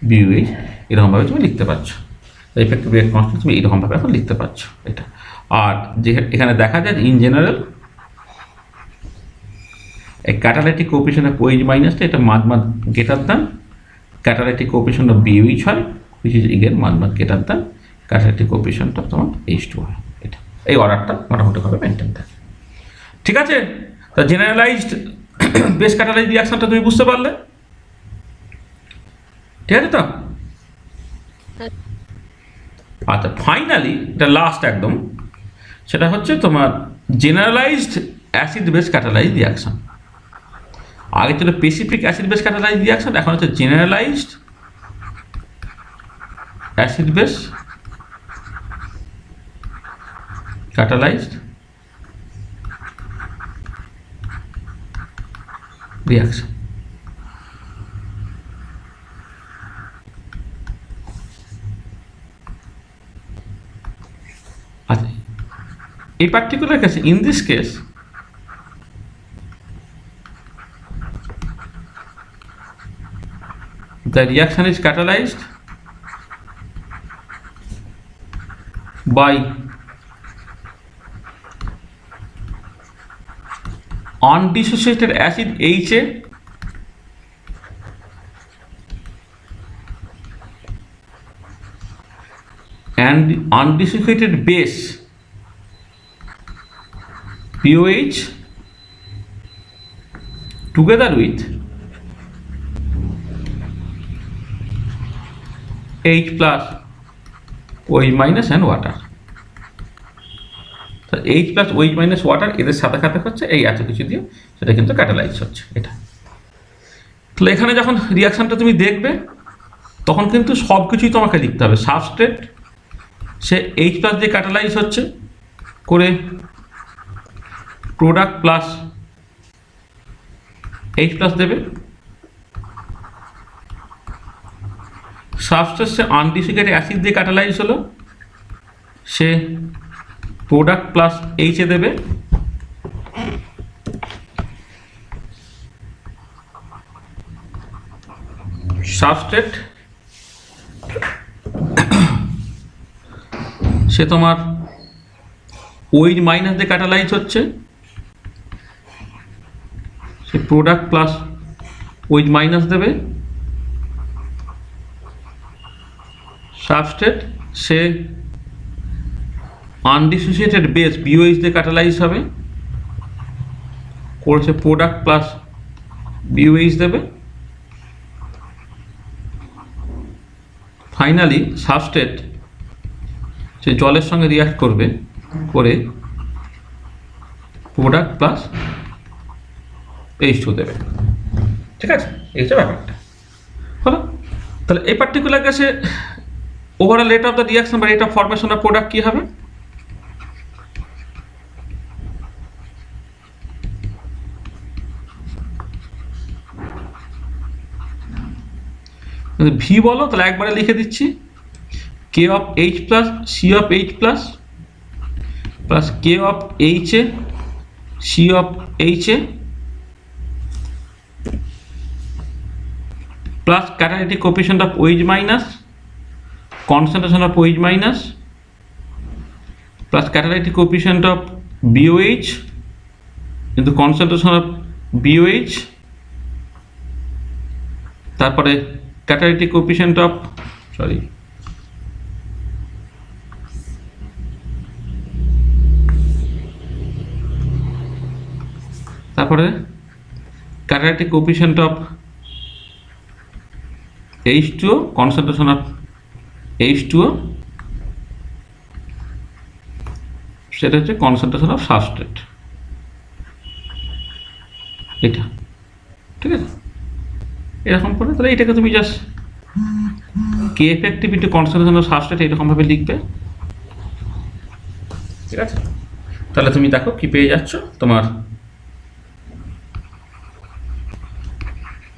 BOH, এরকমভাবে তুমি লিখতে পারছো। এফেক্টিভ রেট কনস্ট্যান্ট তুমি এরকমভাবে এখন লিখতে পারছো এটা। আর যে এখানে দেখা যায় ইন জেনারেল এই ক্যাটালাইটিক কোএফিসিয়েন্ট অফ OH মাইনাসটা এটা মাঝ greater than catalytic coefficient of BOH হয়, হুইচ ইজ এগেন মাঝ greater than catalytic coefficient of তোমার H2O হয়। এটা এই অর্ডারটা মোটামুটিভাবে মেনটেন থাকে। ঠিক আছে, তা জেনারেলাইজড বেস ক্যাটালাইজ রিয়াকশনটা তুমি বুঝতে পারলে? ঠিক আছে তো? আচ্ছা, ফাইনালি এটা লাস্ট একদম, সেটা হচ্ছে তোমার generalised acid base catalyse reaction. আগে ছিল specific acid base catalysed reaction, এখন হচ্ছে generalised acid base catalyzed reaction. আচ্ছা, এই পার্টিকুলার কেসে, in this case, the reaction is catalyzed by undissociated acid HA and undissociated base POH together with H plus OH minus and water. তো H plus OH minus water এদের সাথে সাথে হচ্ছে এই এত কিছু দিয়ে সেটা কিন্তু ক্যাটালাইজ হচ্ছে এটা। তাহলে এখানে যখন রিয়াকশানটা তুমি দেখবে তখন কিন্তু সব কিছুই তোমাকে লিখতে হবে। সাবস্ট্রেট সে H প্লাস দিয়ে ক্যাটালাইজ হচ্ছে করে প্রোডাক্ট প্লাস H প্লাস দেবে। সাবস্ট্রেট সে আনডিসিকেটেড অ্যাসিড দিয়ে ক্যাটালাইজ হলো, সে প্রোডাক্ট প্লাস এইচে দেবে। সাবস্ট্রেট সে তোমার OH মাইনাস দিয়ে ক্যাটালাইজ হচ্ছে, সে প্রোডাক্ট প্লাস OH মাইনাস দেবে। সাবস্ট্রেট সে আনডিসোসিয়েটেড বেস BOH দিয়ে ক্যাটালাইজ হবে, করছে প্রোডাক্ট প্লাস BOH দেবে। ফাইনালি সাবস্ট্রেট সে জলের সঙ্গে রিয়াক্ট করবে করে প্রোডাক্ট প্লাস H2 দেবে। ঠিক আছে, এই হচ্ছে ব্যাপারটা হলো। তাহলে এই পার্টিকুলার কেসে overall rate of the reaction বা rate of formation of product কী হবে? ভি বলো, তাহলে একবারে লিখে দিচ্ছি K of H plus C of H plus plus K of H A C of H A plus catalytic coefficient of OH minus concentration of OH minus plus catalytic coefficient of BOH into concentration of BOH, তারপরে catalytic coefficient of তারপরে catalytic coefficient of H2O, concentration of H2O, সেটা হচ্ছে concentration of substrate. এটা ঠিক আছে, এরকম করে তাহলে এটাকে তুমি just k effective into concentration of substrate এরকমভাবে লিখবে। ঠিক আছে, তাহলে তুমি দেখো কি পেয়ে যাচ্ছ, তোমার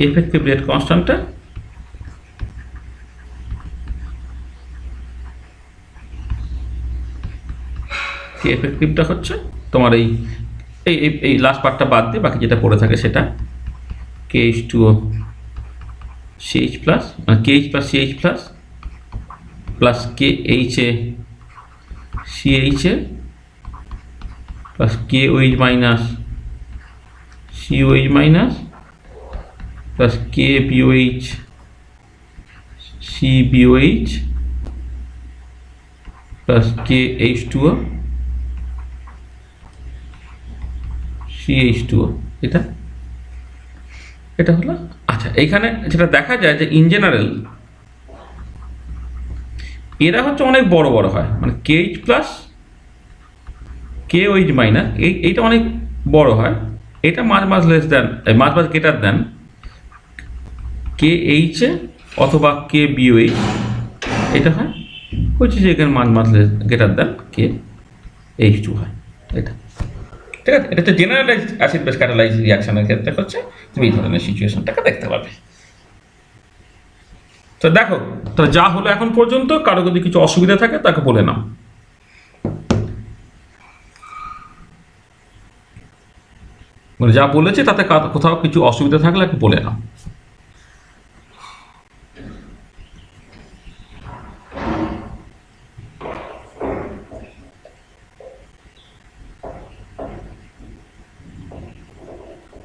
এফেক্টিভ রেট কনস্ট্যান্টটা কি এফেক্টিভটা হচ্ছে তোমার এই এই এই লাস্ট পার্টটা বাদ দিয়ে বাকি যেটা পড়ে থাকে সেটা KH2O CH প্লাস মানে KH plus CH plus plus KHA CHA plus KOH minus COH minus plus KBOH CBOH plus KH2O CH2O। এটা এটা হলো। আচ্ছা, এইখানে যেটা দেখা যায় যে ইন জেনারেল এরা হচ্ছে অনেক বড় বড় হয়, মানে KH প্লাস KOH মাইনাস এইটা অনেক বড় হয়, এটা মাঝ লেস দেন মাঝ greater than K H A অথবা কে বিওএইচ, এটা হয় হচ্ছে যে এখানে মাঝ less greater than K H two হয়। এটা ঠিক আছে, এটা হচ্ছে জেনারেলাইজ অ্যাসিড বেস ক্যাটালাইজ রিয়াকশনের ক্ষেত্রে হচ্ছে তুমি এই ধরনের সিচুয়েশনটাকে দেখতে পাবে। তো দেখো, তো যা হলো এখন পর্যন্ত, কারো যদি কিছু অসুবিধা থাকে তাকে বলে নাও। মানে যা বলেছে তাতে কোথাও কিছু অসুবিধা থাকলে একটু বলে নাও।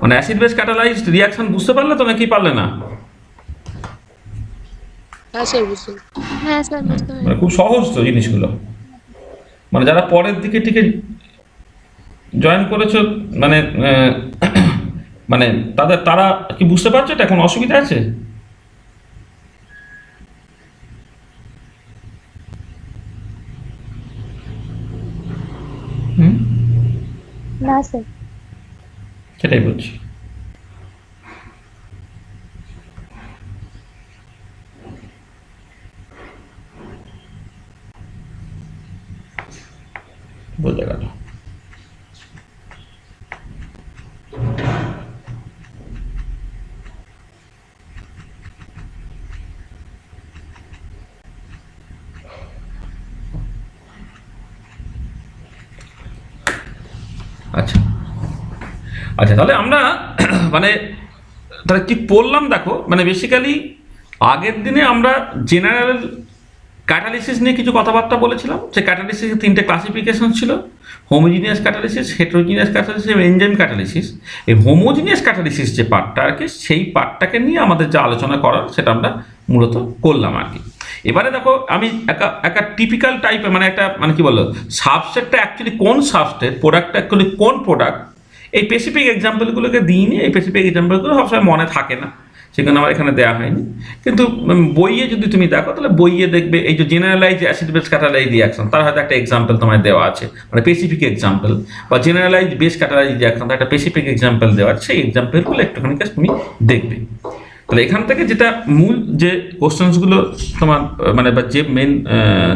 মানে অ্যাসিড বেস ক্যাটালাইজড রিয়াকশন বুঝতে পারলে তো নাকি পারলে না? হ্যাঁ স্যার বুঝতে হ্যাঁ স্যার বুঝতে মানে পারি। খুব সহজ তো জিনিসগুলো, মানে যারা পরের দিকে টিকে জয়েন করেছো মানে মানে তারা কি বুঝতে পারছো এটা এখন অসুবিধা আছে? না স্যার। সেটাই বলছি। বোঝা গেল। আচ্ছা আচ্ছা, তাহলে আমরা মানে তাহলে কি পড়লাম দেখো, মানে বেসিক্যালি আগের দিনে আমরা জেনারেল ক্যাটালিসিস নিয়ে কিছু কথাবার্তা বলেছিলাম। যে ক্যাটালিসিসের 3টে ক্লাসিফিকেশন ছিল, হোমোজিনিয়াস ক্যাটালিসিস, হেটেরোজিনিয়াস ক্যাটালিসিস এবং এনজাইম ক্যাটালিসিস। এই হোমোজিনিয়াস ক্যাটালিসিস যে পার্টটা আর কি, সেই পার্টটাকে নিয়ে আমাদের যা আলোচনা করার সেটা আমরা মূলত করলাম আর কি। এবারে দেখো আমি একটা টিপিক্যাল টাইপের মানে একটা মানে কি বললো, সাবস্ট্রেটটা অ্যাকচুয়ালি কোন সাবস্ট্রেট, প্রোডাক্টটা অ্যাকচুয়ালি কোন প্রোডাক্ট, এই স্পেসিফিক এক্সাম্পলগুলোকে দিইনি। এই স্পেসিফিক এক্সাম্পলগুলো সবসময় মনে থাকে না, সেখানে আমার এখানে দেওয়া হয়নি। কিন্তু বইয়ে যদি তুমি দেখো তাহলে বইয়ে দেখবে এই যে generalise acid base catalyse reaction, তার হয়তো একটা এক্সাম্পল তোমায় দেওয়া আছে, মানে স্পেসিফিক এক্সাম্পল, বা জেনারেলাইজ বেস ক্যাটালাইজ রিয়াকশন তার একটা স্পেসিফিক এক্সাম্পল দেওয়া আছে, সেই এক্সাম্পলগুলো একটুখানি তুমি দেখবে। তাহলে এখান থেকে যেটা মূল যে কোশ্চেন্সগুলো তোমার মানে বা যে মেন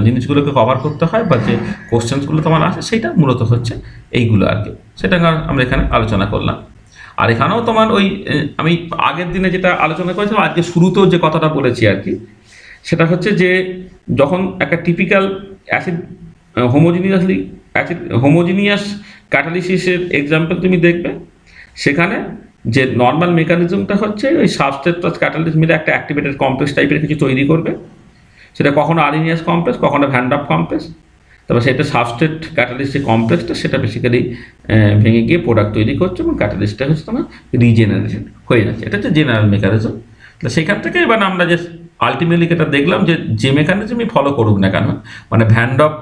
জিনিসগুলোকে কভার করতে হয় বা যে কোশ্চেন্সগুলো তোমার আসে, সেইটা মূলত হচ্ছে এইগুলো আর কি। সেটা আমরা এখানে আলোচনা করলাম। আর এখানেও তোমার ওই আমি আগের দিনে যেটা আলোচনা করেছিলাম, আজকে শুরুতেও যে কথাটা বলেছি আর কি, সেটা হচ্ছে যে যখন একটা টিপিক্যাল অ্যাসিড হোমোজিনিয়াস ক্যাটালিসিসের এক্সাম্পল তুমি দেখবে, সেখানে যে নর্মাল মেকানিজমটা হচ্ছে ওই সাবস্ট্রেট প্লাস ক্যাটালিস্ট মিলে একটা অ্যাক্টিভেটেড কমপ্লেক্স টাইপের কিছু তৈরি করবে। সেটা কখনো আরিনিয়াস কমপ্লেক্স, কখনো ভ্যান ডাপ কমপ্লেক্স। তবে সেটা সাবস্ট্রেট ক্যাটালিস্ট যে কমপ্লেক্সটা সেটা বেসিক্যালি ভেঙে গিয়ে প্রোডাক্ট তৈরি করছে এবং ক্যাটালিস্টটা হচ্ছে তোমার রিজেনারেশন হয়ে যাচ্ছে। এটা হচ্ছে জেনারেল মেকানিজম। তাহলে সেখান থেকে এবার আমরা যে আলটিমেটলি এটা দেখলাম যে মেকানিজমই ফলো করুক না কেন, মানে ভ্যান ডপ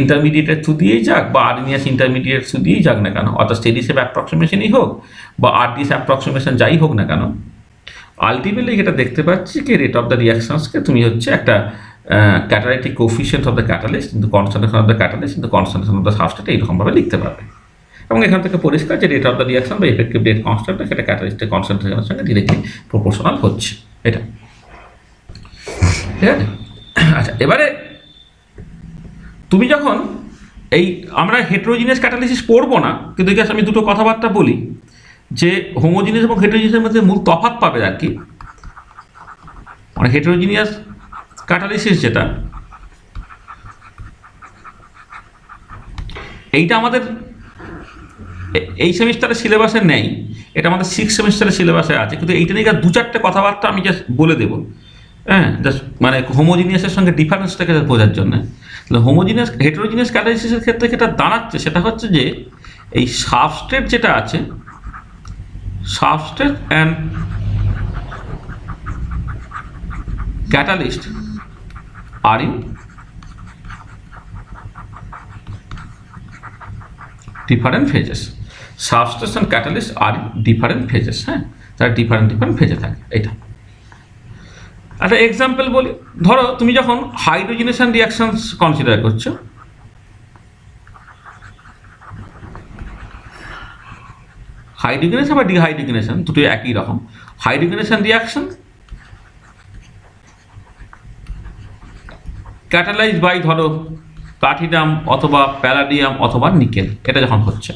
ইন্টারমিডিয়েটের থ্রু দিয়েই যাক বা আরএনএস ইন্টারমিডিয়েট থ্রু দিয়েই যাক না কেন, অর্থাৎ স্টেডি স্টেপ অ্যাপ্রক্সিমেশনই হোক বা আরডিএস অ্যাপ্রক্সিমেশন যাই হোক না কেন, আলটিমেটলি এটা দেখতে পাচ্ছি কি রেট অফ দ্য রিয়াকশনসকে তুমি হচ্ছে একটা catalytic coefficient of the catalyst কিন্তু কনসেন্ট্রেশন অফ দ্য ক্যাটালিস্ট কিন্তু কনসেন্ট্রেশন অফ দ্য সাবস্ট্রেট এইরকমভাবে লিখতে পারবে। এবং এখান থেকে পরিষ্কার যে রেট অফ দ্য রিয়াকশন বা এফেক্টিভ রেট কনস্ট্যান্টটা সেটা ক্যাটালিস্টের কনসেন্ট্রেশনের সঙ্গে ডিরেক্টলি প্রপোর্শনাল হচ্ছে। এটা ঠিক আছে। আচ্ছা, এবারে তুমি যখন এই আমরা হেটেরোজিনিয়াস ক্যাটালিসিস পড়বো না, কিন্তু আমি দুটো কথাবার্তা বলি যে হোমোজিনিয়াস এবং হেটেরোজিনিয়াসের মধ্যে মূল তফাৎ পাবে আর কি। মানে হেটেরোজিনিয়াস ক্যাটালিসিস যেটা, এইটা আমাদের এই সেমিস্টারের সিলেবাসে নেই, এটা আমাদের 6 সেমিস্টারের সিলেবাসে আছে, কিন্তু এইটা নিয়ে 2-4টে কথাবার্তা আমি জাস্ট বলে দেবো, হ্যাঁ, জাস্ট মানে হোমোজিনিয়াসের সঙ্গে ডিফারেন্সটাকে বোঝার জন্য। তাহলে হোমোজিনিয়াস হেটেরোজিনিয়াস ক্যাটালিসিসের ক্ষেত্রে যেটা দাঁড়াচ্ছে সেটা হচ্ছে যে এই সাবস্ট্রেট যেটা আছে, substrate and catalyst are in different phases. Substance and catalyst are in different phases, হ্যাঁ, তারা ডিফারেন্ট ফেজে থাকে। এটা একটা এক্সাম্পল বলি, ধরো তুমি যখন হাইড্রোজেনেশন রিয়াকশনস কনসিডার করছো, হাইড্রোজেনেশন বা ডিহাইড্রোজেনেশন দুটোই একই রকম। হাইড্রোজেনেশন রিয়াকশন ক্যাটালাইজ বাই ধরো প্লাটিনাম অথবা প্যালাডিয়াম অথবা নিকেল, এটা যখন হচ্ছে,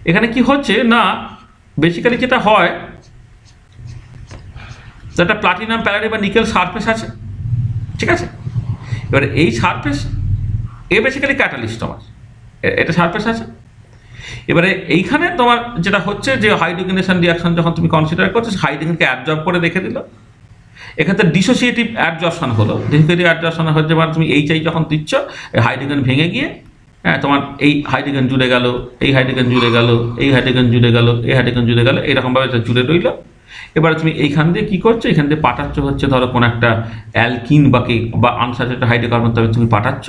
এখানে কি হচ্ছে না বেসিক্যালি যেটা হয়, যেটা প্লাটিনাম প্যালাডিয়াম বা নিকেল সারফেস আছে, ঠিক আছে। এবারে এই সারফেস এ বেসিক্যালি ক্যাটালিস্ট তোমার, এটা সারফেস আছে। এবারে এইখানে তোমার যেটা হচ্ছে যে হাইড্রোজেনেশন রিয়াকশন যখন তুমি কনসিডার করছো, হাইড্রোজেনকে অ্যাবজর্ব করে রেখে দিল, এক্ষেত্রে ডিসোসিয়েটিভ অ্যাডজর্পশন হলো। ডিসোসিয়েটিভ অ্যাডজর্পশন হচ্ছে মানে তুমি এইচ যখন দিচ্ছ, হাইড্রোজেন ভেঙে গিয়ে তোমার এই হাইড্রোজেন জুড়ে গেল, এই হাইড্রোজেন জুড়ে গেল, এই হাইড্রোজেন জুড়ে গেল, এই হাইড্রোজেন জুড়ে গেল, এরকমভাবে এটা জুড়ে রইল। এবার তুমি এইখান দিয়ে কী করছো, এখান দিয়ে পাঠাচ্ছ হচ্ছে ধরো কোনো একটা অ্যালকিন বা আনস্যাচুরেটেড হাইড্রোকার্বন তবে তুমি পাঠাচ্ছ,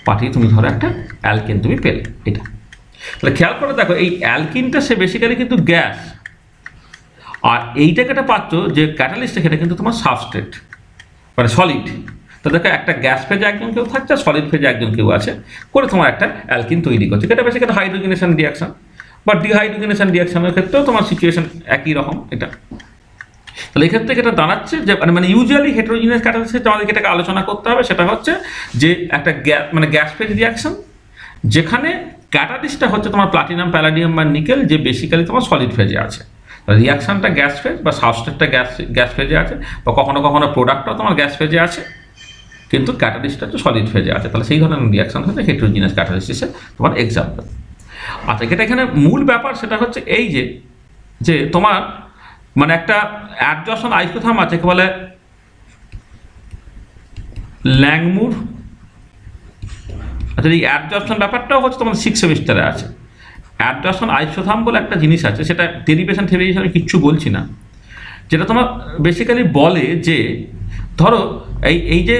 পাঠিয়ে তুমি ধরো একটা অ্যালকেন তুমি পেলে। এটা তাহলে খেয়াল করে দেখো, এই অ্যালকিনটা সে বেসিক্যালি কিন্তু গ্যাস, আর এইটাকে একটা পাচ্ছ যে ক্যাটালিস্টটা, সেটা কিন্তু তোমার সাবস্ট্রেট মানে সলিড। তো দেখো একটা গ্যাস ফেজে একজন কেউ থাকছে, সলিড ফেজে একজন কেউ আছে, করে তোমার একটা অ্যালকিন তৈরি করছে। এটা বেসিক্যালি হাইড্রোজেনেশন রিয়াকশন বা ডিহাইড্রোজেনেশন রিয়াকশনের ক্ষেত্রেও তোমার সিচুয়েশন একই রকম। এটা তাহলে এক্ষেত্রে এটা দাঁড়াচ্ছে যে মানে ইউজুয়ালি হেটেরোজিনিয়াস ক্যাটালিস্টে আমাদেরকে এটাকে আলোচনা করতে হবে, সেটা হচ্ছে যে একটা গ্যাস মানে গ্যাস ফেজ রিয়াকশন, যেখানে ক্যাটালিস্টটা হচ্ছে তোমার প্লাটিনাম প্যালাডিয়াম বা নিকেল, যে বেসিক্যালি তোমার সলিড ফেজে আছে। রিয়াকশনটা গ্যাস ফেজ বা সাবস্ট্রেটটা গ্যাস ফেজে আছে, বা কখনো কখনো প্রোডাক্টটাও তোমার গ্যাস ফেজে আছে, কিন্তু ক্যাটালিস্টটা হচ্ছে সলিড ফেজে আছে। তাহলে সেই ধরনের রিয়াকশন হচ্ছে হেটেরোজিনিয়াস ক্যাটালিস্টিসের তোমার এক্সাম্পল। আচ্ছা, এটা এখানে মূল ব্যাপার সেটা হচ্ছে এই যে তোমার মানে একটা অ্যাডজর্পশন আইসোথার্ম আছে, কে বলে ল্যাংমুর। আচ্ছা, এই অ্যাডজর্পশন ব্যাপারটাও হচ্ছে তোমার 6 সেমিস্টারে আছে। অ্যাডজর্পশন আইসোথার্ম বলে একটা জিনিস আছে, সেটা ডেরিভেশন থেওরি আমি কিচ্ছু বলছি না, যেটা তোমার বেসিক্যালি বলে যে ধরো এই যে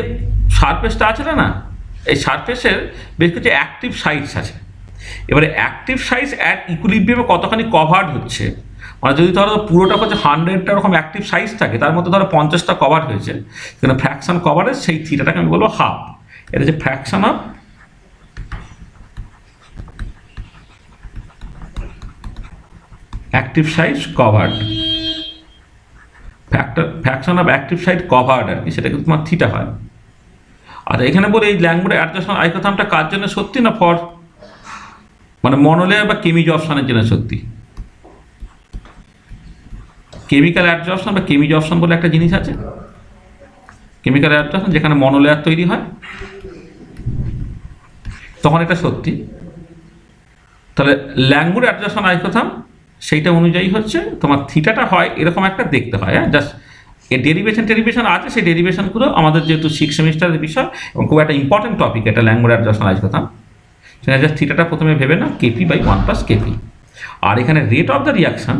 সারফেসটা আছে না, এই সারফেসের বেশ কিছু অ্যাক্টিভ সাইটস আছে। এবারে অ্যাক্টিভ সাইটস অ্যাট ইকুইলিব্রিয়ামে কতখানি কভার্ড হচ্ছে, মানে যদি ধরো পুরোটা হচ্ছে 100টা রকম অ্যাক্টিভ সাইটস থাকে, তার মধ্যে ধরো 50টা কভার হয়েছে, সেখানে ফ্র্যাকশন কভারেজ সেই থিটাটাকে আমি বলবো হাফ। এটা যে fraction of active sites covered, fraction of active site covered আর কি, সেটা কিন্তু তোমার থিটা হয়। আর এখানে বলে এই ল্যাংমুরের অ্যাডজর্পশন আইসোথার্মটা কার জন্য সত্যি না ফর মানে মনোলেয়ার বা কেমিজর্পশনের জন্য সত্যি। কেমিক্যাল অ্যাডজর্পশন বা কেমিজর্পশন বলে একটা জিনিস আছে, কেমিক্যাল অ্যাডজর্পশন যেখানে মনোলেয়ার তৈরি হয়, তখন এটা সত্যি। তাহলে ল্যাংমুর অ্যাডজর্পশন আইসোথার্ম সেইটা অনুযায়ী হচ্ছে তোমার থিটাটা হয় এরকম একটা দেখতে হয়। জাস্ট এর ডেরিভেশন আছে, সেই ডেরিভেশনগুলো আমাদের যেহেতু 6 সেমিস্টারের বিষয় এবং খুব একটা ইম্পর্টেন্ট টপিক এটা ল্যাংমুর অ্যাডজর্পশন আইসোথার্ম, সেখানে জাস্ট থিটাটা প্রথমে ভেবে না কেপি বাই 1 + কেপি। আর এখানে রেট অফ দ্য রিয়াকশন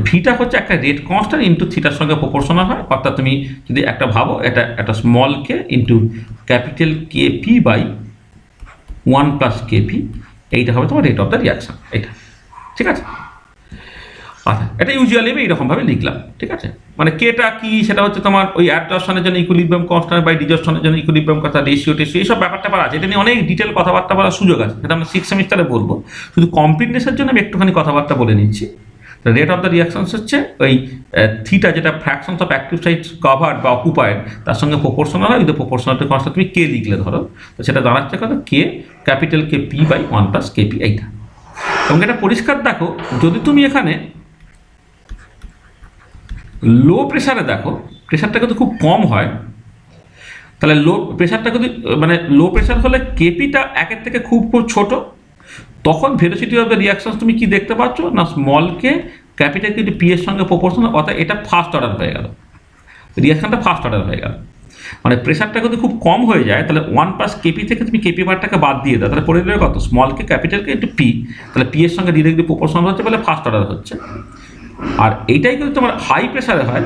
ভিটা হচ্ছে একটা রেট কনস্ট্যান্ট ইন্টু থিটার সঙ্গে প্রপোর্শনাল হয়। অর্থাৎ তুমি যদি একটা ভাবো, এটা একটা small K into capital KP by 1 + KP, এইটা হবে তোমার রেট অফ দ্য রিয়াকশন। এটা ঠিক আছে। আচ্ছা, এটা ইউজুয়ালি আমি এইরকমভাবে লিখলাম, ঠিক আছে। মানে কেটা কি, সেটা হচ্ছে তোমার ওই অ্যাডজর্পশনের জন্য ইকুইলিব্রিয়াম কনস্ট্যান্ট বাই ডিজর্পশনের জন্য ইকুইলিব্রিয়াম কথা, রেশিও এইসব ব্যাপারটা আছে। এটা নিয়ে অনেক ডিটেল কথাবার্তা বলার সুযোগ আছে, সেটা আমরা 6 সেমিস্টারে বলবো। শুধু কমপ্লিটনেসের জন্য আমি একটুখানি কথাবার্তা বলে নিচ্ছি। রেট অফ দ্য রিয়াকশনস হচ্ছে ওই থিটা, যেটা fractions of active sites covered বা অকুপায়েড, তার সঙ্গে প্রপোর্শনাল হয়। কিন্তু প্রপোর্শনাল টু কনস্ট্যান্ট তুমি কে লিখলে ধরো, তো সেটা দাঁড়াচ্ছে কত, K capital K P by 1 + KP, এইটা। এবং এটা পরিষ্কার দেখো, যদি তুমি এখানে লো প্রেশারে দেখো, প্রেশারটা কিন্তু খুব কম হয়, তাহলে লো প্রেশারটা যদি মানে লো প্রেশার হলে কেপিটা 1-এর থেকে খুব ছোট, তখন ভেলোসিটি অফ দ্য রিয়াকশনস তুমি কি দেখতে পাচ্ছ না, স্মল কে ক্যাপিটাল কিন্তু পি এর সঙ্গে প্রপোর্শনাল, অর্থাৎ এটা ফার্স্ট অর্ডার হয়ে গেল, রিয়াকশনটা ফার্স্ট অর্ডার হয়ে গেল। মানে প্রেশারটা যদি খুব কম হয়ে যায়, তাহলে 1 + কেপি থেকে তুমি কেপি বারটাকে বাদ দিয়ে দাও, তাহলে পড়ে যাবে কত, স্মল কে ক্যাপিটাল কে ইন্টু পি, তাহলে পি এর সঙ্গে ডিরেক্টলি প্রপোর্শনাল হচ্ছে বলে ফার্স্ট অর্ডার হচ্ছে। আর এইটাই কিন্তু তোমার হাই প্রেশারে হয়।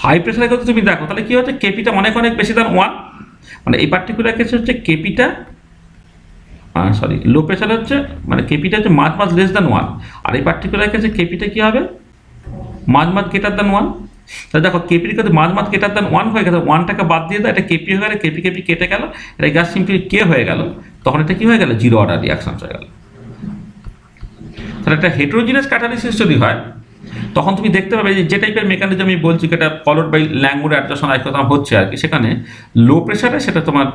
হাই প্রেশারে কিন্তু তুমি দেখো, তাহলে কি হচ্ছে, কেপিটা অনেক বেশি দেন 1, মানে এই পার্টিকুলার কেসে হচ্ছে কেপিটা লো প্রেশার হচ্ছে মানে কেপিটা হচ্ছে মাঝ লেস দেন 1, আর এই পার্টিকুলার কেসে কেপিটা কি হবে, মাঝ গ্রেটার দেন 1। তাহলে দেখো কেপির কিন্তু মাঝ কেটার দেন 1 হয়ে গেল, 1টাকে বাদ দিয়ে দাও, এটা কেপি হয়ে গেল, কেপি কেটে গেল, এটা গ্যাস সিম্পলি কে হয়ে গেল, তখন এটা কি হয়ে গেল, জিরো অর্ডার রিয়াকশন হয়ে গেল। তাহলে একটা হেটেরোজিনাস ক্যাটালিসিস যদি হয় তখন তুমি দেখতে পাবে যে টাইপের মেকানিজম আমি বলছি এটা ফলোড বাই ল্যাঙ্গুর অ্যাডজাকশন আইসোটোপ হচ্ছে আর কি, সেখানে লো প্রেশারে সেটা তোমার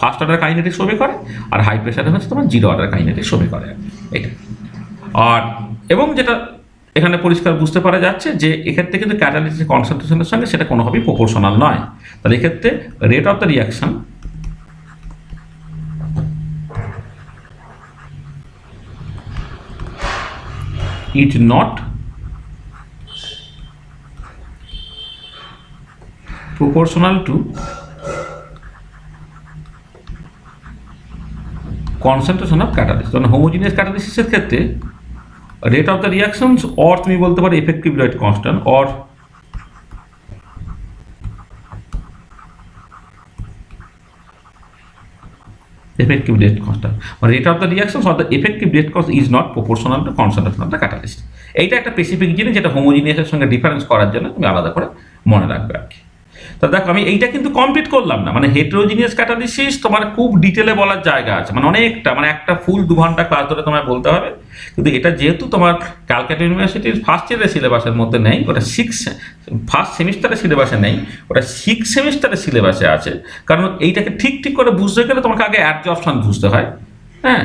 ফার্স্ট অর্ডার কাইনেটিক্স ওবে করে, আর হাই প্রেশারে হচ্ছে তোমার জিরো অর্ডার কাইনেটিক্স ওবে করে এটা। আর এবং যেটা এখানে পরিষ্কার বুঝতে পারা যাচ্ছে যে এক্ষেত্রে কিন্তু ক্যাটালিসিস কনসেন্ট্রেশনের সঙ্গে সেটা কোনোভাবেই প্রপোর্শনাল নয়। তাহলে এক্ষেত্রে rate of the reaction is not proportional to concentration of catalyst। কারণ হোমোজিনিয়াস ক্যাটালিসিসের ক্ষেত্রে rate of the reactions or তুমি বলতে পারো effective rate constant or effective rate constant or rate of the reactions or the effective rate constant is not proportional to concentration of the catalyst। এইটা একটা specific জিনিস যেটা হোমোজিনিয়াসের সঙ্গে difference করার জন্য তুমি আলাদা করে মনে রাখবে আর কি। তো দেখো আমি এইটা কিন্তু কমপ্লিট করলাম না, মানে হেটেরোজিনিয়াস ক্যাটালিসিস তোমার খুব ডিটেলে বলার জায়গা আছে, মানে অনেকটা, মানে একটা ফুল 2 ঘন্টা ক্লাস ধরে তোমায় বলতে হবে। কিন্তু এটা যেহেতু তোমার ক্যালকাটা ইউনিভার্সিটির ফার্স্ট ইয়ারের সিলেবাসের মধ্যে নেই, ওটা ফার্স্ট সেমিস্টারের সিলেবাসে নেই, ওটা 6 সেমিস্টারের সিলেবাসে আছে। কারণ এইটাকে ঠিক করে বুঝতে গেলে তোমাকে আগে অ্যাডজর্পশন বুঝতে হয়। হ্যাঁ,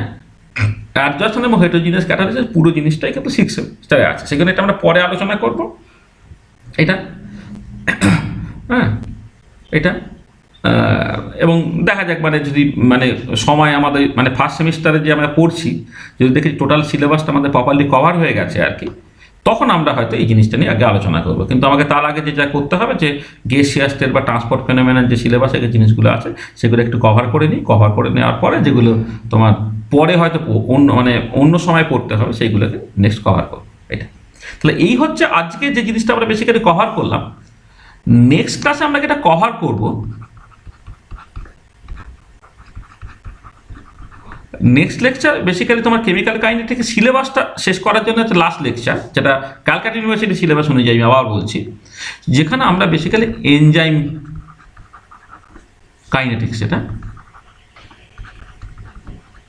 অ্যাডজর্পশন এবং হেটেরোজিনিয়াস ক্যাটালিসিস পুরো জিনিসটাই কিন্তু 6 সেমিস্টারে আছে, সেখানে এটা আমরা পরে আলোচনা করব এটা। হ্যাঁ, এটা এবং দেখা যাক মানে যদি মানে সময় আমাদের মানে ফার্স্ট সেমিস্টারে যে আমরা পড়ছি যদি দেখি টোটাল সিলেবাসটা আমাদের প্রপারলি কভার হয়ে গেছে আর কি, তখন আমরা হয়তো এই জিনিসটা নিয়ে আগে আলোচনা করবো। কিন্তু আমাকে তার আগে যেটা করতে হবে যে গ্যাস শিয়ার স্টেট বা ট্রান্সপোর্ট ফেনোমেনন যে সিলেবাসের যে জিনিসগুলো আছে সেগুলো একটু কভার করে নিই। কভার করে নেওয়ার পরে যেগুলো তোমার পরে হয়তো অন্য সময় পড়তে হবে সেইগুলোকে নেক্সট কভার করবো এটা। তাহলে এই হচ্ছে আজকে যে জিনিসটা আমরা বেসিক্যালি কভার করলাম। নেক্সট ক্লাসে আমরা এটা কভার করব নেক্সট লেকচার বেসিক্যালি তোমার কেমিক্যাল কাইনেটিক্স সিলেবাসটা শেষ করার জন্য একটা লাস্ট লেকচার, যেটা ক্যালকাটা ইউনিভার্সিটি সিলেবাস অনুযায়ী আমি আবার বলছি, যেখানে আমরা বেসিক্যালি এনজাইম কাইনেটিক্স, এটা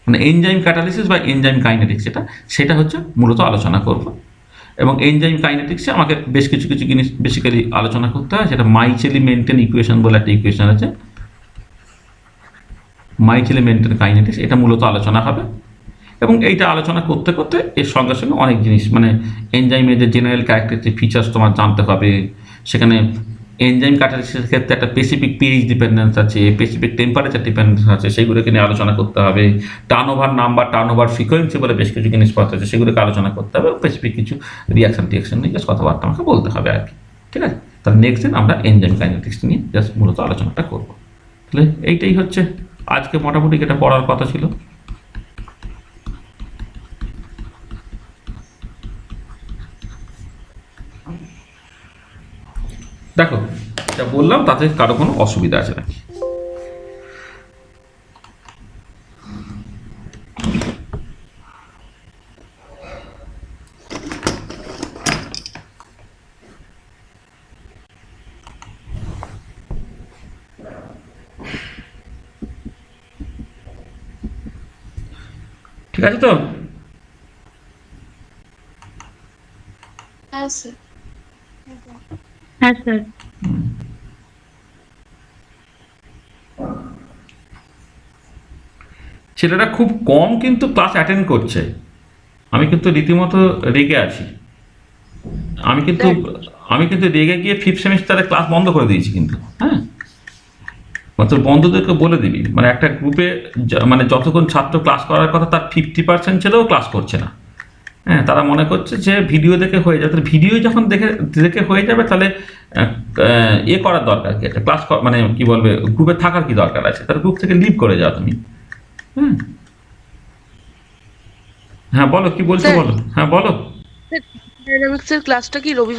মানে এনজাইম ক্যাটালিসিস বা এনজাইম কাইনেটিক্স সেটা হচ্ছে মূলত আলোচনা করব। এবং এনজাইম কাইনেটিক্সে আমাকে বেশ কিছু জিনিস বেসিক্যালি আলোচনা করতে হয়, সেটা মাইচেলি মেন্টেন ইকুয়েশন বলে একটা ইকুয়েশন আছে, মাইচেলি মেন্টেন কাইনেটিক্স, এটা মূলত আলোচনা হবে। এবং এইটা আলোচনা করতে করতে এর সঙ্গে সঙ্গে অনেক জিনিস মানে এনজাইমের যে জেনারেল ক্যারেক্টারিস্টিক ফিচার্স তোমার জানতে হবে। সেখানে এনজাইম ক্যাটালিসিসের ক্ষেত্রে একটা স্পেসিফিক পিএইচ ডিপেন্ডেন্স আছে, স্পেসিফিক টেম্পারেচার ডিপেন্ডেন্স আছে, সেইগুলোকে নিয়ে আলোচনা করতে হবে। টার্নওভার নাম্বার, টার্নওভার ফ্রিকোয়েন্সি বলে বেশ কিছু জিনিসপত্র আছে, সেগুলোকে আলোচনা করতে হবে। স্পেসিফিক কিছু রিয়াকশন নিয়ে জাস্ট কথাবার্তা আমাকে বলতে হবে আর কি, ঠিক আছে? তাহলে নেক্সট দিন আমরা এনজাইম কাইনেটিক্স নিয়ে জাস্ট মূলত আলোচনাটা করবো। তাহলে এইটাই হচ্ছে আজকে মোটামুটি এটা পড়ার কথা ছিল। দেখো যা বললাম তাতে কারো কোনো অসুবিধা আছে নাকি? ঠিক আছে তো? হ্যাঁ স্যার। হ্যাঁ স্যার। ছেলেরা খুব কম কিন্তু ক্লাস অ্যাটেন্ড করছে, আমি কিন্তু রীতিমতো রেগে আছি। আমি কিন্তু রেগে গিয়ে 5th সেমিস্টারে ক্লাস বন্ধ করে দিয়েছি কিন্তু। হ্যাঁ, তোর বন্ধুদেরকে বলে দিবি, মানে একটা গ্রুপে মানে যতক্ষণ ছাত্র ক্লাস করার কথা তার 50% ছেলেও ক্লাস করছে না। হ্যাঁ, তারা মনে করছে যে ভিডিও দেখে হয়ে যাবে। ভিডিও যখন দেখে হয়ে যাবে তাহলে করার দরকার কি, একটা ক্লাস মানে কি বলবে গ্রুপে থাকার কি দরকার আছে? তার গ্রুপ থেকে লিভ করে যাও তুমি। হ্যাঁ বলো, কি বলছো বলো। হ্যাঁ বলো। ডায়নামিক্সের ক্লাসটা কি রবিবার